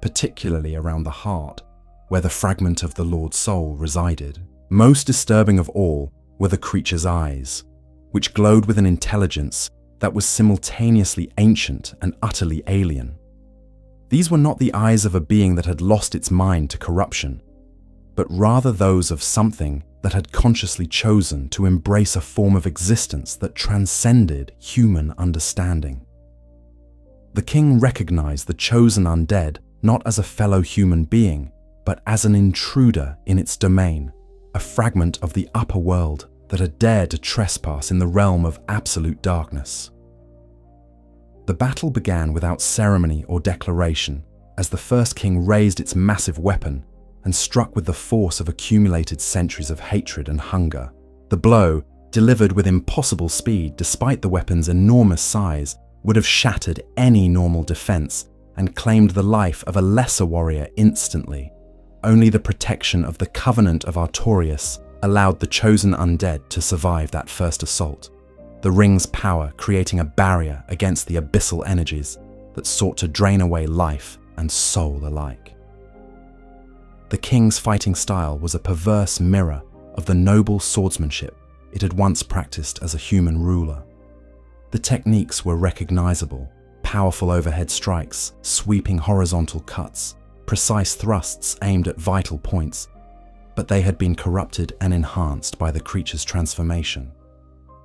S1: particularly around the heart, where the fragment of the Lord's soul resided. Most disturbing of all were the creature's eyes, which glowed with an intelligence that was simultaneously ancient and utterly alien. These were not the eyes of a being that had lost its mind to corruption, but rather those of something that had consciously chosen to embrace a form of existence that transcended human understanding. The king recognized the chosen undead not as a fellow human being, but as an intruder in its domain, a fragment of the upper world that had dared to trespass in the realm of absolute darkness. The battle began without ceremony or declaration, as the first king raised its massive weapon and struck with the force of accumulated centuries of hatred and hunger. The blow, delivered with impossible speed despite the weapon's enormous size, would have shattered any normal defense and claimed the life of a lesser warrior instantly. Only the protection of the Covenant of Artorias allowed the chosen undead to survive that first assault, the ring's power creating a barrier against the abyssal energies that sought to drain away life and soul alike. The king's fighting style was a perverse mirror of the noble swordsmanship it had once practiced as a human ruler. The techniques were recognizable: powerful overhead strikes, sweeping horizontal cuts, precise thrusts aimed at vital points, but they had been corrupted and enhanced by the creature's transformation.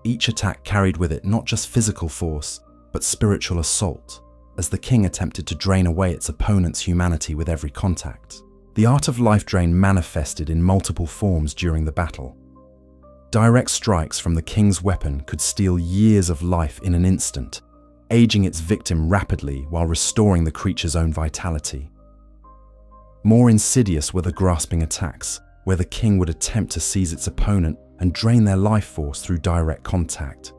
S1: Each attack carried with it not just physical force, but spiritual assault, as the king attempted to drain away its opponent's humanity with every contact. The art of Lifedrain manifested in multiple forms during the battle. Direct strikes from the king's weapon could steal years of life in an instant, aging its victim rapidly while restoring the creature's own vitality. More insidious were the grasping attacks, where the king would attempt to seize its opponent and drain their life force through direct contact.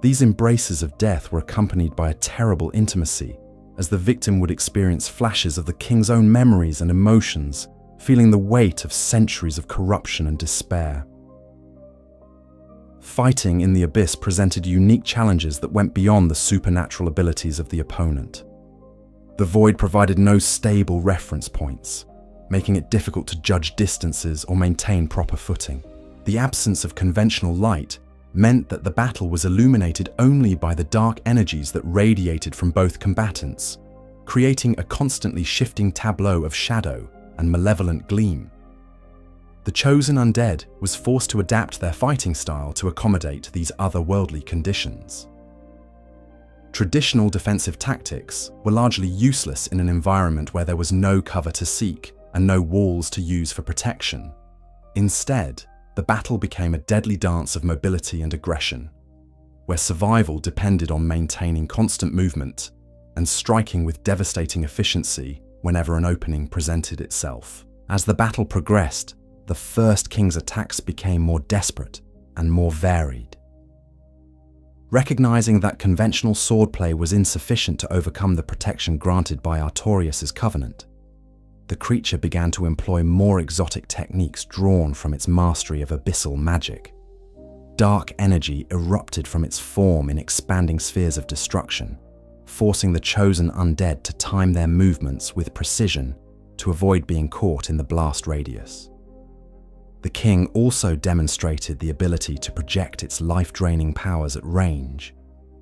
S1: These embraces of death were accompanied by a terrible intimacy, as the victim would experience flashes of the king's own memories and emotions, feeling the weight of centuries of corruption and despair. Fighting in the abyss presented unique challenges that went beyond the supernatural abilities of the opponent. The void provided no stable reference points, making it difficult to judge distances or maintain proper footing. The absence of conventional light meant that the battle was illuminated only by the dark energies that radiated from both combatants, creating a constantly shifting tableau of shadow and malevolent gleam. The chosen undead was forced to adapt their fighting style to accommodate these otherworldly conditions. Traditional defensive tactics were largely useless in an environment where there was no cover to seek and no walls to use for protection. Instead, the battle became a deadly dance of mobility and aggression, where survival depended on maintaining constant movement and striking with devastating efficiency whenever an opening presented itself. As the battle progressed, the First King's attacks became more desperate and more varied. Recognizing that conventional swordplay was insufficient to overcome the protection granted by Artorias' covenant, the creature began to employ more exotic techniques drawn from its mastery of abyssal magic. Dark energy erupted from its form in expanding spheres of destruction, forcing the chosen undead to time their movements with precision to avoid being caught in the blast radius. The king also demonstrated the ability to project its life-draining powers at range,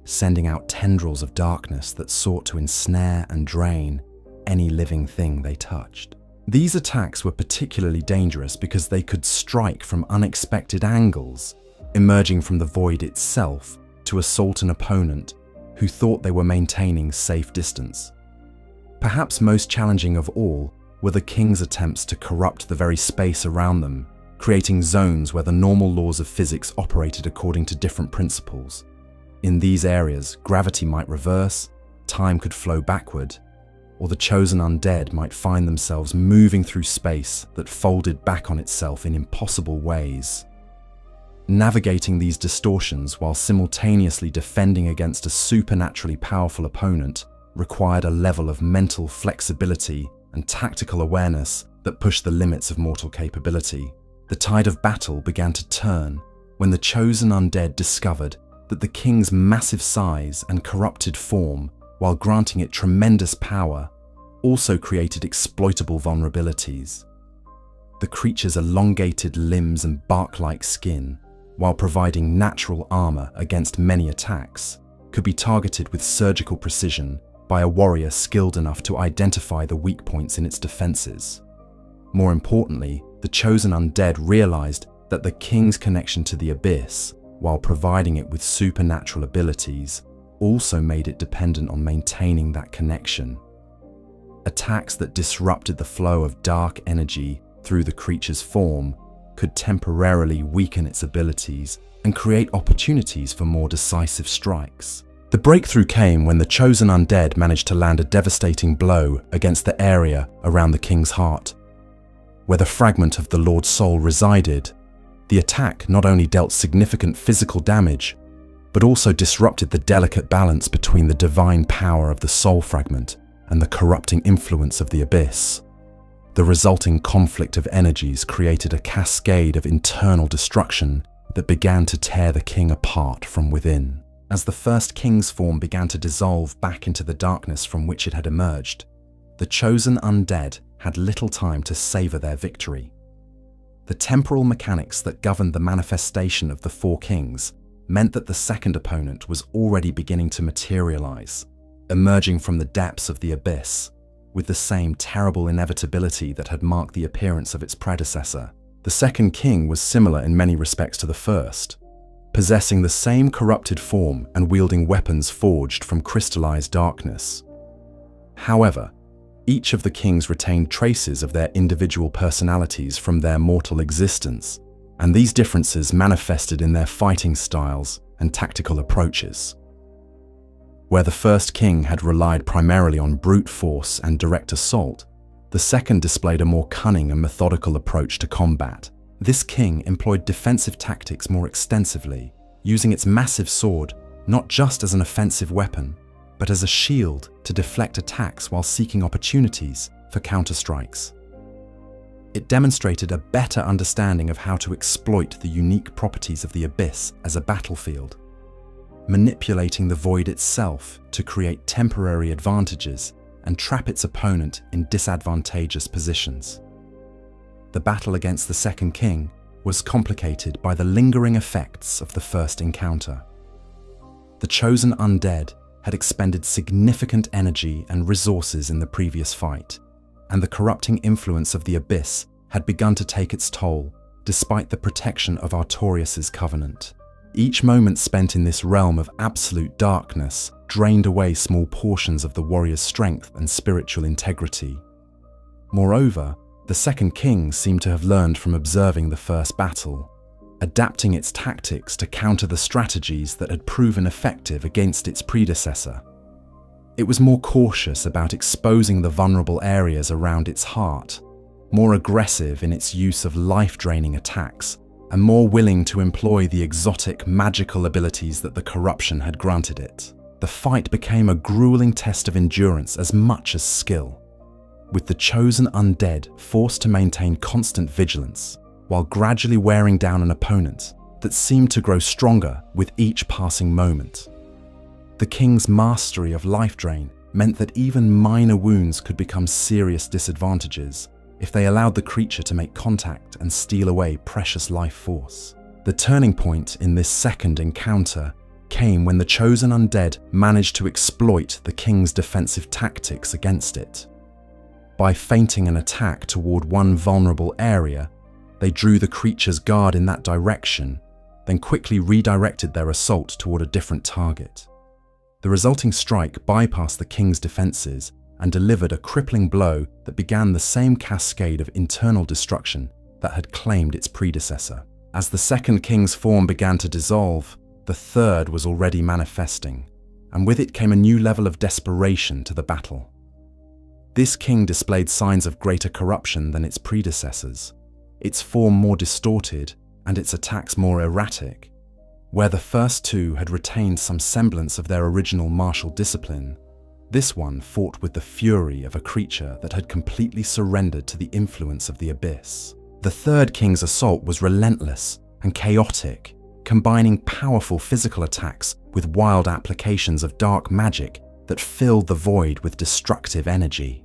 S1: sending out tendrils of darkness that sought to ensnare and drain any living thing they touched. These attacks were particularly dangerous because they could strike from unexpected angles, emerging from the void itself to assault an opponent who thought they were maintaining safe distance. Perhaps most challenging of all were the king's attempts to corrupt the very space around them, creating zones where the normal laws of physics operated according to different principles. In these areas, gravity might reverse, time could flow backward, or the chosen undead might find themselves moving through space that folded back on itself in impossible ways. Navigating these distortions while simultaneously defending against a supernaturally powerful opponent required a level of mental flexibility and tactical awareness that pushed the limits of mortal capability. The tide of battle began to turn when the chosen undead discovered that the king's massive size and corrupted form, while granting it tremendous power, also created exploitable vulnerabilities. The creature's elongated limbs and bark-like skin, while providing natural armor against many attacks, could be targeted with surgical precision by a warrior skilled enough to identify the weak points in its defenses. More importantly, the chosen undead realized that the king's connection to the abyss, while providing it with supernatural abilities, also made it dependent on maintaining that connection. Attacks that disrupted the flow of dark energy through the creature's form could temporarily weaken its abilities and create opportunities for more decisive strikes. The breakthrough came when the chosen undead managed to land a devastating blow against the area around the king's heart. Where the fragment of the Lord's soul resided, the attack not only dealt significant physical damage, but also disrupted the delicate balance between the divine power of the soul fragment and the corrupting influence of the abyss. The resulting conflict of energies created a cascade of internal destruction that began to tear the king apart from within. As the first king's form began to dissolve back into the darkness from which it had emerged, the chosen undead had little time to savor their victory. The temporal mechanics that governed the manifestation of the four kings meant that the second opponent was already beginning to materialize, emerging from the depths of the abyss, with the same terrible inevitability that had marked the appearance of its predecessor. The second king was similar in many respects to the first, possessing the same corrupted form and wielding weapons forged from crystallized darkness. However, each of the kings retained traces of their individual personalities from their mortal existence, and these differences manifested in their fighting styles and tactical approaches. Where the first king had relied primarily on brute force and direct assault, the second displayed a more cunning and methodical approach to combat. This king employed defensive tactics more extensively, using its massive sword not just as an offensive weapon, but as a shield to deflect attacks while seeking opportunities for counterstrikes. It demonstrated a better understanding of how to exploit the unique properties of the abyss as a battlefield, manipulating the void itself to create temporary advantages and trap its opponent in disadvantageous positions. The battle against the second king was complicated by the lingering effects of the first encounter. The chosen undead had expended significant energy and resources in the previous fight, and the corrupting influence of the abyss had begun to take its toll, despite the protection of Artorias' covenant. Each moment spent in this realm of absolute darkness drained away small portions of the warrior's strength and spiritual integrity. Moreover, the second king seemed to have learned from observing the first battle, adapting its tactics to counter the strategies that had proven effective against its predecessor. It was more cautious about exposing the vulnerable areas around its heart, more aggressive in its use of life-draining attacks, and more willing to employ the exotic magical abilities that the corruption had granted it. The fight became a grueling test of endurance as much as skill, with the chosen undead forced to maintain constant vigilance while gradually wearing down an opponent that seemed to grow stronger with each passing moment. The king's mastery of Lifedrain meant that even minor wounds could become serious disadvantages if they allowed the creature to make contact and steal away precious life force. The turning point in this second encounter came when the chosen undead managed to exploit the king's defensive tactics against it. By feinting an attack toward one vulnerable area, they drew the creature's guard in that direction, then quickly redirected their assault toward a different target. The resulting strike bypassed the king's defenses and delivered a crippling blow that began the same cascade of internal destruction that had claimed its predecessor. As the second king's form began to dissolve, the third was already manifesting, and with it came a new level of desperation to the battle. This king displayed signs of greater corruption than its predecessors, its form more distorted and its attacks more erratic. Where the first two had retained some semblance of their original martial discipline, this one fought with the fury of a creature that had completely surrendered to the influence of the abyss. The third king's assault was relentless and chaotic, combining powerful physical attacks with wild applications of dark magic that filled the void with destructive energy.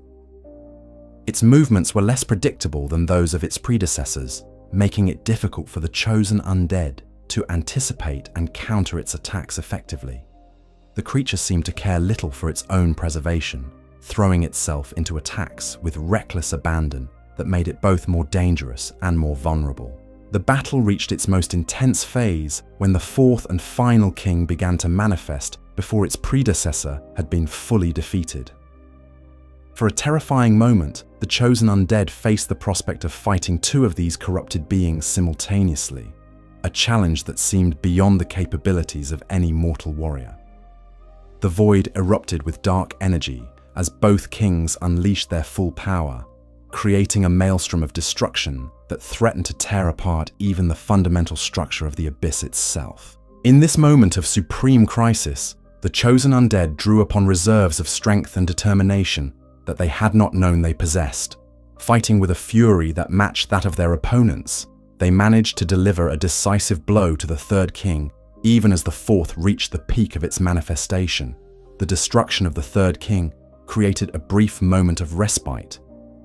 S1: Its movements were less predictable than those of its predecessors, making it difficult for the chosen undead to anticipate and counter its attacks effectively. The creature seemed to care little for its own preservation, throwing itself into attacks with reckless abandon that made it both more dangerous and more vulnerable. The battle reached its most intense phase when the fourth and final king began to manifest before its predecessor had been fully defeated. For a terrifying moment, the chosen undead faced the prospect of fighting two of these corrupted beings simultaneously, a challenge that seemed beyond the capabilities of any mortal warrior. The void erupted with dark energy as both kings unleashed their full power, creating a maelstrom of destruction that threatened to tear apart even the fundamental structure of the abyss itself. In this moment of supreme crisis, the chosen undead drew upon reserves of strength and determination that they had not known they possessed. Fighting with a fury that matched that of their opponents, they managed to deliver a decisive blow to the third king, even as the fourth reached the peak of its manifestation. The destruction of the third king created a brief moment of respite,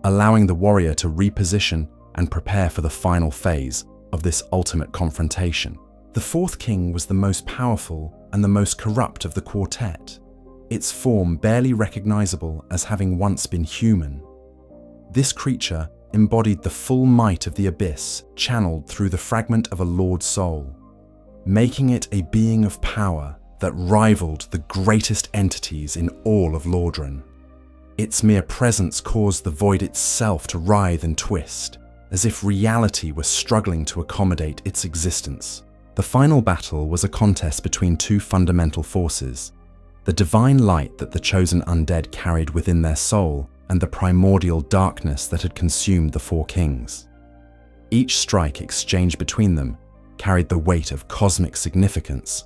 S1: allowing the warrior to reposition and prepare for the final phase of this ultimate confrontation. The fourth king was the most powerful and the most corrupt of the quartet, its form barely recognizable as having once been human. This creature embodied the full might of the abyss channeled through the fragment of a Lord's soul, making it a being of power that rivaled the greatest entities in all of Lordran. Its mere presence caused the void itself to writhe and twist, as if reality was struggling to accommodate its existence. The final battle was a contest between two fundamental forces: the divine light that the chosen undead carried within their soul, and the primordial darkness that had consumed the four kings. Each strike exchanged between them carried the weight of cosmic significance,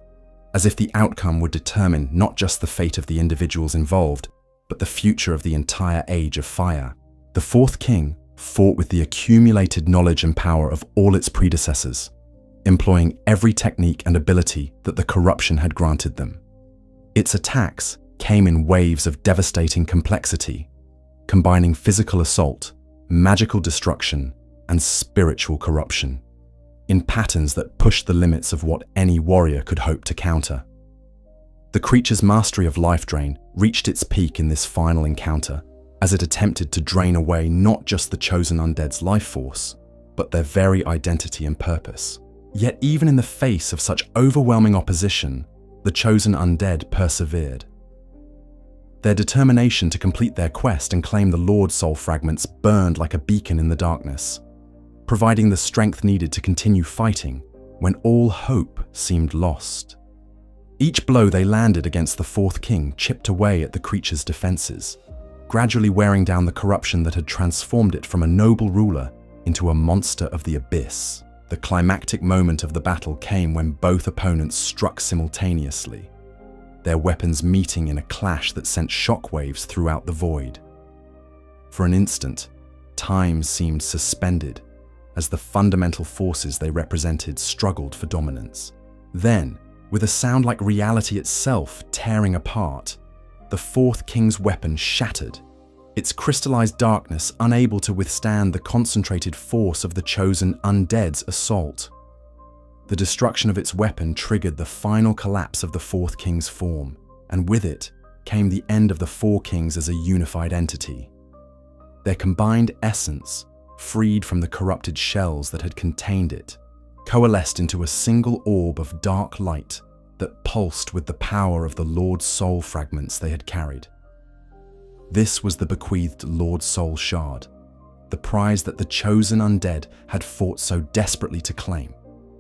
S1: as if the outcome would determine not just the fate of the individuals involved, but the future of the entire Age of Fire. The fourth king fought with the accumulated knowledge and power of all its predecessors, employing every technique and ability that the corruption had granted them. Its attacks came in waves of devastating complexity, combining physical assault, magical destruction, and spiritual corruption, in patterns that pushed the limits of what any warrior could hope to counter. The creature's mastery of Lifedrain reached its peak in this final encounter, as it attempted to drain away not just the chosen undead's life force, but their very identity and purpose. Yet even in the face of such overwhelming opposition, the chosen undead persevered. Their determination to complete their quest and claim the Lord's soul fragments burned like a beacon in the darkness, providing the strength needed to continue fighting when all hope seemed lost. Each blow they landed against the fourth king chipped away at the creature's defenses, gradually wearing down the corruption that had transformed it from a noble ruler into a monster of the abyss. The climactic moment of the battle came when both opponents struck simultaneously, their weapons meeting in a clash that sent shockwaves throughout the void. For an instant, time seemed suspended as the fundamental forces they represented struggled for dominance. Then, with a sound like reality itself tearing apart, the fourth king's weapon shattered, its crystallized darkness unable to withstand the concentrated force of the chosen undead's assault. The destruction of its weapon triggered the final collapse of the fourth king's form, and with it came the end of the four kings as a unified entity. Their combined essence, freed from the corrupted shells that had contained it, coalesced into a single orb of dark light that pulsed with the power of the Lord's soul fragments they had carried. This was the bequeathed Lord's soul shard, the prize that the chosen undead had fought so desperately to claim.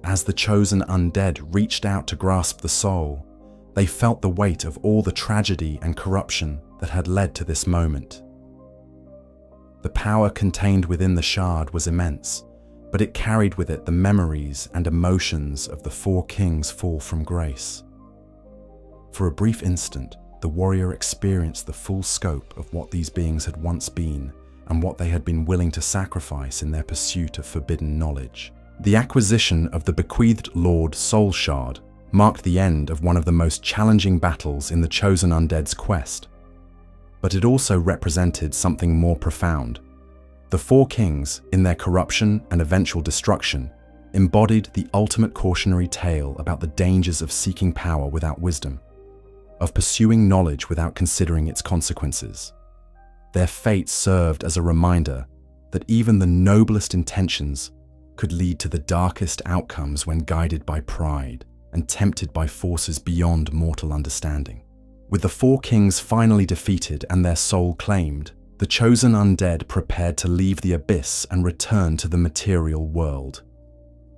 S1: As the chosen undead reached out to grasp the soul, they felt the weight of all the tragedy and corruption that had led to this moment. The power contained within the shard was immense, but it carried with it the memories and emotions of the four kings' fall from grace. For a brief instant, the warrior experienced the full scope of what these beings had once been and what they had been willing to sacrifice in their pursuit of forbidden knowledge. The acquisition of the bequeathed Lord Soul Shard marked the end of one of the most challenging battles in the chosen undead's quest. But it also represented something more profound. The four kings, in their corruption and eventual destruction, embodied the ultimate cautionary tale about the dangers of seeking power without wisdom, of pursuing knowledge without considering its consequences. Their fate served as a reminder that even the noblest intentions could lead to the darkest outcomes when guided by pride and tempted by forces beyond mortal understanding. With the four kings finally defeated and their soul claimed, the chosen undead prepared to leave the abyss and return to the material world.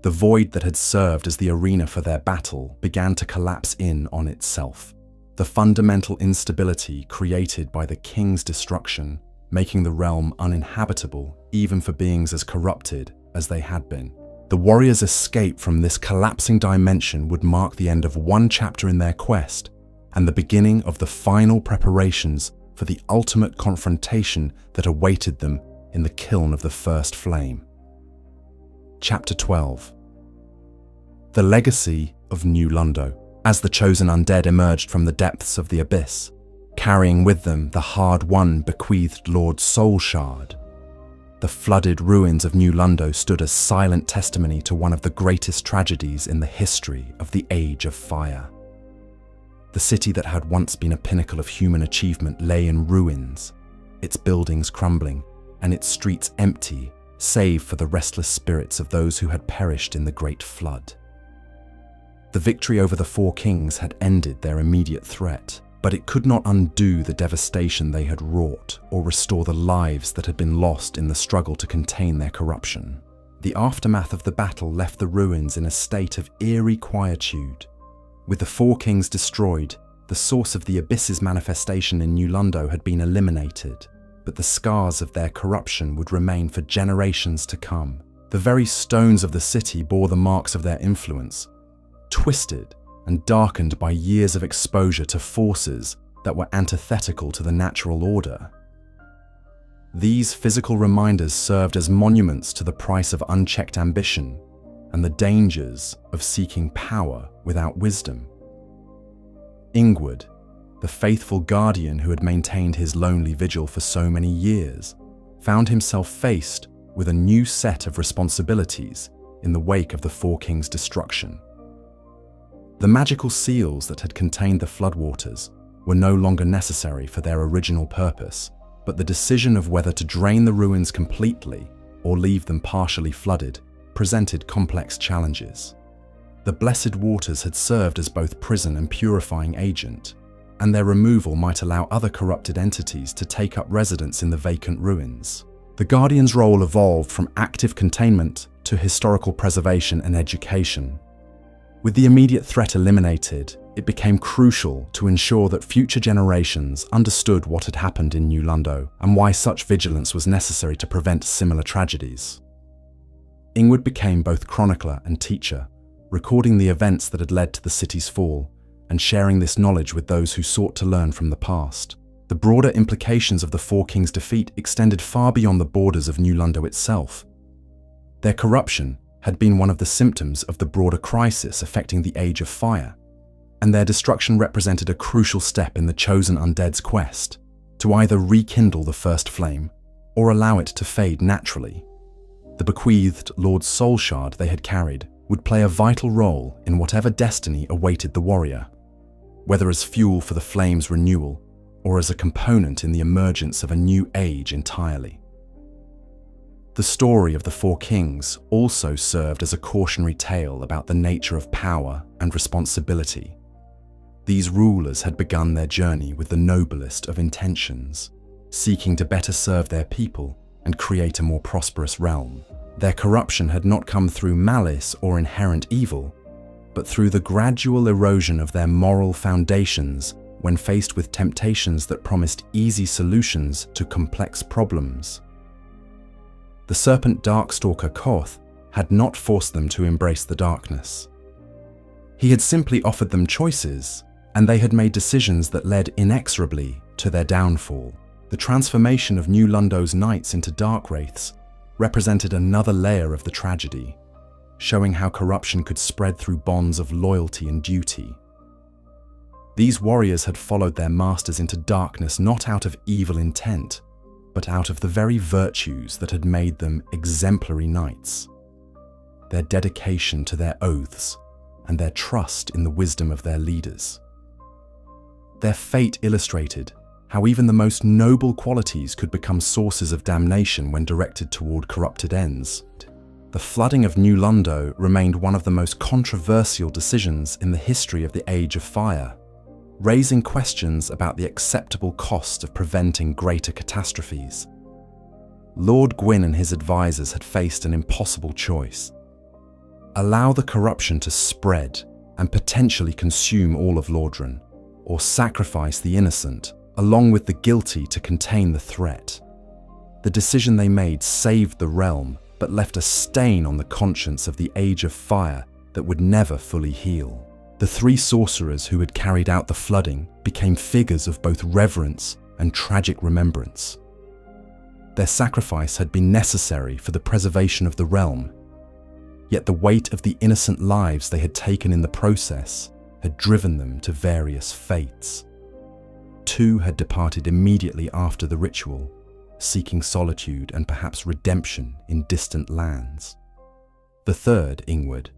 S1: The void that had served as the arena for their battle began to collapse in on itself, the fundamental instability created by the king's destruction, making the realm uninhabitable even for beings as corrupted as they had been. The warriors' escape from this collapsing dimension would mark the end of one chapter in their quest and the beginning of the final preparations for the ultimate confrontation that awaited them in the kiln of the first flame. Chapter 12. The Legacy of New Londo. As the chosen undead emerged from the depths of the abyss, carrying with them the hard-won bequeathed Lord Soul Shard, the flooded ruins of New Londo stood as silent testimony to one of the greatest tragedies in the history of the Age of Fire. The city that had once been a pinnacle of human achievement lay in ruins, its buildings crumbling and its streets empty, save for the restless spirits of those who had perished in the Great Flood. The victory over the four kings had ended their immediate threat, but it could not undo the devastation they had wrought or restore the lives that had been lost in the struggle to contain their corruption. The aftermath of the battle left the ruins in a state of eerie quietude. With the four kings destroyed, the source of the abyss's manifestation in New Londo had been eliminated, but the scars of their corruption would remain for generations to come. The very stones of the city bore the marks of their influence, twisted and darkened by years of exposure to forces that were antithetical to the natural order. These physical reminders served as monuments to the price of unchecked ambition and the dangers of seeking power without wisdom. Ingward, the faithful guardian who had maintained his lonely vigil for so many years, found himself faced with a new set of responsibilities in the wake of the Four Kings' destruction. The magical seals that had contained the floodwaters were no longer necessary for their original purpose, but the decision of whether to drain the ruins completely or leave them partially flooded presented complex challenges. The blessed waters had served as both prison and purifying agent, and their removal might allow other corrupted entities to take up residence in the vacant ruins. The Guardian's role evolved from active containment to historical preservation and education. With the immediate threat eliminated it became crucial to ensure that future generations understood what had happened in New Londo and why such vigilance was necessary to prevent similar tragedies. Ingward became both chronicler and teacher, recording the events that had led to the city's fall and sharing this knowledge with those who sought to learn from the past. The broader implications of the Four Kings' defeat extended far beyond the borders of New Londo itself. Their corruption had been one of the symptoms of the broader crisis affecting the Age of Fire, and their destruction represented a crucial step in the chosen undead's quest to either rekindle the first flame or allow it to fade naturally. The bequeathed Lord Soul Shard they had carried would play a vital role in whatever destiny awaited the warrior, whether as fuel for the flame's renewal or as a component in the emergence of a new age entirely. The story of the Four Kings also served as a cautionary tale about the nature of power and responsibility. These rulers had begun their journey with the noblest of intentions, seeking to better serve their people and create a more prosperous realm. Their corruption had not come through malice or inherent evil, but through the gradual erosion of their moral foundations when faced with temptations that promised easy solutions to complex problems. The serpent Darkstalker Kaathe had not forced them to embrace the darkness. He had simply offered them choices, and they had made decisions that led inexorably to their downfall. The transformation of New Londo's knights into Darkwraiths represented another layer of the tragedy, showing how corruption could spread through bonds of loyalty and duty. These warriors had followed their masters into darkness not out of evil intent, but out of the very virtues that had made them exemplary knights. Their dedication to their oaths and their trust in the wisdom of their leaders. Their fate illustrated how even the most noble qualities could become sources of damnation when directed toward corrupted ends. The flooding of New Londo remained one of the most controversial decisions in the history of the Age of Fire, raising questions about the acceptable cost of preventing greater catastrophes. Lord Gwyn and his advisors had faced an impossible choice. Allow the corruption to spread and potentially consume all of Lordran, or sacrifice the innocent, along with the guilty to contain the threat. The decision they made saved the realm, but left a stain on the conscience of the Age of Fire that would never fully heal. The three sorcerers who had carried out the flooding became figures of both reverence and tragic remembrance. Their sacrifice had been necessary for the preservation of the realm, yet the weight of the innocent lives they had taken in the process had driven them to various fates. Two had departed immediately after the ritual, seeking solitude and perhaps redemption in distant lands. The third, Ingward,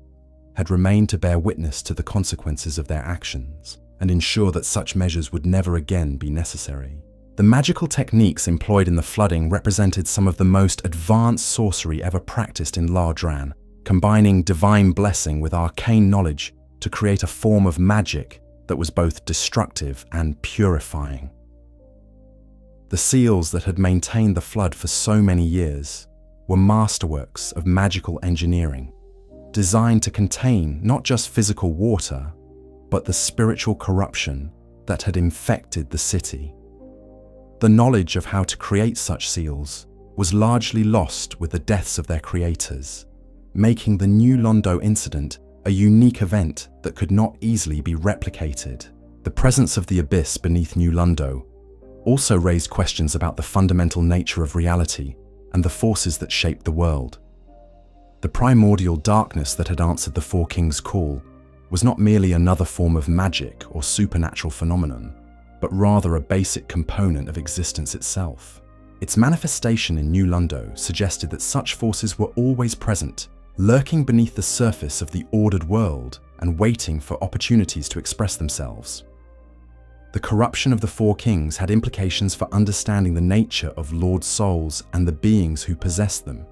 S1: had remained to bear witness to the consequences of their actions and ensure that such measures would never again be necessary. The magical techniques employed in the flooding represented some of the most advanced sorcery ever practiced in Lifedrain, combining divine blessing with arcane knowledge to create a form of magic that was both destructive and purifying. The seals that had maintained the flood for so many years were masterworks of magical engineering, designed to contain not just physical water, but the spiritual corruption that had infected the city. The knowledge of how to create such seals was largely lost with the deaths of their creators, making the New Londo incident a unique event that could not easily be replicated. The presence of the abyss beneath New Londo also raised questions about the fundamental nature of reality and the forces that shaped the world. The primordial darkness that had answered the Four Kings' call was not merely another form of magic or supernatural phenomenon, but rather a basic component of existence itself. Its manifestation in New Londo suggested that such forces were always present, lurking beneath the surface of the ordered world and waiting for opportunities to express themselves. The corruption of the Four Kings had implications for understanding the nature of Lord Souls and the beings who possessed them.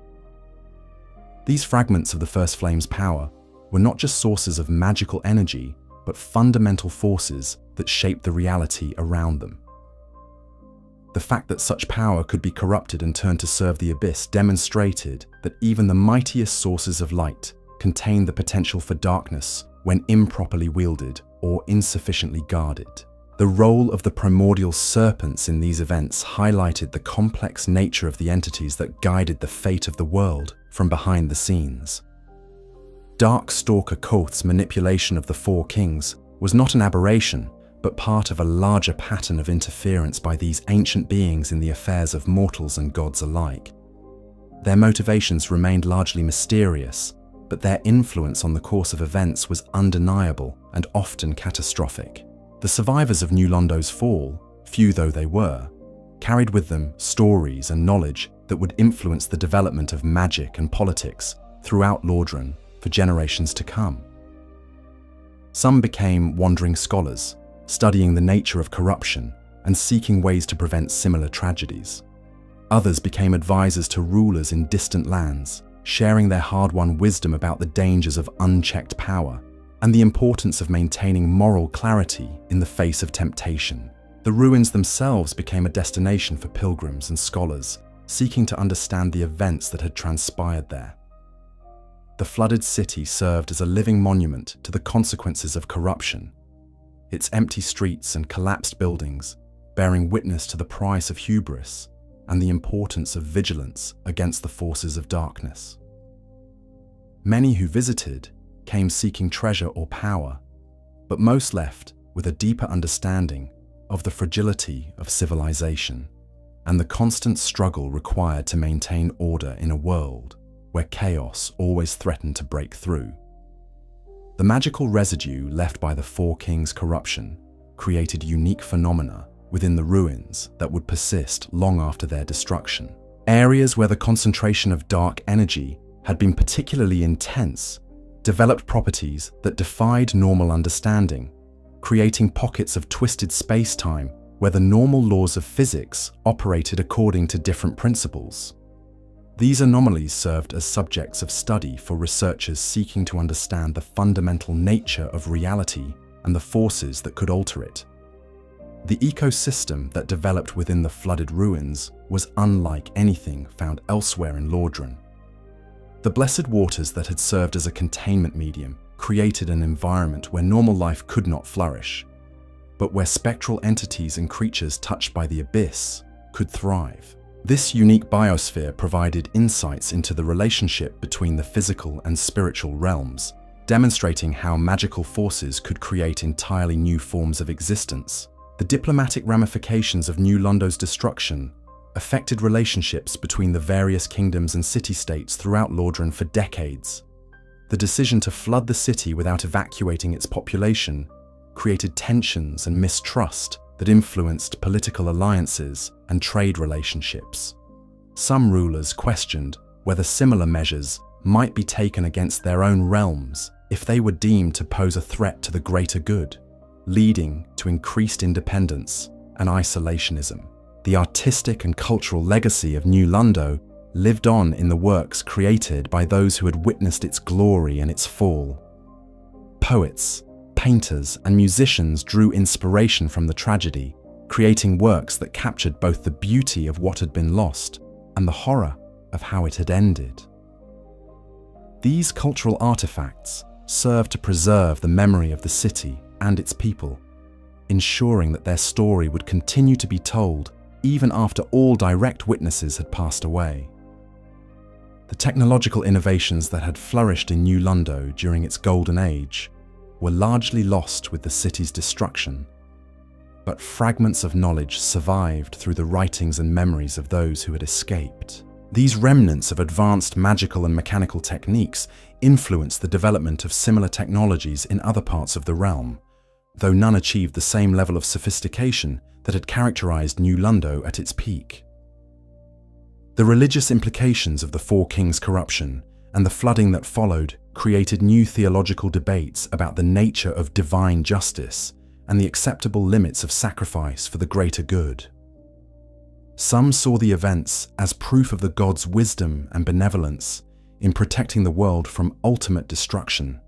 S1: These fragments of the First Flame's power were not just sources of magical energy, but fundamental forces that shaped the reality around them. The fact that such power could be corrupted and turned to serve the abyss demonstrated that even the mightiest sources of light contained the potential for darkness when improperly wielded or insufficiently guarded. The role of the primordial serpents in these events highlighted the complex nature of the entities that guided the fate of the world from behind the scenes. Darkstalker Kaathe's manipulation of the Four Kings was not an aberration, but part of a larger pattern of interference by these ancient beings in the affairs of mortals and gods alike. Their motivations remained largely mysterious, but their influence on the course of events was undeniable and often catastrophic. The survivors of New Londo's fall, few though they were, carried with them stories and knowledge that would influence the development of magic and politics throughout Lordran for generations to come. Some became wandering scholars, studying the nature of corruption and seeking ways to prevent similar tragedies. Others became advisors to rulers in distant lands, sharing their hard-won wisdom about the dangers of unchecked power and the importance of maintaining moral clarity in the face of temptation. The ruins themselves became a destination for pilgrims and scholars seeking to understand the events that had transpired there. The flooded city served as a living monument to the consequences of corruption, its empty streets and collapsed buildings bearing witness to the price of hubris and the importance of vigilance against the forces of darkness. Many who visited came seeking treasure or power, but most left with a deeper understanding of the fragility of civilization and the constant struggle required to maintain order in a world where chaos always threatened to break through. The magical residue left by the Four Kings' corruption created unique phenomena within the ruins that would persist long after their destruction. Areas where the concentration of dark energy had been particularly intense developed properties that defied normal understanding, creating pockets of twisted space-time where the normal laws of physics operated according to different principles. These anomalies served as subjects of study for researchers seeking to understand the fundamental nature of reality and the forces that could alter it. The ecosystem that developed within the flooded ruins was unlike anything found elsewhere in Lordran. The blessed waters that had served as a containment medium created an environment where normal life could not flourish, but where spectral entities and creatures touched by the abyss could thrive. This unique biosphere provided insights into the relationship between the physical and spiritual realms, demonstrating how magical forces could create entirely new forms of existence. The diplomatic ramifications of New Londo's destruction affected relationships between the various kingdoms and city-states throughout Lordran for decades. The decision to flood the city without evacuating its population created tensions and mistrust that influenced political alliances and trade relationships. Some rulers questioned whether similar measures might be taken against their own realms if they were deemed to pose a threat to the greater good, leading to increased independence and isolationism. The artistic and cultural legacy of New Londo lived on in the works created by those who had witnessed its glory and its fall. Poets, painters, and musicians drew inspiration from the tragedy, creating works that captured both the beauty of what had been lost and the horror of how it had ended. These cultural artifacts served to preserve the memory of the city and its people, ensuring that their story would continue to be told even after all direct witnesses had passed away. The technological innovations that had flourished in New Londo during its golden age were largely lost with the city's destruction, but fragments of knowledge survived through the writings and memories of those who had escaped. These remnants of advanced magical and mechanical techniques influenced the development of similar technologies in other parts of the realm, though none achieved the same level of sophistication that had characterized New Londo at its peak. The religious implications of the Four Kings' corruption and the flooding that followed created new theological debates about the nature of divine justice and the acceptable limits of sacrifice for the greater good. Some saw the events as proof of the gods' wisdom and benevolence in protecting the world from ultimate destruction.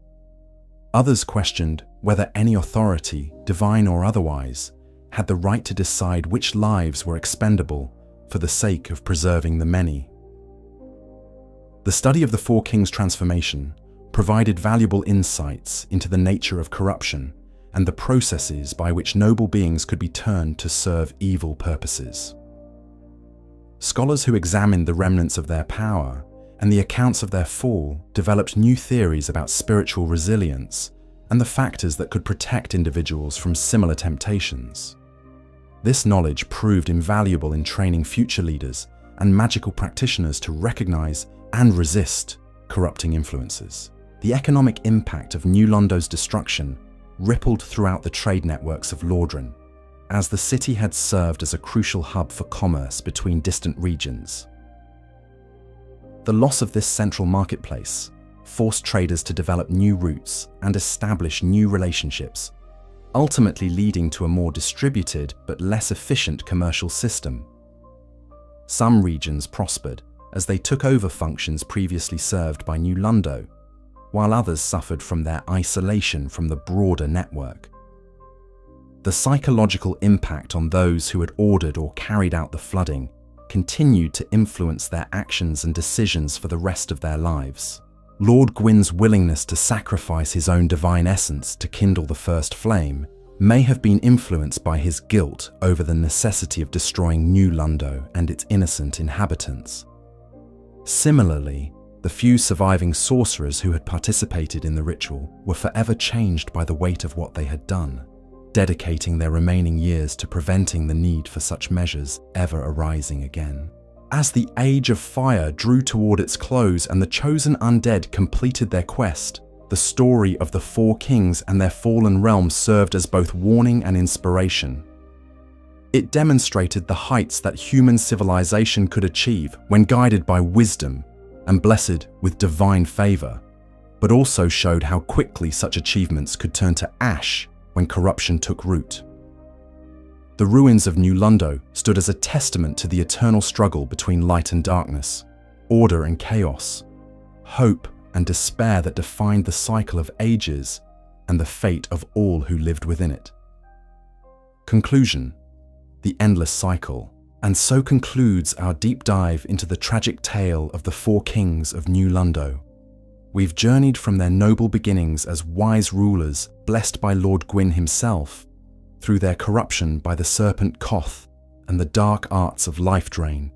S1: Others questioned whether any authority, divine or otherwise, had the right to decide which lives were expendable for the sake of preserving the many. The study of the Four Kings' transformation provided valuable insights into the nature of corruption and the processes by which noble beings could be turned to serve evil purposes. Scholars who examined the remnants of their power and the accounts of their fall developed new theories about spiritual resilience and the factors that could protect individuals from similar temptations. This knowledge proved invaluable in training future leaders and magical practitioners to recognize and resist corrupting influences. The economic impact of New Londo's destruction rippled throughout the trade networks of Lordran, as the city had served as a crucial hub for commerce between distant regions. The loss of this central marketplace forced traders to develop new routes and establish new relationships, ultimately leading to a more distributed but less efficient commercial system. Some regions prospered as they took over functions previously served by New Londo, while others suffered from their isolation from the broader network. The psychological impact on those who had ordered or carried out the flooding continued to influence their actions and decisions for the rest of their lives. Lord Gwyn's willingness to sacrifice his own divine essence to kindle the first flame may have been influenced by his guilt over the necessity of destroying New Londo and its innocent inhabitants. Similarly, the few surviving sorcerers who had participated in the ritual were forever changed by the weight of what they had done, dedicating their remaining years to preventing the need for such measures ever arising again. As the Age of Fire drew toward its close and the chosen undead completed their quest, the story of the four kings and their fallen realm served as both warning and inspiration. It demonstrated the heights that human civilization could achieve when guided by wisdom and blessed with divine favor, but also showed how quickly such achievements could turn to ash when corruption took root. The ruins of New Londo stood as a testament to the eternal struggle between light and darkness, order and chaos, hope and despair that defined the cycle of ages and the fate of all who lived within it. Conclusion: the endless cycle. And so concludes our deep dive into the tragic tale of the four kings of New Londo. We've journeyed from their noble beginnings as wise rulers blessed by Lord Gwyn himself, through their corruption by the serpent Kaathe and the dark arts of Lifedrain,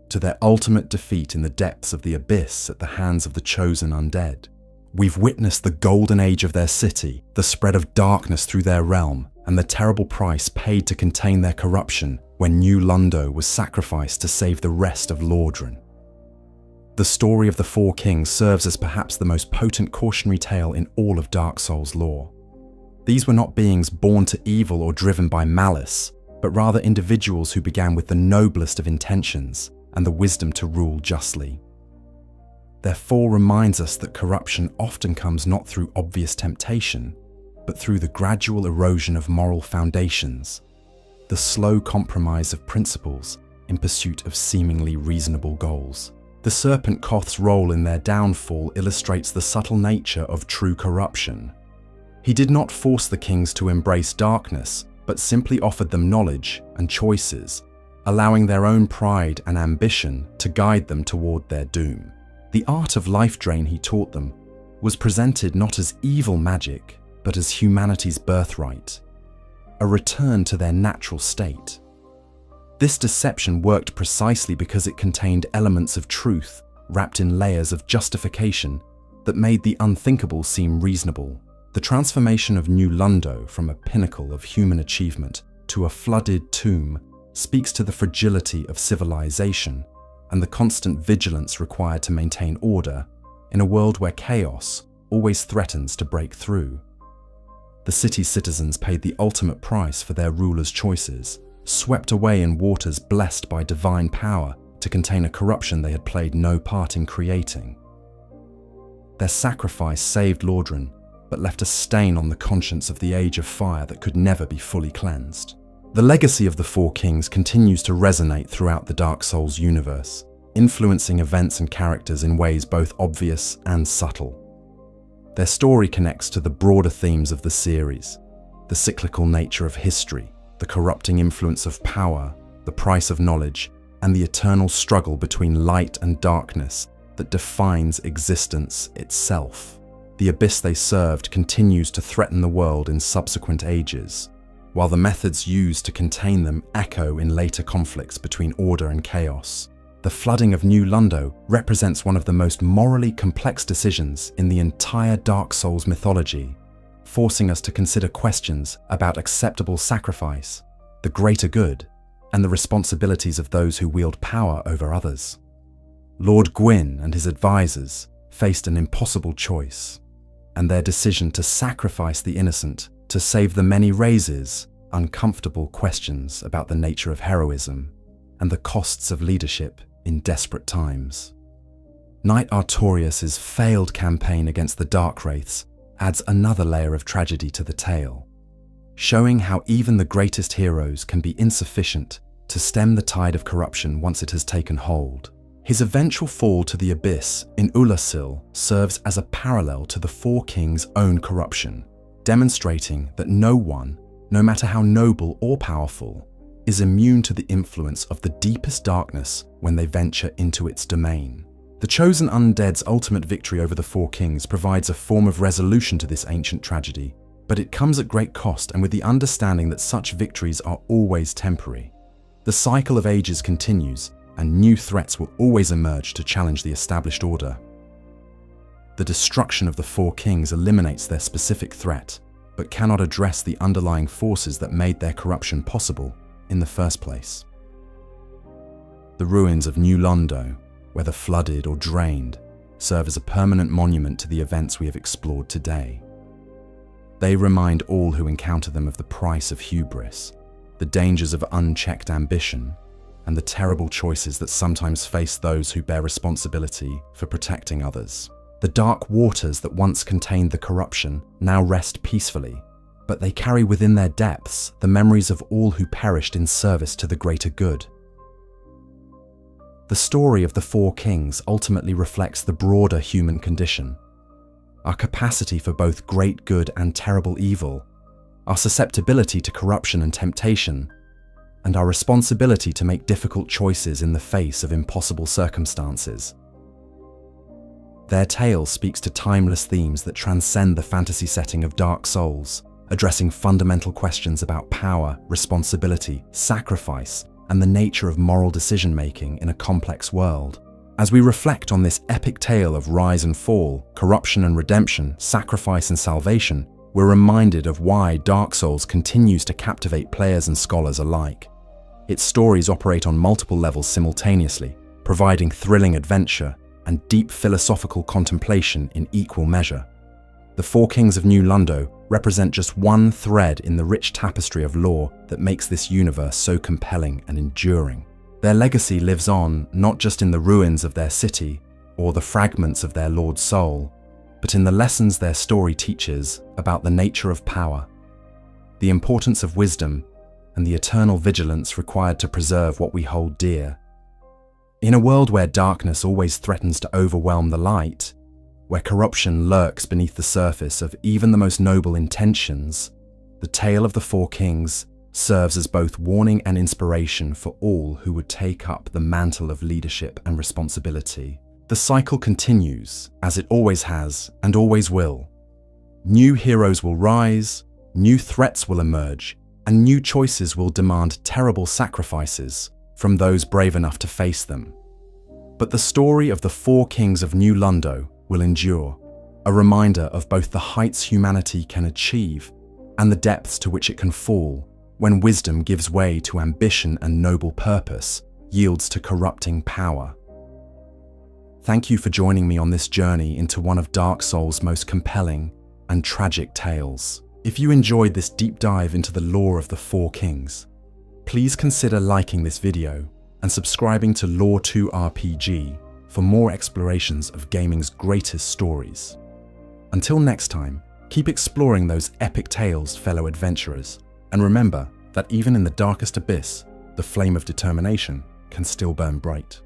S1: to their ultimate defeat in the depths of the abyss at the hands of the chosen undead. We've witnessed the golden age of their city, the spread of darkness through their realm, and the terrible price paid to contain their corruption when New Londo was sacrificed to save the rest of Lordran. The story of the Four Kings serves as perhaps the most potent cautionary tale in all of Dark Souls lore. These were not beings born to evil or driven by malice, but rather individuals who began with the noblest of intentions and the wisdom to rule justly. Their fall reminds us that corruption often comes not through obvious temptation, but through the gradual erosion of moral foundations, the slow compromise of principles in pursuit of seemingly reasonable goals. The serpent Kaathe's role in their downfall illustrates the subtle nature of true corruption. He did not force the kings to embrace darkness, but simply offered them knowledge and choices, allowing their own pride and ambition to guide them toward their doom. The art of Lifedrain he taught them was presented not as evil magic, but as humanity's birthright, a return to their natural state. This deception worked precisely because it contained elements of truth wrapped in layers of justification that made the unthinkable seem reasonable. The transformation of New Londo from a pinnacle of human achievement to a flooded tomb speaks to the fragility of civilization and the constant vigilance required to maintain order in a world where chaos always threatens to break through. The city's citizens paid the ultimate price for their rulers' choices, swept away in waters blessed by divine power to contain a corruption they had played no part in creating. Their sacrifice saved Lordran, but left a stain on the conscience of the Age of Fire that could never be fully cleansed. The legacy of the Four Kings continues to resonate throughout the Dark Souls universe, influencing events and characters in ways both obvious and subtle. Their story connects to the broader themes of the series: the cyclical nature of history, the corrupting influence of power, the price of knowledge, and the eternal struggle between light and darkness that defines existence itself. the abyss they served continues to threaten the world in subsequent ages, while the methods used to contain them echo in later conflicts between order and chaos. The flooding of New Londo represents one of the most morally complex decisions in the entire Dark Souls mythology, forcing us to consider questions about acceptable sacrifice, the greater good, and the responsibilities of those who wield power over others. Lord Gwyn and his advisors faced an impossible choice, and their decision to sacrifice the innocent to save the many raises uncomfortable questions about the nature of heroism and the costs of leadership in desperate times. Knight Artorias' failed campaign against the Darkwraiths adds another layer of tragedy to the tale, showing how even the greatest heroes can be insufficient to stem the tide of corruption once it has taken hold. His eventual fall to the abyss in Ulasil serves as a parallel to the Four Kings' own corruption, demonstrating that no one, no matter how noble or powerful, is immune to the influence of the deepest darkness when they venture into its domain. The chosen undead's ultimate victory over the Four Kings provides a form of resolution to this ancient tragedy, but it comes at great cost and with the understanding that such victories are always temporary. The cycle of ages continues, and new threats will always emerge to challenge the established order. The destruction of the Four Kings eliminates their specific threat, but cannot address the underlying forces that made their corruption possible in the first place. The ruins of New Londo, whether flooded or drained, serve as a permanent monument to the events we have explored today. They remind all who encounter them of the price of hubris, the dangers of unchecked ambition, and the terrible choices that sometimes face those who bear responsibility for protecting others. The dark waters that once contained the corruption now rest peacefully, but they carry within their depths the memories of all who perished in service to the greater good. The story of the Four Kings ultimately reflects the broader human condition, our capacity for both great good and terrible evil, our susceptibility to corruption and temptation, and our responsibility to make difficult choices in the face of impossible circumstances. Their tale speaks to timeless themes that transcend the fantasy setting of Dark Souls, addressing fundamental questions about power, responsibility, sacrifice, and the nature of moral decision-making in a complex world. As we reflect on this epic tale of rise and fall, corruption and redemption, sacrifice and salvation, we're reminded of why Dark Souls continues to captivate players and scholars alike. Its stories operate on multiple levels simultaneously, providing thrilling adventure and deep philosophical contemplation in equal measure. The Four Kings of New Londo represent just one thread in the rich tapestry of lore that makes this universe so compelling and enduring. Their legacy lives on not just in the ruins of their city or the fragments of their Lord's soul, but in the lessons their story teaches about the nature of power, the importance of wisdom, and the eternal vigilance required to preserve what we hold dear. In a world where darkness always threatens to overwhelm the light, where corruption lurks beneath the surface of even the most noble intentions, the tale of the Four Kings serves as both warning and inspiration for all who would take up the mantle of leadership and responsibility. The cycle continues, as it always has and always will. New heroes will rise, new threats will emerge, and new choices will demand terrible sacrifices from those brave enough to face them. But the story of the Four Kings of New Londo will endure, a reminder of both the heights humanity can achieve and the depths to which it can fall when wisdom gives way to ambition and noble purpose yields to corrupting power. Thank you for joining me on this journey into one of Dark Souls' most compelling and tragic tales. If you enjoyed this deep dive into the lore of the Four Kings, please consider liking this video and subscribing to Lore 2 RPG for more explorations of gaming's greatest stories. Until next time, keep exploring those epic tales, fellow adventurers, and remember that even in the darkest abyss, the flame of determination can still burn bright.